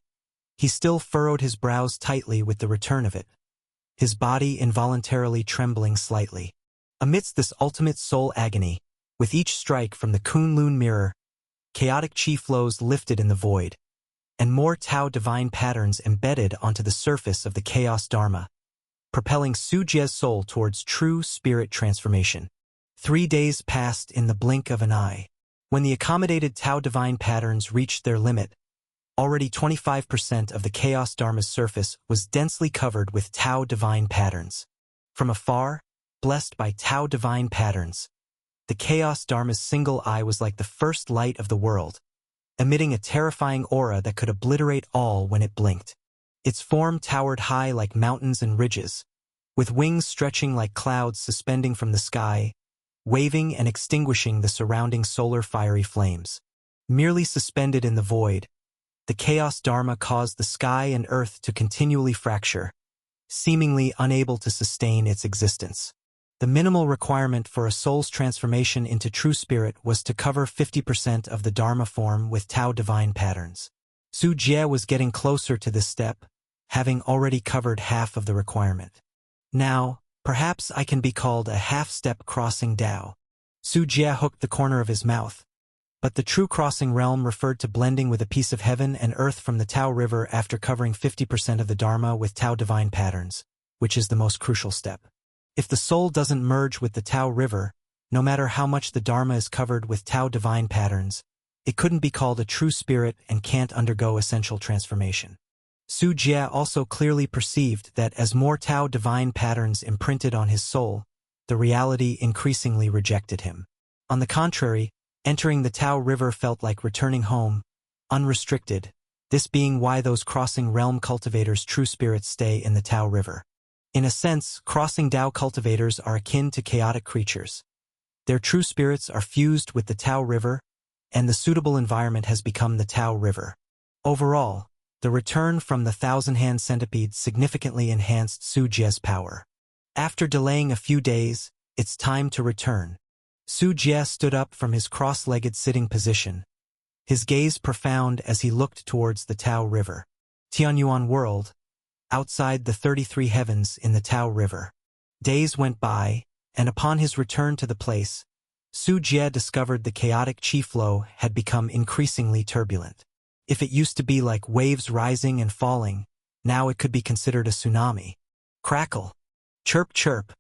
Speaker 1: he still furrowed his brows tightly with the return of it, his body involuntarily trembling slightly. Amidst this ultimate soul agony, with each strike from the Kunlun mirror, chaotic chi flows lifted in the void, and more Tao divine patterns embedded onto the surface of the chaos dharma, propelling Su Jie's soul towards true spirit transformation. 3 days passed in the blink of an eye. When the accommodated Tao divine patterns reached their limit, already 25% of the chaos dharma's surface was densely covered with Tao divine patterns. From afar, blessed by Tao divine patterns, the chaos dharma's single eye was like the first light of the world, emitting a terrifying aura that could obliterate all when it blinked. Its form towered high like mountains and ridges, with wings stretching like clouds suspending from the sky, waving and extinguishing the surrounding solar fiery flames. Merely suspended in the void, the chaos dharma caused the sky and earth to continually fracture, seemingly unable to sustain its existence. The minimal requirement for a soul's transformation into true spirit was to cover 50% of the dharma form with Tao divine patterns. Su Jie was getting closer to this step, having already covered half of the requirement. Now, perhaps I can be called a half-step crossing Dao. Su Jie hooked the corner of his mouth. But the true crossing realm referred to blending with a piece of heaven and earth from the Tao River after covering 50% of the Dharma with Tao divine patterns, which is the most crucial step. If the soul doesn't merge with the Tao River, no matter how much the Dharma is covered with Tao divine patterns, it couldn't be called a true spirit and can't undergo essential transformation. Su Jie also clearly perceived that as more Tao divine patterns imprinted on his soul, the reality increasingly rejected him. On the contrary, entering the Tao River felt like returning home, unrestricted, this being why those crossing realm cultivators' true spirits stay in the Tao River. In a sense, crossing Dao cultivators are akin to chaotic creatures. Their true spirits are fused with the Tao River, and the suitable environment has become the Tao River. Overall, the return from the thousand-hand centipede significantly enhanced Su Jie's power. After delaying a few days, it's time to return. Su Jie stood up from his cross-legged sitting position, his gaze profound as he looked towards the Tao River. Tianyuan World, outside the 33 heavens in the Tao River. Days went by, and upon his return to the place, Su Jie discovered the chaotic chi flow had become increasingly turbulent. If it used to be like waves rising and falling, now it could be considered a tsunami. Crackle. Chirp chirp.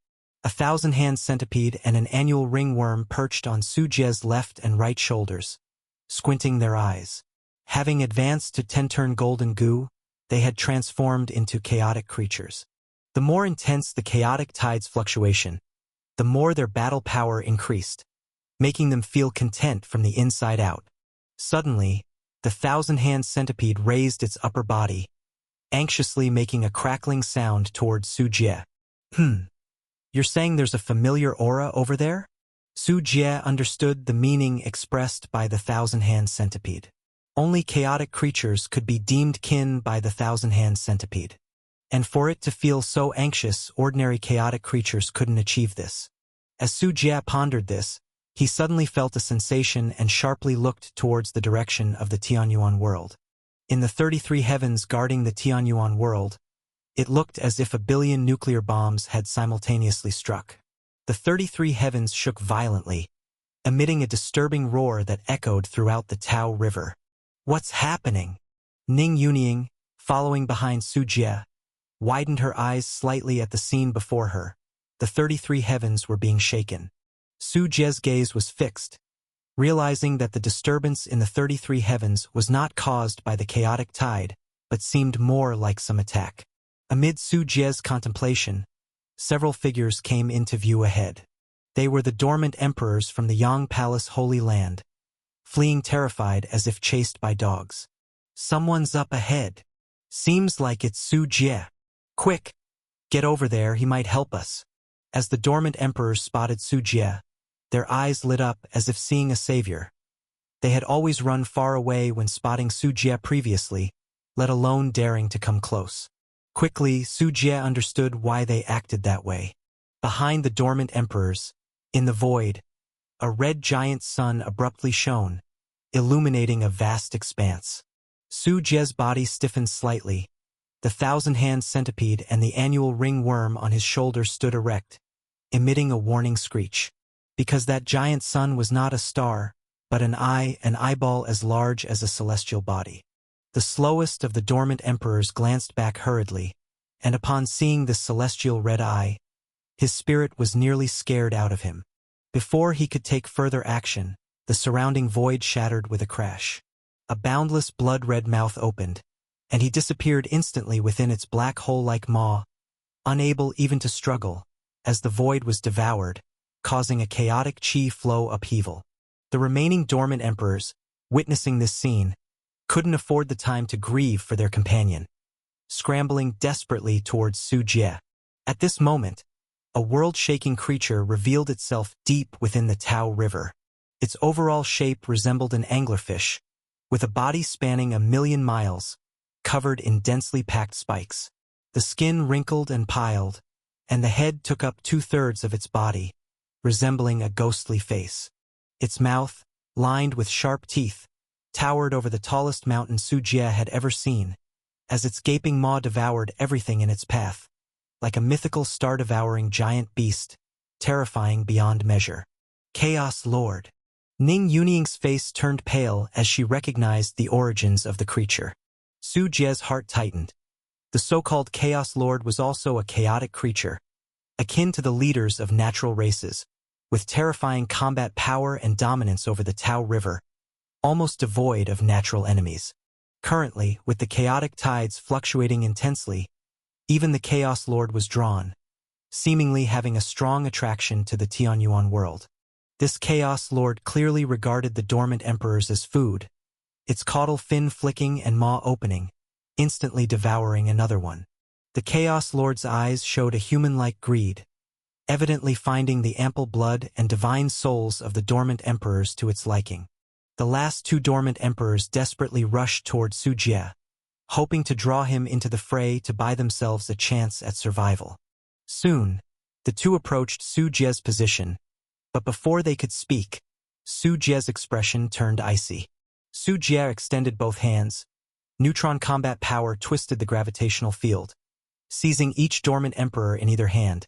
Speaker 1: A thousand-hand centipede and an annual ringworm perched on Su Jie's left and right shoulders, squinting their eyes. Having advanced to 10-turn golden goo, they had transformed into chaotic creatures. The more intense the chaotic tide's fluctuation, the more their battle power increased, making them feel content from the inside out. Suddenly, the thousand-hand centipede raised its upper body, anxiously making a crackling sound toward Su Jie. You're saying there's a familiar aura over there? Su Jie understood the meaning expressed by the thousand-hand centipede. Only chaotic creatures could be deemed kin by the thousand-hand centipede. And for it to feel so anxious, ordinary chaotic creatures couldn't achieve this. As Su Jie pondered this, he suddenly felt a sensation and sharply looked towards the direction of the Tianyuan world. In the 33 heavens guarding the Tianyuan world, it looked as if 1 billion nuclear bombs had simultaneously struck. The 33 heavens shook violently, emitting a disturbing roar that echoed throughout the Tao River. What's happening? Ning Yunying, following behind Su Jie, widened her eyes slightly at the scene before her. The 33 heavens were being shaken. Su Jie's gaze was fixed, realizing that the disturbance in the 33 heavens was not caused by the chaotic tide, but seemed more like some attack. Amid Su Jie's contemplation, several figures came into view ahead. They were the dormant emperors from the Yang Palace Holy Land, fleeing terrified as if chased by dogs. Someone's up ahead. Seems like it's Su Jie. Quick! Get over there, he might help us. As the dormant emperors spotted Su Jie, their eyes lit up as if seeing a savior. They had always run far away when spotting Su Jie previously, let alone daring to come close. Quickly, Su Jie understood why they acted that way. Behind the dormant emperors, in the void, a red giant sun abruptly shone, illuminating a vast expanse. Su Jie's body stiffened slightly. The thousand-hand centipede and the annual ringworm on his shoulder stood erect, emitting a warning screech. Because that giant sun was not a star, but an eyeball as large as a celestial body. The slowest of the dormant emperors glanced back hurriedly, and upon seeing this celestial red eye, his spirit was nearly scared out of him. Before he could take further action, the surrounding void shattered with a crash. A boundless blood-red mouth opened, and he disappeared instantly within its black hole-like maw, unable even to struggle, as the void was devoured, causing a chaotic chi flow upheaval. The remaining dormant emperors, witnessing this scene, couldn't afford the time to grieve for their companion, scrambling desperately towards Su Jie. At this moment, a world-shaking creature revealed itself deep within the Tao River. Its overall shape resembled an anglerfish, with a body spanning 1,000,000 miles, covered in densely packed spikes. The skin wrinkled and piled, and the head took up 2/3 of its body, resembling a ghostly face. Its mouth, lined with sharp teeth, towered over the tallest mountain Su Jie had ever seen, as its gaping maw devoured everything in its path, like a mythical star-devouring giant beast, terrifying beyond measure. Chaos Lord. Ning Yuning's face turned pale as she recognized the origins of the creature. Su Jie's heart tightened. The so-called Chaos Lord was also a chaotic creature, akin to the leaders of natural races, with terrifying combat power and dominance over the Tao River, almost devoid of natural enemies. Currently, with the chaotic tides fluctuating intensely, even the Chaos Lord was drawn, seemingly having a strong attraction to the Tianyuan world. This Chaos Lord clearly regarded the dormant emperors as food, its caudal fin flicking and maw opening, instantly devouring another one. The Chaos Lord's eyes showed a human-like greed, evidently finding the ample blood and divine souls of the dormant emperors to its liking. The last 2 dormant emperors desperately rushed toward Su Jie, hoping to draw him into the fray to buy themselves a chance at survival. Soon, the 2 approached Su Jie's position, but before they could speak, Su Jie's expression turned icy. Su Jie extended both hands. Neutron combat power twisted the gravitational field, seizing each dormant emperor in either hand,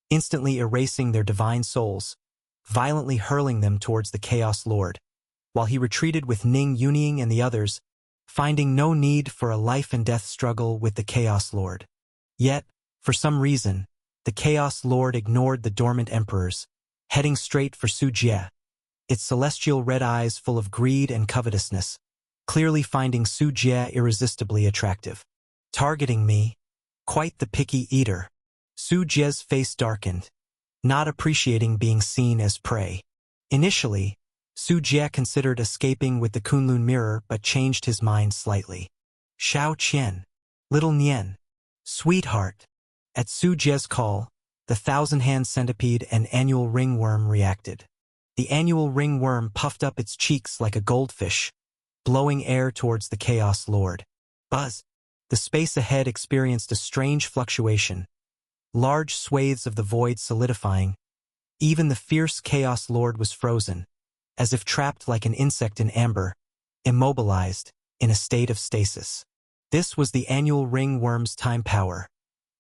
Speaker 1: instantly erasing their divine souls, violently hurling them towards the Chaos Lord, while he retreated with Ning Yuning and the others, finding no need for a life-and-death struggle with the Chaos Lord. Yet, for some reason, the Chaos Lord ignored the dormant emperors, heading straight for Su Jie, its celestial red eyes full of greed and covetousness, clearly finding Su Jie irresistibly attractive. Targeting me? Quite the picky eater. Su Jie's face darkened, not appreciating being seen as prey. Initially, Su Jie considered escaping with the Kunlun mirror but changed his mind slightly. Xiao Qian. Little Nian. Sweetheart. At Su Jie's call, the thousand-hand centipede and annual ringworm reacted. The annual ringworm puffed up its cheeks like a goldfish, blowing air towards the Chaos Lord. Buzz! The space ahead experienced a strange fluctuation, large swathes of the void solidifying. Even the fierce Chaos Lord was frozen, as if trapped like an insect in amber, immobilized, in a state of stasis. This was the annual ringworm's time power,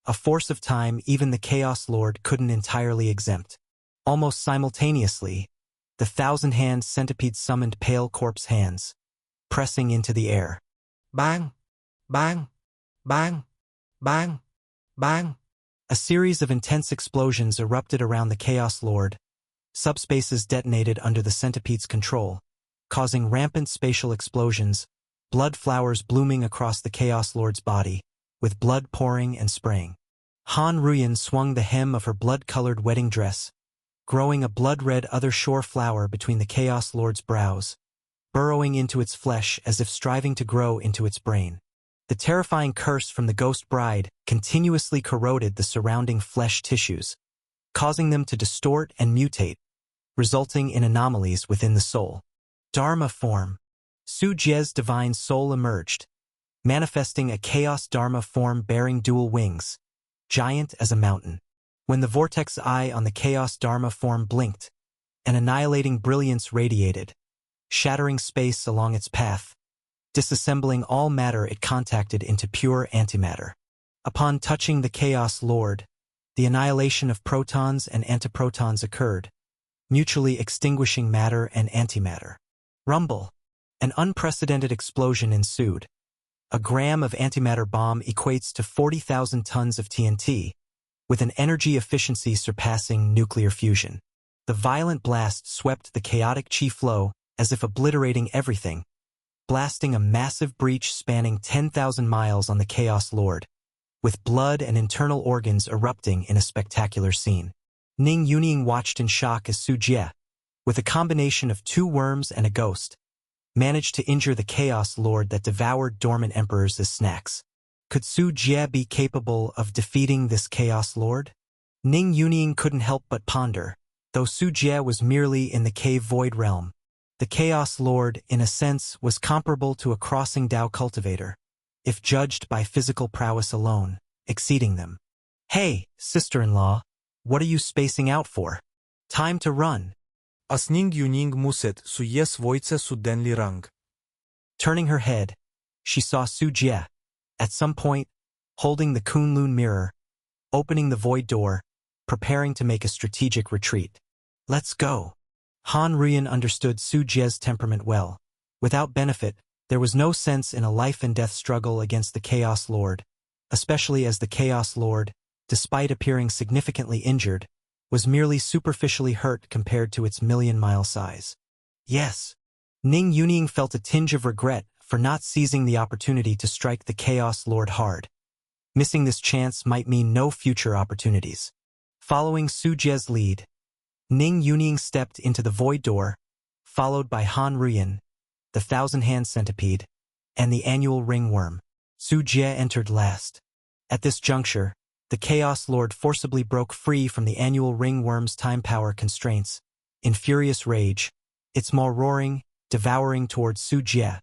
Speaker 1: a force of time even the Chaos Lord couldn't entirely exempt. Almost simultaneously, the thousand-hand centipede summoned pale corpse hands, pressing into the air. Bang! Bang! Bang! Bang! Bang! A series of intense explosions erupted around the Chaos Lord, Subspaces detonated under the centipede's control, causing rampant spatial explosions, blood flowers blooming across the Chaos Lord's body, with blood pouring and spraying. Han Ruyan swung the hem of her blood-colored wedding dress, growing a blood-red other shore flower between the Chaos Lord's brows, burrowing into its flesh as if striving to grow into its brain. The terrifying curse from the ghost bride continuously corroded the surrounding flesh tissues, causing them to distort and mutate, resulting in anomalies within the soul. Dharma form. Su Jie's divine soul emerged, manifesting a chaos Dharma form bearing dual wings, giant as a mountain. When the vortex eye on the chaos Dharma form blinked, an annihilating brilliance radiated, shattering space along its path, disassembling all matter it contacted into pure antimatter. Upon touching the Chaos Lord, the annihilation of protons and antiprotons occurred, mutually extinguishing matter and antimatter. Rumble. An unprecedented explosion ensued. A gram of antimatter bomb equates to 40,000 tons of TNT, with an energy efficiency surpassing nuclear fusion. The violent blast swept the chaotic chi flow as if obliterating everything, blasting a massive breach spanning 10,000 miles on the Chaos Lord, with blood and internal organs erupting in a spectacular scene. Ning Yunying watched in shock as Su Jie, with a combination of two worms and a ghost, managed to injure the Chaos Lord that devoured dormant emperors as snacks. Could Su Jie be capable of defeating this Chaos Lord? Ning Yunying couldn't help but ponder, though Su Jie was merely in the cave void realm. The Chaos Lord, in a sense, was comparable to a crossing Dao cultivator, if judged by physical prowess alone, exceeding them. Hey, sister-in-law, what are you spacing out for? Time to run.
Speaker 3: As Ning Yunying muset su jes vojce su denli rang.
Speaker 1: Turning her head, she saw Su Jie, at some point, holding the Kunlun mirror, opening the void door, preparing to make a strategic retreat. Let's go. Han Ruyan understood Su Jie's temperament well. Without benefit, there was no sense in a life-and-death struggle against the Chaos Lord, especially as the Chaos Lord, despite appearing significantly injured, was merely superficially hurt compared to its million-mile size. Yes. Ning Yunying felt a tinge of regret for not seizing the opportunity to strike the Chaos Lord hard. Missing this chance might mean no future opportunities. Following Su Jie's lead, Ning Yunying stepped into the void door, followed by Han Ruyan, the thousand-hand centipede, and the annual ringworm. Su Jie entered last. At this juncture, the Chaos Lord forcibly broke free from the annual ringworm's time-power constraints. In furious rage, its maw roaring, devouring towards Su Jie,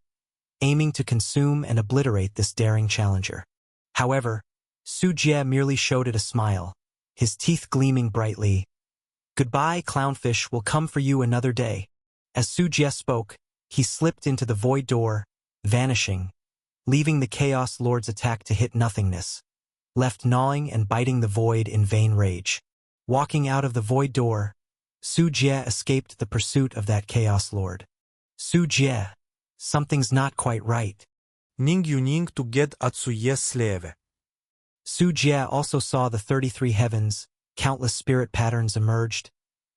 Speaker 1: aiming to consume and obliterate this daring challenger. However, Su Jie merely showed it a smile, his teeth gleaming brightly. Goodbye, clownfish, will come for you another day. As Su Jie spoke, he slipped into the void door, vanishing, leaving the Chaos Lord's attack to hit nothingness, left gnawing and biting the void in vain rage. Walking out of the void door, Su Jie escaped the pursuit of that Chaos Lord. Su Jie, something's not quite right.
Speaker 3: Ning Yunying to get at Su Jie's slave.
Speaker 1: Su Jie also saw the 33 heavens, countless spirit patterns emerged,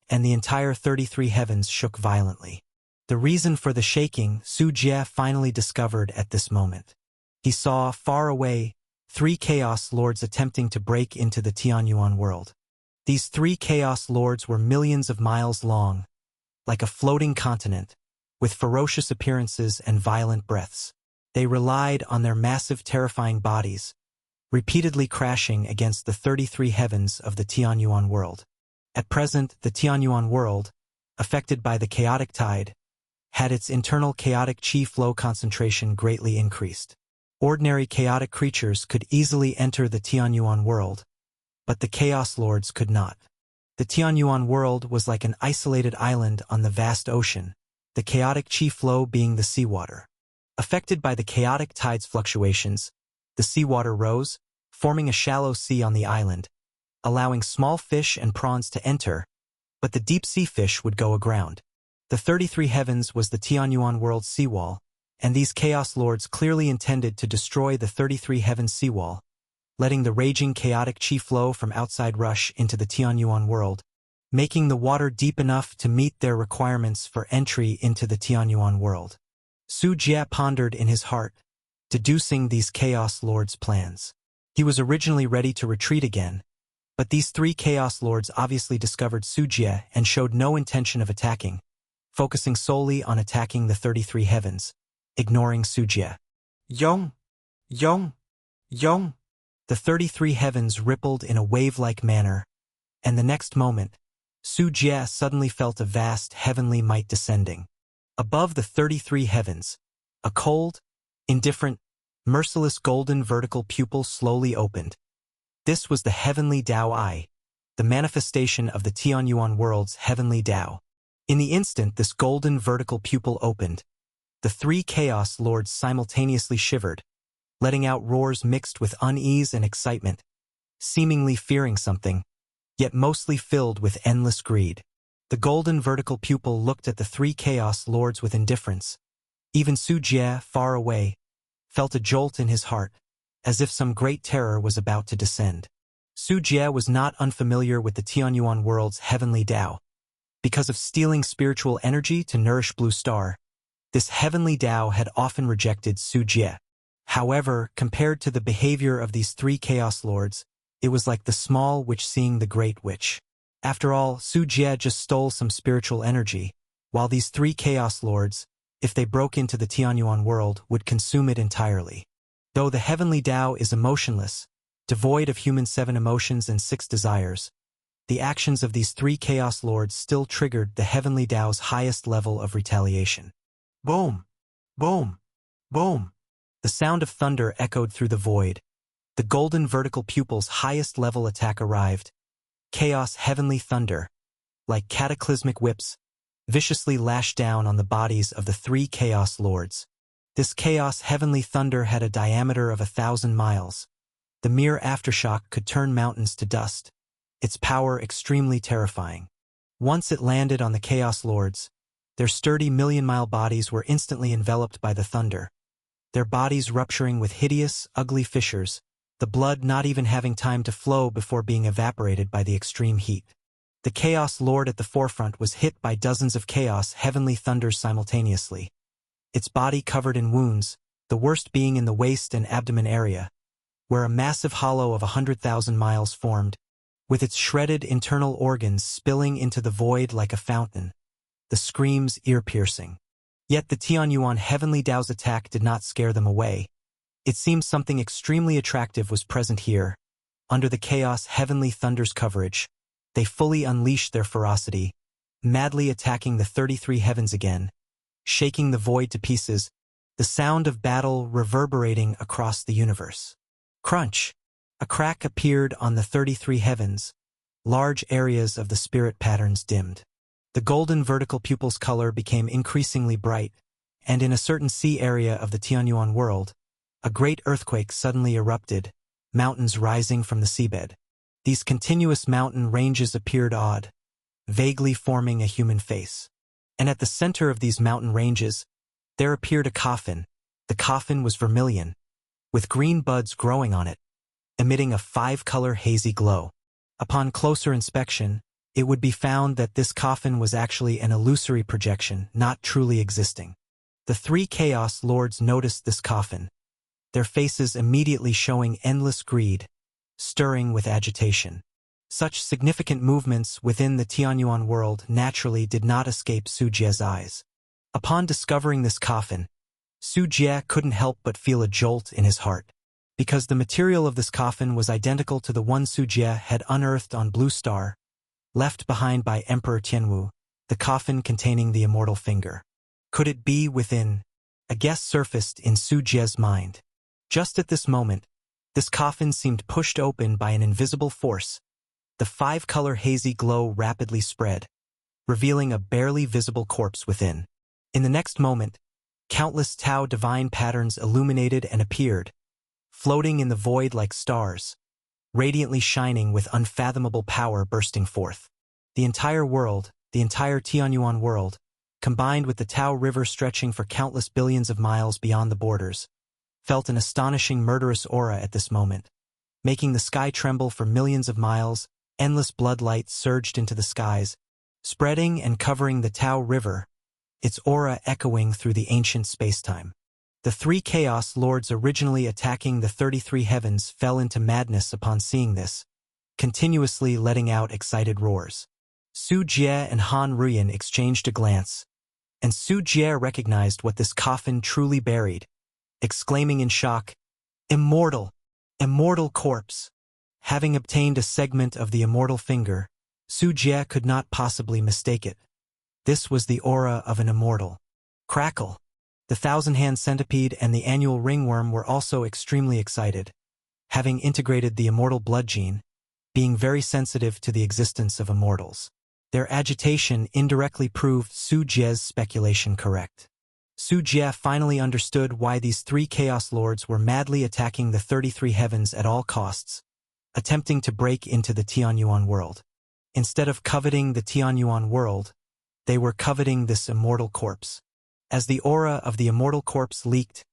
Speaker 1: and the entire 33 heavens shook violently. The reason for the shaking Su Jie finally discovered at this moment. He saw, far away, 3 Chaos Lords attempting to break into the Tianyuan world. These 3 Chaos Lords were millions of miles long, like a floating continent, with ferocious appearances and violent breaths. They relied on their massive, terrifying bodies, repeatedly crashing against the 33 heavens of the Tianyuan world. At present, the Tianyuan world, affected by the chaotic tide, had its internal chaotic chi flow concentration greatly increased. Ordinary chaotic creatures could easily enter the Tianyuan world, but the Chaos Lords could not. The Tianyuan world was like an isolated island on the vast ocean, the chaotic chi flow being the seawater. Affected by the chaotic tide's fluctuations, the seawater rose, forming a shallow sea on the island, allowing small fish and prawns to enter, but the deep-sea fish would go aground. The 33 heavens was the Tianyuan world's seawall, and these Chaos Lords clearly intended to destroy the 33 heavens seawall, letting the raging chaotic chi flow from outside rush into the Tianyuan world, making the water deep enough to meet their requirements for entry into the Tianyuan world. Su Jie pondered in his heart, deducing these Chaos Lords' plans. He was originally ready to retreat again, but these three Chaos Lords obviously discovered Su Jie and showed no intention of attacking, focusing solely on attacking the 33 heavens, ignoring Su Jie.
Speaker 3: Yong! Yong! Yong!
Speaker 1: The 33 heavens rippled in a wave-like manner, and the next moment, Su Jie suddenly felt a vast heavenly might descending. Above the 33 heavens, a cold, indifferent, merciless golden vertical pupil slowly opened. This was the heavenly Tao Eye, the manifestation of the Tianyuan world's heavenly Tao. In the instant this golden vertical pupil opened, the three Chaos Lords simultaneously shivered, letting out roars mixed with unease and excitement, seemingly fearing something, yet mostly filled with endless greed. The golden vertical pupil looked at the three Chaos Lords with indifference. Even Su Jie, far away, felt a jolt in his heart, as if some great terror was about to descend. Su Jie was not unfamiliar with the Tianyuan world's heavenly Tao. Because of stealing spiritual energy to nourish Blue Star, this heavenly Tao had often rejected Su Jie. However, compared to the behavior of these three Chaos Lords, it was like the small witch seeing the great witch. After all, Su Jie just stole some spiritual energy, while these three Chaos Lords, if they broke into the Tianyuan world, would consume it entirely. Though the heavenly Tao is emotionless, devoid of human 7 emotions and 6 desires, the actions of these three Chaos Lords still triggered the heavenly Tao's highest level of retaliation. Boom! Boom! Boom! The sound of thunder echoed through the void. The golden vertical pupil's highest level attack arrived. Chaos heavenly thunder, like cataclysmic whips, viciously lashed down on the bodies of the three Chaos Lords. This chaos heavenly thunder had a diameter of 1,000 miles. The mere aftershock could turn mountains to dust, its power extremely terrifying. Once it landed on the Chaos Lords, their sturdy million-mile bodies were instantly enveloped by the thunder, their bodies rupturing with hideous, ugly fissures, the blood not even having time to flow before being evaporated by the extreme heat. The Chaos Lord at the forefront was hit by dozens of chaos heavenly thunders simultaneously. Its body covered in wounds, the worst being in the waist and abdomen area, where a massive hollow of 100,000 miles formed, with its shredded internal organs spilling into the void like a fountain, the screams ear-piercing. Yet the Tianyuan heavenly Tao's attack did not scare them away. It seemed something extremely attractive was present here. Under the chaos heavenly thunder's coverage, they fully unleashed their ferocity, madly attacking the 33 heavens again, shaking the void to pieces, the sound of battle reverberating across the universe. Crunch! A crack appeared on the 33 heavens. Large areas of the spirit patterns dimmed. The golden vertical pupil's color became increasingly bright, and in a certain sea area of the Tianyuan world, a great earthquake suddenly erupted, mountains rising from the seabed. These continuous mountain ranges appeared odd, vaguely forming a human face. And at the center of these mountain ranges, there appeared a coffin. The coffin was vermilion, with green buds growing on it, emitting a 5-color hazy glow. Upon closer inspection, it would be found that this coffin was actually an illusory projection, not truly existing. The three Chaos Lords noticed this coffin, their faces immediately showing endless greed, stirring with agitation. Such significant movements within the Tianyuan world naturally did not escape Su Jie's eyes. Upon discovering this coffin, Su Jie couldn't help but feel a jolt in his heart. Because the material of this coffin was identical to the one Su Jie had unearthed on Blue Star, left behind by Emperor Tianwu, the coffin containing the immortal finger. Could it be within? A guess surfaced in Su Jie's mind. Just at this moment, this coffin seemed pushed open by an invisible force. The 5-color hazy glow rapidly spread, revealing a barely visible corpse within. In the next moment, countless Tao divine patterns illuminated and appeared, floating in the void like stars, radiantly shining with unfathomable power bursting forth. The entire world, the entire Tianyuan world, combined with the Tao River stretching for countless billions of miles beyond the borders, felt an astonishing murderous aura at this moment, making the sky tremble for millions of miles Endless blood light surged into the skies, spreading and covering the Tao River, its aura echoing through the ancient spacetime. The three Chaos Lords originally attacking the 33 heavens fell into madness upon seeing this, continuously letting out excited roars. Su Jie and Han Ruyan exchanged a glance, and Su Jie recognized what this coffin truly buried, exclaiming in shock, "Immortal! Immortal corpse!" Having obtained a segment of the immortal finger, Su Jie could not possibly mistake it. This was the aura of an immortal. Crackle! The thousand-hand centipede and the annual ringworm were also extremely excited, having integrated the immortal blood gene, being very sensitive to the existence of immortals. Their agitation indirectly proved Su Jie's speculation correct. Su Jie finally understood why these three Chaos Lords were madly attacking the 33 heavens at all costs, attempting to break into the Tianyuan world. Instead of coveting the Tianyuan world, they were coveting this immortal corpse. As the aura of the immortal corpse leaked,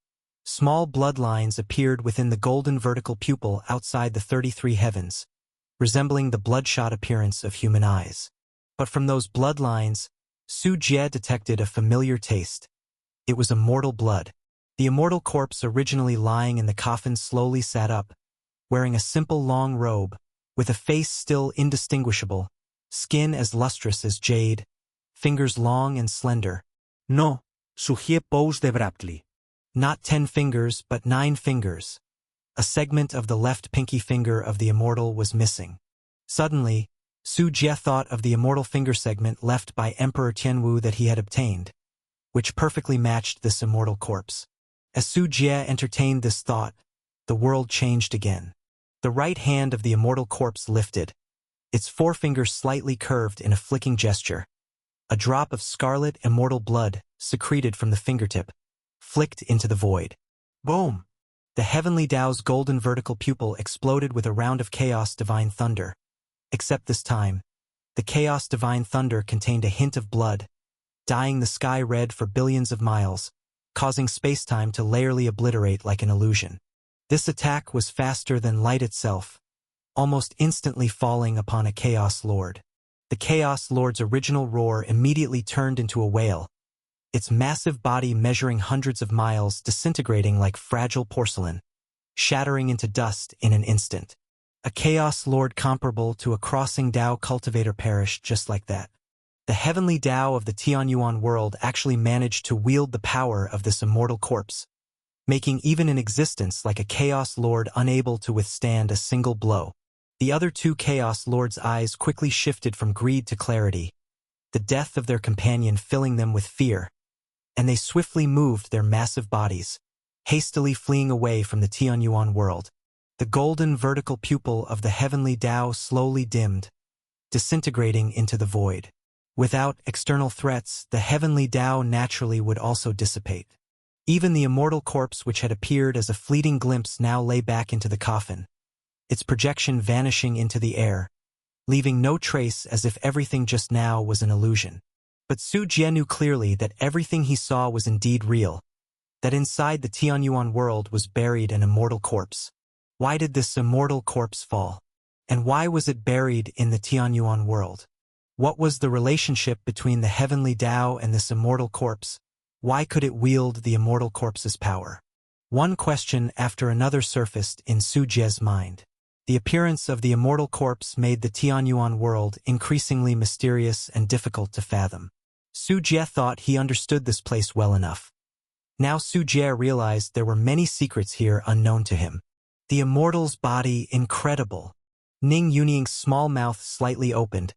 Speaker 1: small bloodlines appeared within the golden vertical pupil outside the 33 heavens, resembling the bloodshot appearance of human eyes. But from those bloodlines, Su Jie detected a familiar taste. It was immortal blood. The immortal corpse originally lying in the coffin slowly sat up, wearing a simple long robe, with a face still indistinguishable, skin as lustrous as jade, fingers long and slender.
Speaker 2: No, Su Jie posed abruptly.
Speaker 1: Not 10 fingers, but 9 fingers. A segment of the left pinky finger of the immortal was missing. Suddenly, Su Jie thought of the immortal finger segment left by Emperor Tianwu that he had obtained, which perfectly matched this immortal corpse. As Su Jie entertained this thought, the world changed again. The right hand of the immortal corpse lifted, its forefinger slightly curved in a flicking gesture. A drop of scarlet immortal blood, secreted from the fingertip, flicked into the void. Boom! The heavenly Tao's golden vertical pupil exploded with a round of chaos divine thunder. Except this time, the chaos divine thunder contained a hint of blood, dyeing the sky red for billions of miles, causing spacetime to layerly obliterate like an illusion. This attack was faster than light itself, almost instantly falling upon a Chaos Lord. The Chaos Lord's original roar immediately turned into a wail, its massive body measuring hundreds of miles disintegrating like fragile porcelain, shattering into dust in an instant. A Chaos Lord comparable to a crossing Tao cultivator perished just like that. The heavenly Tao of the Tianyuan world actually managed to wield the power of this immortal corpse, making even an existence like a Chaos Lord unable to withstand a single blow. The other two Chaos Lords' eyes quickly shifted from greed to clarity, the death of their companion filling them with fear, and they swiftly moved their massive bodies, hastily fleeing away from the Tianyuan world. The golden vertical pupil of the heavenly Tao slowly dimmed, disintegrating into the void. Without external threats, the heavenly Tao naturally would also dissipate. Even the immortal corpse which had appeared as a fleeting glimpse now lay back into the coffin, its projection vanishing into the air, leaving no trace as if everything just now was an illusion. But Su Jie knew clearly that everything he saw was indeed real, that inside the Tianyuan world was buried an immortal corpse. Why did this immortal corpse fall? And why was it buried in the Tianyuan world? What was the relationship between the heavenly Tao and this immortal corpse? Why could it wield the immortal corpse's power? One question after another surfaced in Su Jie's mind. The appearance of the immortal corpse made the Tianyuan world increasingly mysterious and difficult to fathom. Su Jie thought he understood this place well enough. Now Su Jie realized there were many secrets here unknown to him. The immortal's body incredible. Ning Yuning's small mouth slightly opened,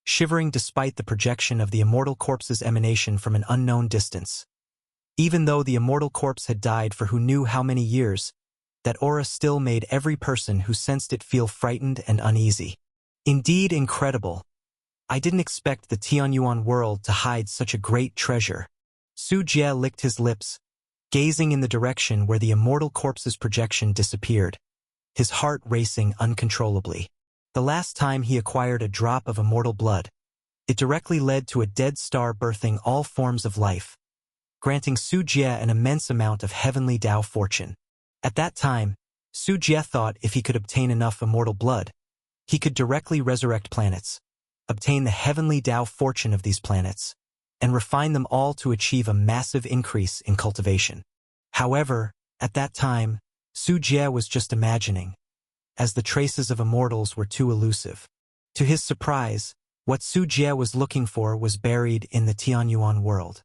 Speaker 1: shivering despite the projection of the immortal corpse's emanation from an unknown distance. Even though the immortal corpse had died for who knew how many years, that aura still made every person who sensed it feel frightened and uneasy. Indeed incredible. I didn't expect the Tianyuan world to hide such a great treasure. Su Jie licked his lips, gazing in the direction where the immortal corpse's projection disappeared, his heart racing uncontrollably. The last time he acquired a drop of immortal blood, it directly led to a dead star birthing all forms of life, granting Su Jie an immense amount of heavenly Tao fortune. At that time, Su Jie thought if he could obtain enough immortal blood, He could directly resurrect planets, obtain the heavenly Tao fortune of these planets, and refine them all to achieve a massive increase in cultivation. However, at that time, Su Jie was just imagining, as the traces of immortals were too elusive. To his surprise, what Su Jie was looking for was buried in the Tianyuan world.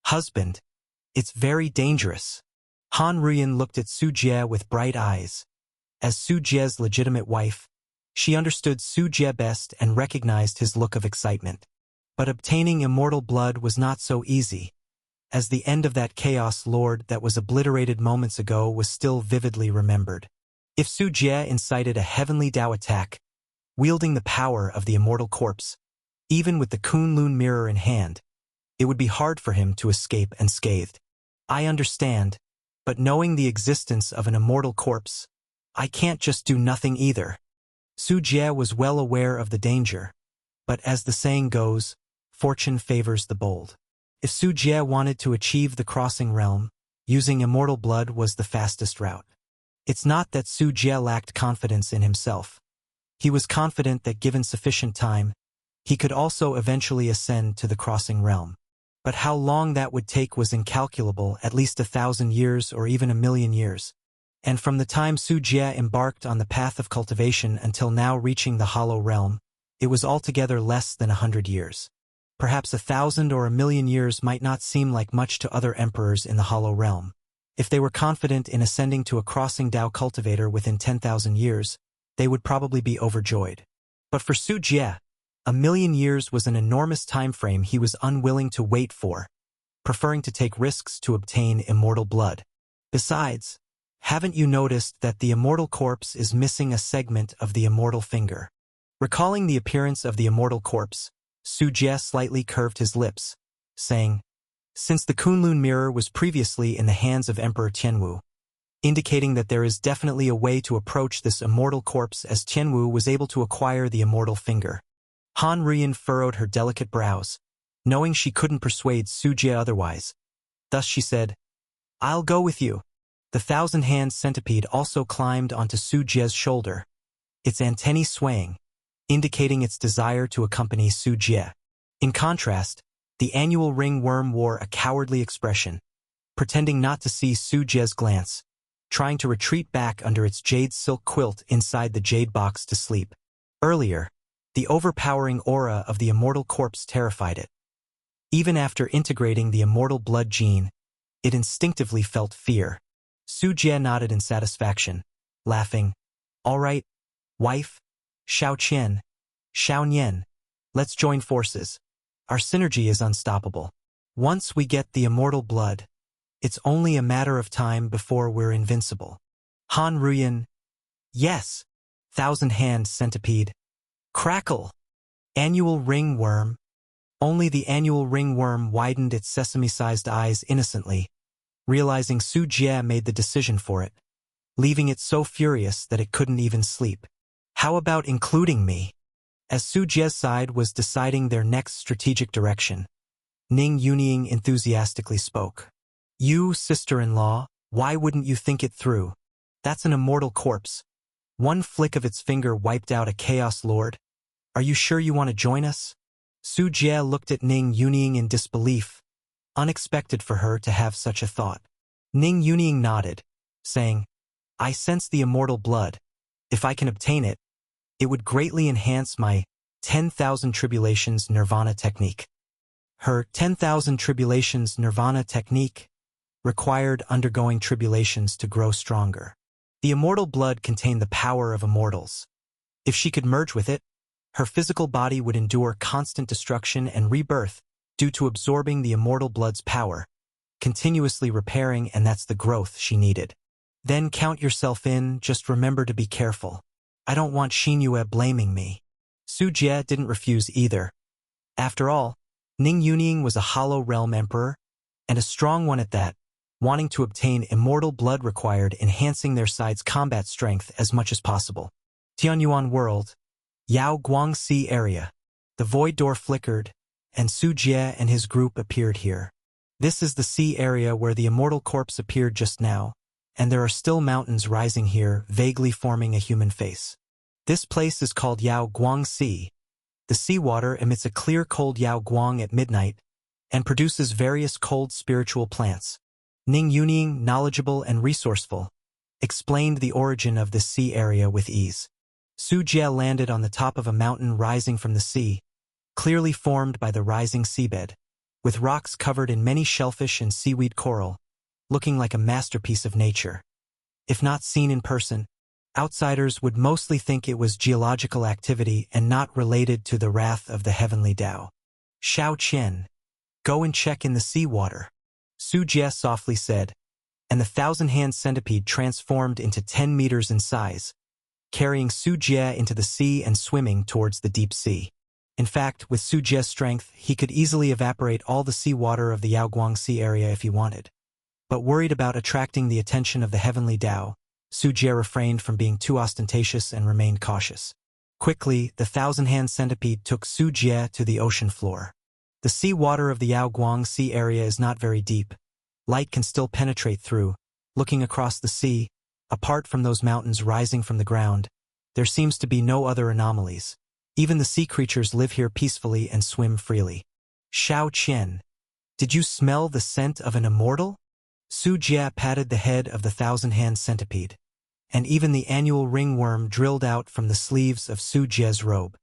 Speaker 1: Husband, it's very dangerous. Han Ruyan looked at Su Jie with bright eyes. As Su Jie's legitimate wife, she understood Su Jie best and recognized his look of excitement. But obtaining immortal blood was not so easy, as the end of that Chaos Lord that was obliterated moments ago was still vividly remembered. If Su Jie incited a heavenly Tao attack, wielding the power of the immortal corpse, even with the Kunlun mirror in hand, it would be hard for him to escape unscathed. I understand, but knowing the existence of an immortal corpse, I can't just do nothing either. Su Jie was well aware of the danger, but as the saying goes, fortune favors the bold. If Su Jie wanted to achieve the crossing realm, using immortal blood was the fastest route. It's not that Su Jie lacked confidence in himself. He was confident that given sufficient time, he could also eventually ascend to the crossing realm. But how long that would take was incalculable, at least 1,000 years or even 1,000,000 years. And from the time Su Jie embarked on the path of cultivation until now reaching the hollow realm, it was altogether less than 100 years. Perhaps 1,000 or 1,000,000 years might not seem like much to other emperors in the hollow realm. If they were confident in ascending to a crossing Tao cultivator within 10,000 years, they would probably be overjoyed. But for Su Jie, 1,000,000 years was an enormous time frame he was unwilling to wait for, preferring to take risks to obtain immortal blood. Besides, haven't you noticed that the immortal corpse is missing a segment of the immortal finger? Recalling the appearance of the immortal corpse, Su Jie slightly curved his lips, saying, since the Kunlun mirror was previously in the hands of Emperor Tianwu, indicating that there is definitely a way to approach this immortal corpse as Tianwu was able to acquire the immortal finger. Han Ruyan furrowed her delicate brows, knowing she couldn't persuade Su Jie otherwise. Thus she said, I'll go with you. The 1,000-hand centipede also climbed onto Su Jie's shoulder, its antennae swaying, indicating its desire to accompany Su Jie. In contrast, the annual ringworm wore a cowardly expression, pretending not to see Su Jie's glance, trying to retreat back under its jade silk quilt inside the jade box to sleep. Earlier, the overpowering aura of the immortal corpse terrified it. Even after integrating the immortal blood gene, it instinctively felt fear. Su Jie nodded in satisfaction, laughing. All right, wife, Shao Qian, Shao Nian, let's join forces. Our synergy is unstoppable. Once we get the immortal blood, it's only a matter of time before we're invincible. Han Ruyan, yes. 1,000-hand centipede. Crackle. Annual ringworm. Only the annual ringworm widened its sesame-sized eyes innocently, realizing Su Jie made the decision for it, leaving it so furious that it couldn't even sleep. How about including me? As Su Jie's side was deciding their next strategic direction, Ning Yunying enthusiastically spoke. You, sister-in-law, why wouldn't you think it through? That's an immortal corpse. One flick of its finger wiped out a Chaos Lord. Are you sure you want to join us? Su Jie looked at Ning Yunying in disbelief, unexpected for her to have such a thought. Ning Yunying nodded, saying, I sense the immortal blood. If I can obtain it, it would greatly enhance my 10,000 Tribulations Nirvana technique. Her 10,000 Tribulations Nirvana technique required undergoing tribulations to grow stronger. The immortal blood contained the power of immortals. If she could merge with it, her physical body would endure constant destruction and rebirth due to absorbing the immortal blood's power, continuously repairing, and that's the growth she needed. Then count yourself in, just remember to be careful. I don't want Xinyue blaming me. Su Jie didn't refuse either. After all, Ning Yunying was a hollow realm emperor, and a strong one at that, wanting to obtain immortal blood required enhancing their side's combat strength as much as possible. Tianyuan World, Yao Guangxi area. The void door flickered, and Su Jie and his group appeared here. This is the sea area where the immortal corpse appeared just now, and there are still mountains rising here, vaguely forming a human face. This place is called Yao Guang Sea. The seawater emits a clear cold Yao Guang at midnight and produces various cold spiritual plants. Ning Yunying, knowledgeable and resourceful, explained the origin of this sea area with ease. Su Jie landed on the top of a mountain rising from the sea, clearly formed by the rising seabed, with rocks covered in many shellfish and seaweed coral, looking like a masterpiece of nature. If not seen in person, outsiders would mostly think it was geological activity and not related to the wrath of the heavenly Tao. Xiao Qian, go and check in the seawater, Su Jie softly said, and the thousand-hand centipede transformed into 10 meters in size, carrying Su Jie into the sea and swimming towards the deep sea. In fact, with Su Jie's strength, he could easily evaporate all the seawater of the Yaoguang Sea area if he wanted. But worried about attracting the attention of the heavenly Tao, Su Jie refrained from being too ostentatious and remained cautious. Quickly, the thousand-hand centipede took Su Jie to the ocean floor. The sea water of the Yaoguang Sea area is not very deep. Light can still penetrate through. Looking across the sea, apart from those mountains rising from the ground, there seems to be no other anomalies. Even the sea creatures live here peacefully and swim freely. Xiao Qian, did you smell the scent of an immortal? Su Jie patted the head of the thousand-hand centipede, and even the annual ringworm drilled out from the sleeves of Su Jie's robe.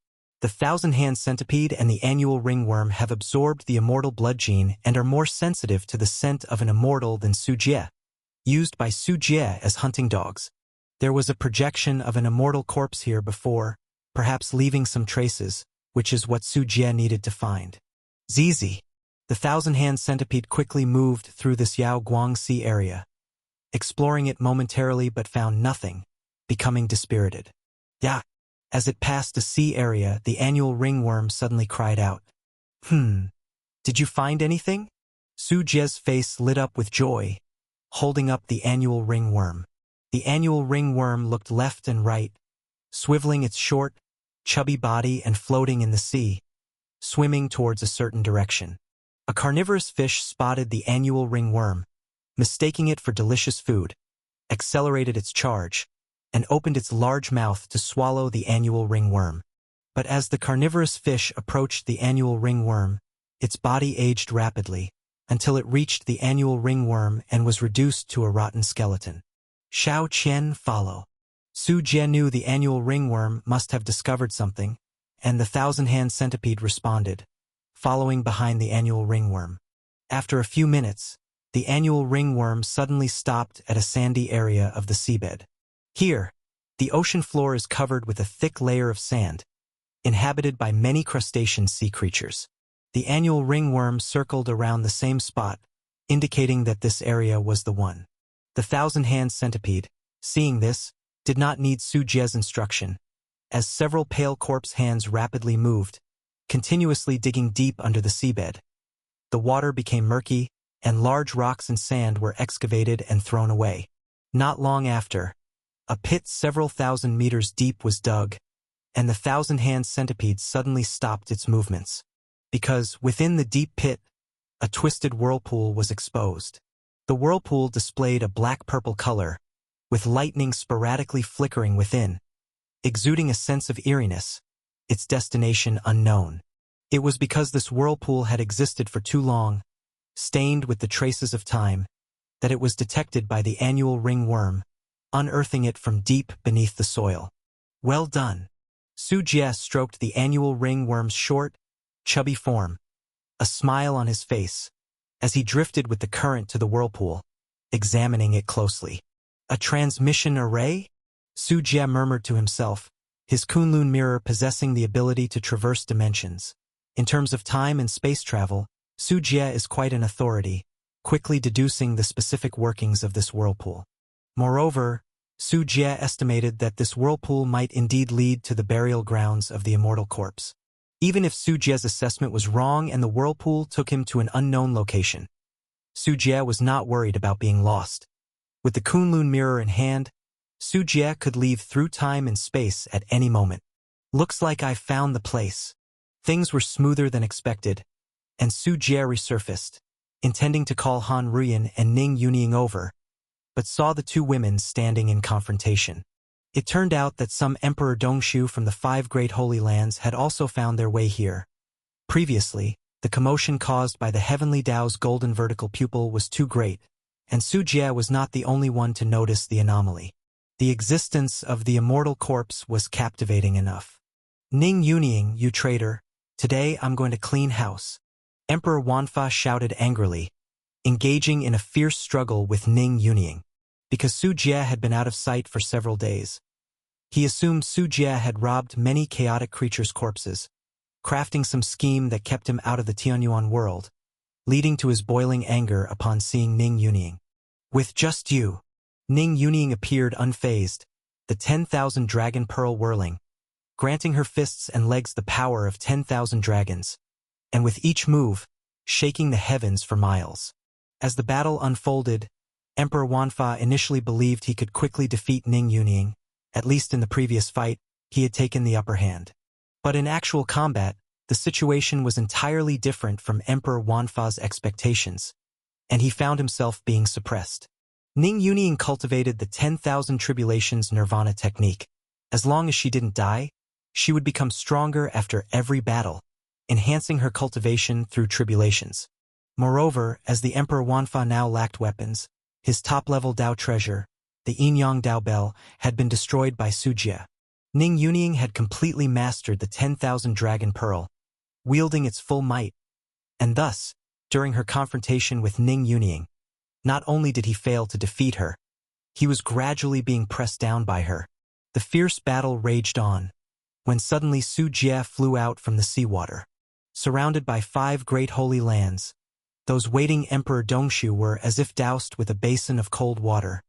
Speaker 1: The thousand-hand centipede and the annual ringworm have absorbed the immortal blood gene and are more sensitive to the scent of an immortal than Su Jie, used by Su Jie as hunting dogs. There was a projection of an immortal corpse here before, perhaps leaving some traces, which is what Su Jie needed to find. Zizi. The thousand-hand centipede quickly moved through this Yao Guang Sea area, exploring it momentarily but found nothing, becoming dispirited. Ya! As it passed a sea area, the annual ringworm suddenly cried out. Did you find anything? Su Jie's face lit up with joy, holding up the annual ringworm. The annual ringworm looked left and right, swiveling its short, chubby body and floating in the sea, swimming towards a certain direction. A carnivorous fish spotted the annual ringworm, mistaking it for delicious food, accelerated its charge, and opened its large mouth to swallow the annual ringworm. But as the carnivorous fish approached the annual ringworm, its body aged rapidly, until it reached the annual ringworm and was reduced to a rotten skeleton. Xiao Qian, follow. Su Jie knew the annual ringworm must have discovered something, and the thousand-hand centipede responded, following behind the annual ringworm. After a few minutes, the annual ringworm suddenly stopped at a sandy area of the seabed. Here, the ocean floor is covered with a thick layer of sand, inhabited by many crustacean sea creatures. The annual ringworm circled around the same spot, indicating that this area was the one. The thousand-hand centipede, seeing this, did not need Su Jie's instruction, as several pale corpse hands rapidly moved, continuously digging deep under the seabed. The water became murky, and large rocks and sand were excavated and thrown away. Not long after, a pit several thousand meters deep was dug, and the thousand-hand centipede suddenly stopped its movements, because within the deep pit, a twisted whirlpool was exposed. The whirlpool displayed a black-purple color, with lightning sporadically flickering within, exuding a sense of eeriness, its destination unknown. It was because this whirlpool had existed for too long, stained with the traces of time, that it was detected by the annual ringworm, unearthing it from deep beneath the soil. Well done. Su Jie stroked the annual ringworm's short, chubby form, a smile on his face, as he drifted with the current to the whirlpool, examining it closely. A transmission array? Su Jie murmured to himself, his Kunlun mirror possessing the ability to traverse dimensions. In terms of time and space travel, Su Jie is quite an authority, quickly deducing the specific workings of this whirlpool. Moreover, Su Jie estimated that this whirlpool might indeed lead to the burial grounds of the immortal corpse. Even if Su Jie's assessment was wrong and the whirlpool took him to an unknown location, Su Jie was not worried about being lost. With the Kunlun mirror in hand, Su Jie could leave through time and space at any moment. Looks like I found the place. Things were smoother than expected, and Su Jie resurfaced, intending to call Han Ruyan and Ning Yunying over, but saw the two women standing in confrontation. It turned out that some Emperor Dongshu from the 5 Great Holy Lands had also found their way here. Previously, the commotion caused by the Heavenly Tao's golden vertical pupil was too great, and Su Jie was not the only one to notice the anomaly. The existence of the immortal corpse was captivating enough. Ning Yunying, you traitor, today I'm going to clean house. Emperor Wanfa shouted angrily, engaging in a fierce struggle with Ning Yunying. Because Su Jie had been out of sight for several days, he assumed Su Jie had robbed many chaotic creatures' corpses, crafting some scheme that kept him out of the Tianyuan world, leading to his boiling anger upon seeing Ning Yunying. With just you, Ning Yunying appeared unfazed, the 10,000 dragon pearl whirling, granting her fists and legs the power of 10,000 dragons, and with each move, shaking the heavens for miles. As the battle unfolded, Emperor Wanfa initially believed he could quickly defeat Ning Yunying. At least in the previous fight, he had taken the upper hand. But in actual combat, the situation was entirely different from Emperor Wanfa's expectations, and he found himself being suppressed. Ning Yunying cultivated the 10,000 Tribulations Nirvana technique. As long as she didn't die, she would become stronger after every battle, enhancing her cultivation through tribulations. Moreover, as the Emperor Wanfa now lacked weapons, his top-level Dao treasure, the Yin-Yang Dao Bell, had been destroyed by Su Jie. Ning Yunying had completely mastered the 10,000 Dragon Pearl, wielding its full might. And thus, during her confrontation with Ning Yunying, not only did he fail to defeat her, he was gradually being pressed down by her. The fierce battle raged on, when suddenly Su Jie flew out from the seawater. Surrounded by 5 great holy lands, those waiting Emperor Dongshu were as if doused with a basin of cold water.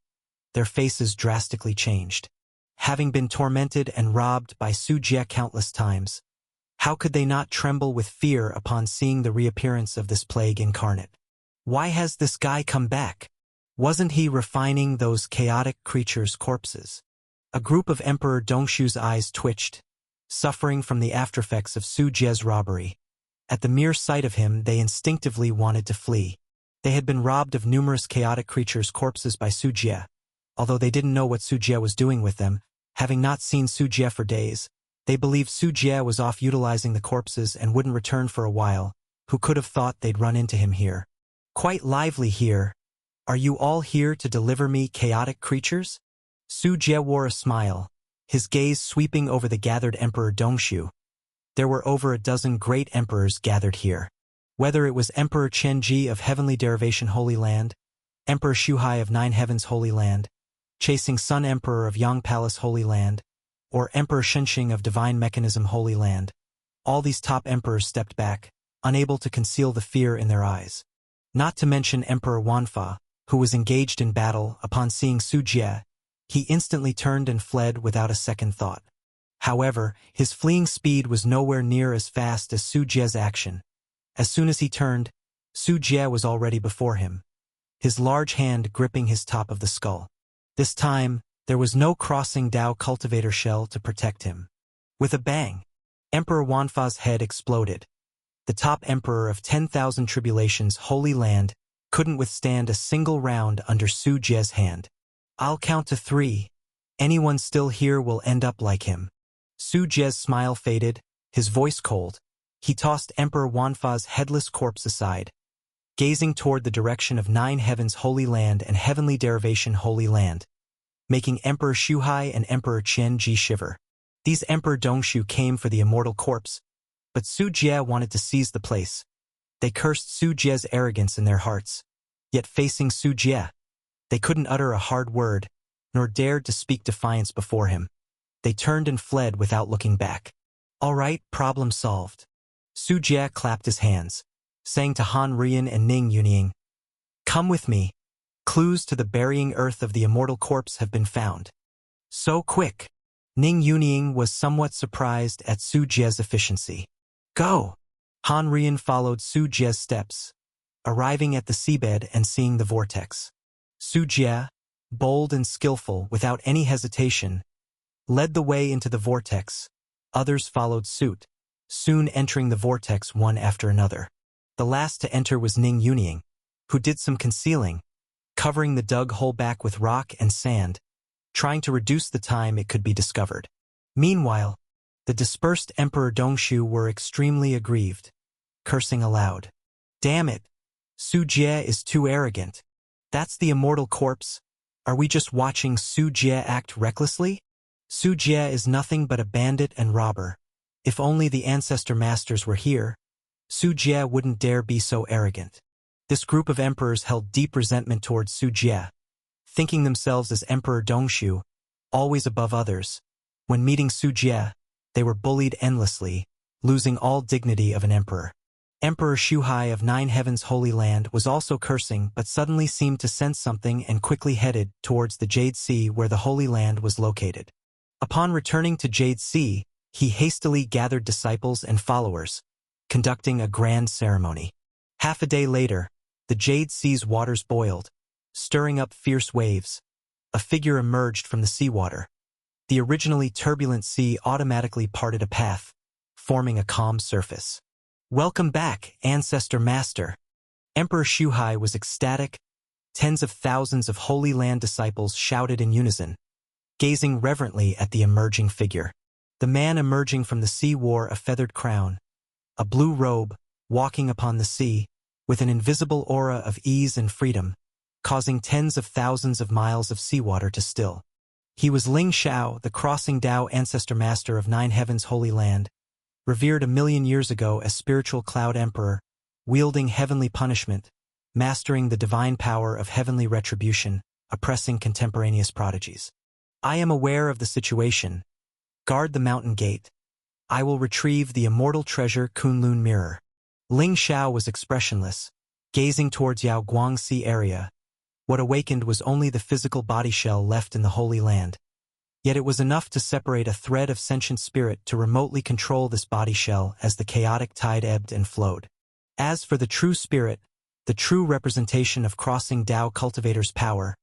Speaker 1: Their faces drastically changed. Having been tormented and robbed by Su Jie countless times, how could they not tremble with fear upon seeing the reappearance of this plague incarnate? Why has this guy come back? Wasn't he refining those chaotic creatures' corpses? A group of Emperor Dongshu's eyes twitched, suffering from the aftereffects of Su Jie's robbery. At the mere sight of him, they instinctively wanted to flee. They had been robbed of numerous chaotic creatures' corpses by Su Jie. Although they didn't know what Su Jie was doing with them, having not seen Su Jie for days, they believed Su Jie was off utilizing the corpses and wouldn't return for a while. Who could have thought they'd run into him here? Quite lively here. Are you all here to deliver me chaotic creatures? Su Jie wore a smile, his gaze sweeping over the gathered Emperor Dongshu. There were over a dozen great emperors gathered here. Whether it was Emperor Qianji of Heavenly Derivation Holy Land, Emperor Shuhai of 9 Heavens Holy Land, Chasing Sun Emperor of Yang Palace Holy Land, or Emperor Shenxing of Divine Mechanism Holy Land, all these top emperors stepped back, unable to conceal the fear in their eyes. Not to mention Emperor Wanfa, who was engaged in battle. Upon seeing Su Jie, he instantly turned and fled without a second thought. However, his fleeing speed was nowhere near as fast as Su Jie's action. As soon as he turned, Su Jie was already before him, his large hand gripping his top of the skull. This time, there was no crossing Dao cultivator shell to protect him. With a bang, Emperor Wanfa's head exploded. The top emperor of 10,000 Tribulations Holy Land couldn't withstand a single round under Su Jie's hand. I'll count to 3. Anyone still here will end up like him. Su Jie's smile faded, his voice cold. He tossed Emperor Wanfa's headless corpse aside, gazing toward the direction of 9 Heavens Holy Land and Heavenly Derivation Holy Land, making Emperor Shuhai and Emperor Qianji shiver. These Emperor Dongshu came for the immortal corpse, but Su Jie wanted to seize the place. They cursed Su Jie's arrogance in their hearts. Yet facing Su Jie, they couldn't utter a hard word, nor dared to speak defiance before him. They turned and fled without looking back. All right, problem solved. Su Jie clapped his hands, saying to Han Rian and Ning Yunying, "Come with me. Clues to the burying earth of the immortal corpse have been found." So quick. Ning Yunying was somewhat surprised at Su Jie's efficiency. Go! Han Rian followed Su Jie's steps, arriving at the seabed and seeing the vortex. Su Jie, bold and skillful without any hesitation, led the way into the vortex. Others followed suit, soon entering the vortex one after another. The last to enter was Ning Yunying, who did some concealing, covering the dug hole back with rock and sand, trying to reduce the time it could be discovered. Meanwhile, the dispersed Emperor Dongshu were extremely aggrieved, cursing aloud. Damn it! Su Jie is too arrogant. That's the immortal corpse. Are we just watching Su Jie act recklessly? Su Jie is nothing but a bandit and robber. If only the ancestor masters were here, Su Jie wouldn't dare be so arrogant. This group of emperors held deep resentment towards Su Jie, thinking themselves as Emperor Dongshu, always above others. When meeting Su Jie, they were bullied endlessly, losing all dignity of an emperor. Emperor Shuhai of Nine Heavens Holy Land was also cursing but suddenly seemed to sense something and quickly headed towards the Jade Sea where the Holy Land was located. Upon returning to Jade Sea, he hastily gathered disciples and followers, conducting a grand ceremony. Half a day later, the Jade Sea's waters boiled, stirring up fierce waves. A figure emerged from the seawater. The originally turbulent sea automatically parted a path, forming a calm surface. Welcome back, Ancestor Master. Emperor Shuhai was ecstatic. Tens of thousands of Holy Land disciples shouted in unison, gazing reverently at the emerging figure. The man emerging from the sea wore a feathered crown, a blue robe, walking upon the sea, with an invisible aura of ease and freedom, causing tens of thousands of miles of seawater to still. He was Ling Xiao, the Crossing Dao Ancestor Master of Nine Heavens Holy Land, revered 1,000,000 years ago as spiritual cloud emperor, wielding heavenly punishment, mastering the divine power of heavenly retribution, oppressing contemporaneous prodigies. I am aware of the situation. Guard the mountain gate. I will retrieve the immortal treasure Kunlun Mirror. Ling Xiao was expressionless, gazing towards Yao Guangxi area. What awakened was only the physical body shell left in the Holy Land. Yet it was enough to separate a thread of sentient spirit to remotely control this body shell as the chaotic tide ebbed and flowed. As for the true spirit, the true representation of Crossing Dao cultivator's power,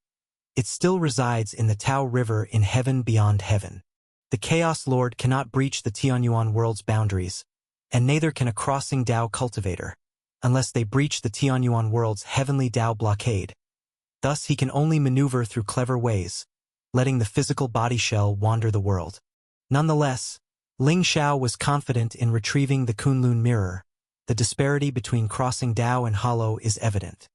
Speaker 1: it still resides in the Tao River in heaven beyond heaven. The Chaos Lord cannot breach the Tianyuan world's boundaries, and neither can a Crossing Dao cultivator, unless they breach the Tianyuan world's heavenly Dao blockade. Thus he can only maneuver through clever ways, letting the physical body shell wander the world. Nonetheless, Ling Xiao was confident in retrieving the Kunlun Mirror. The disparity between Crossing Dao and Hollow is evident.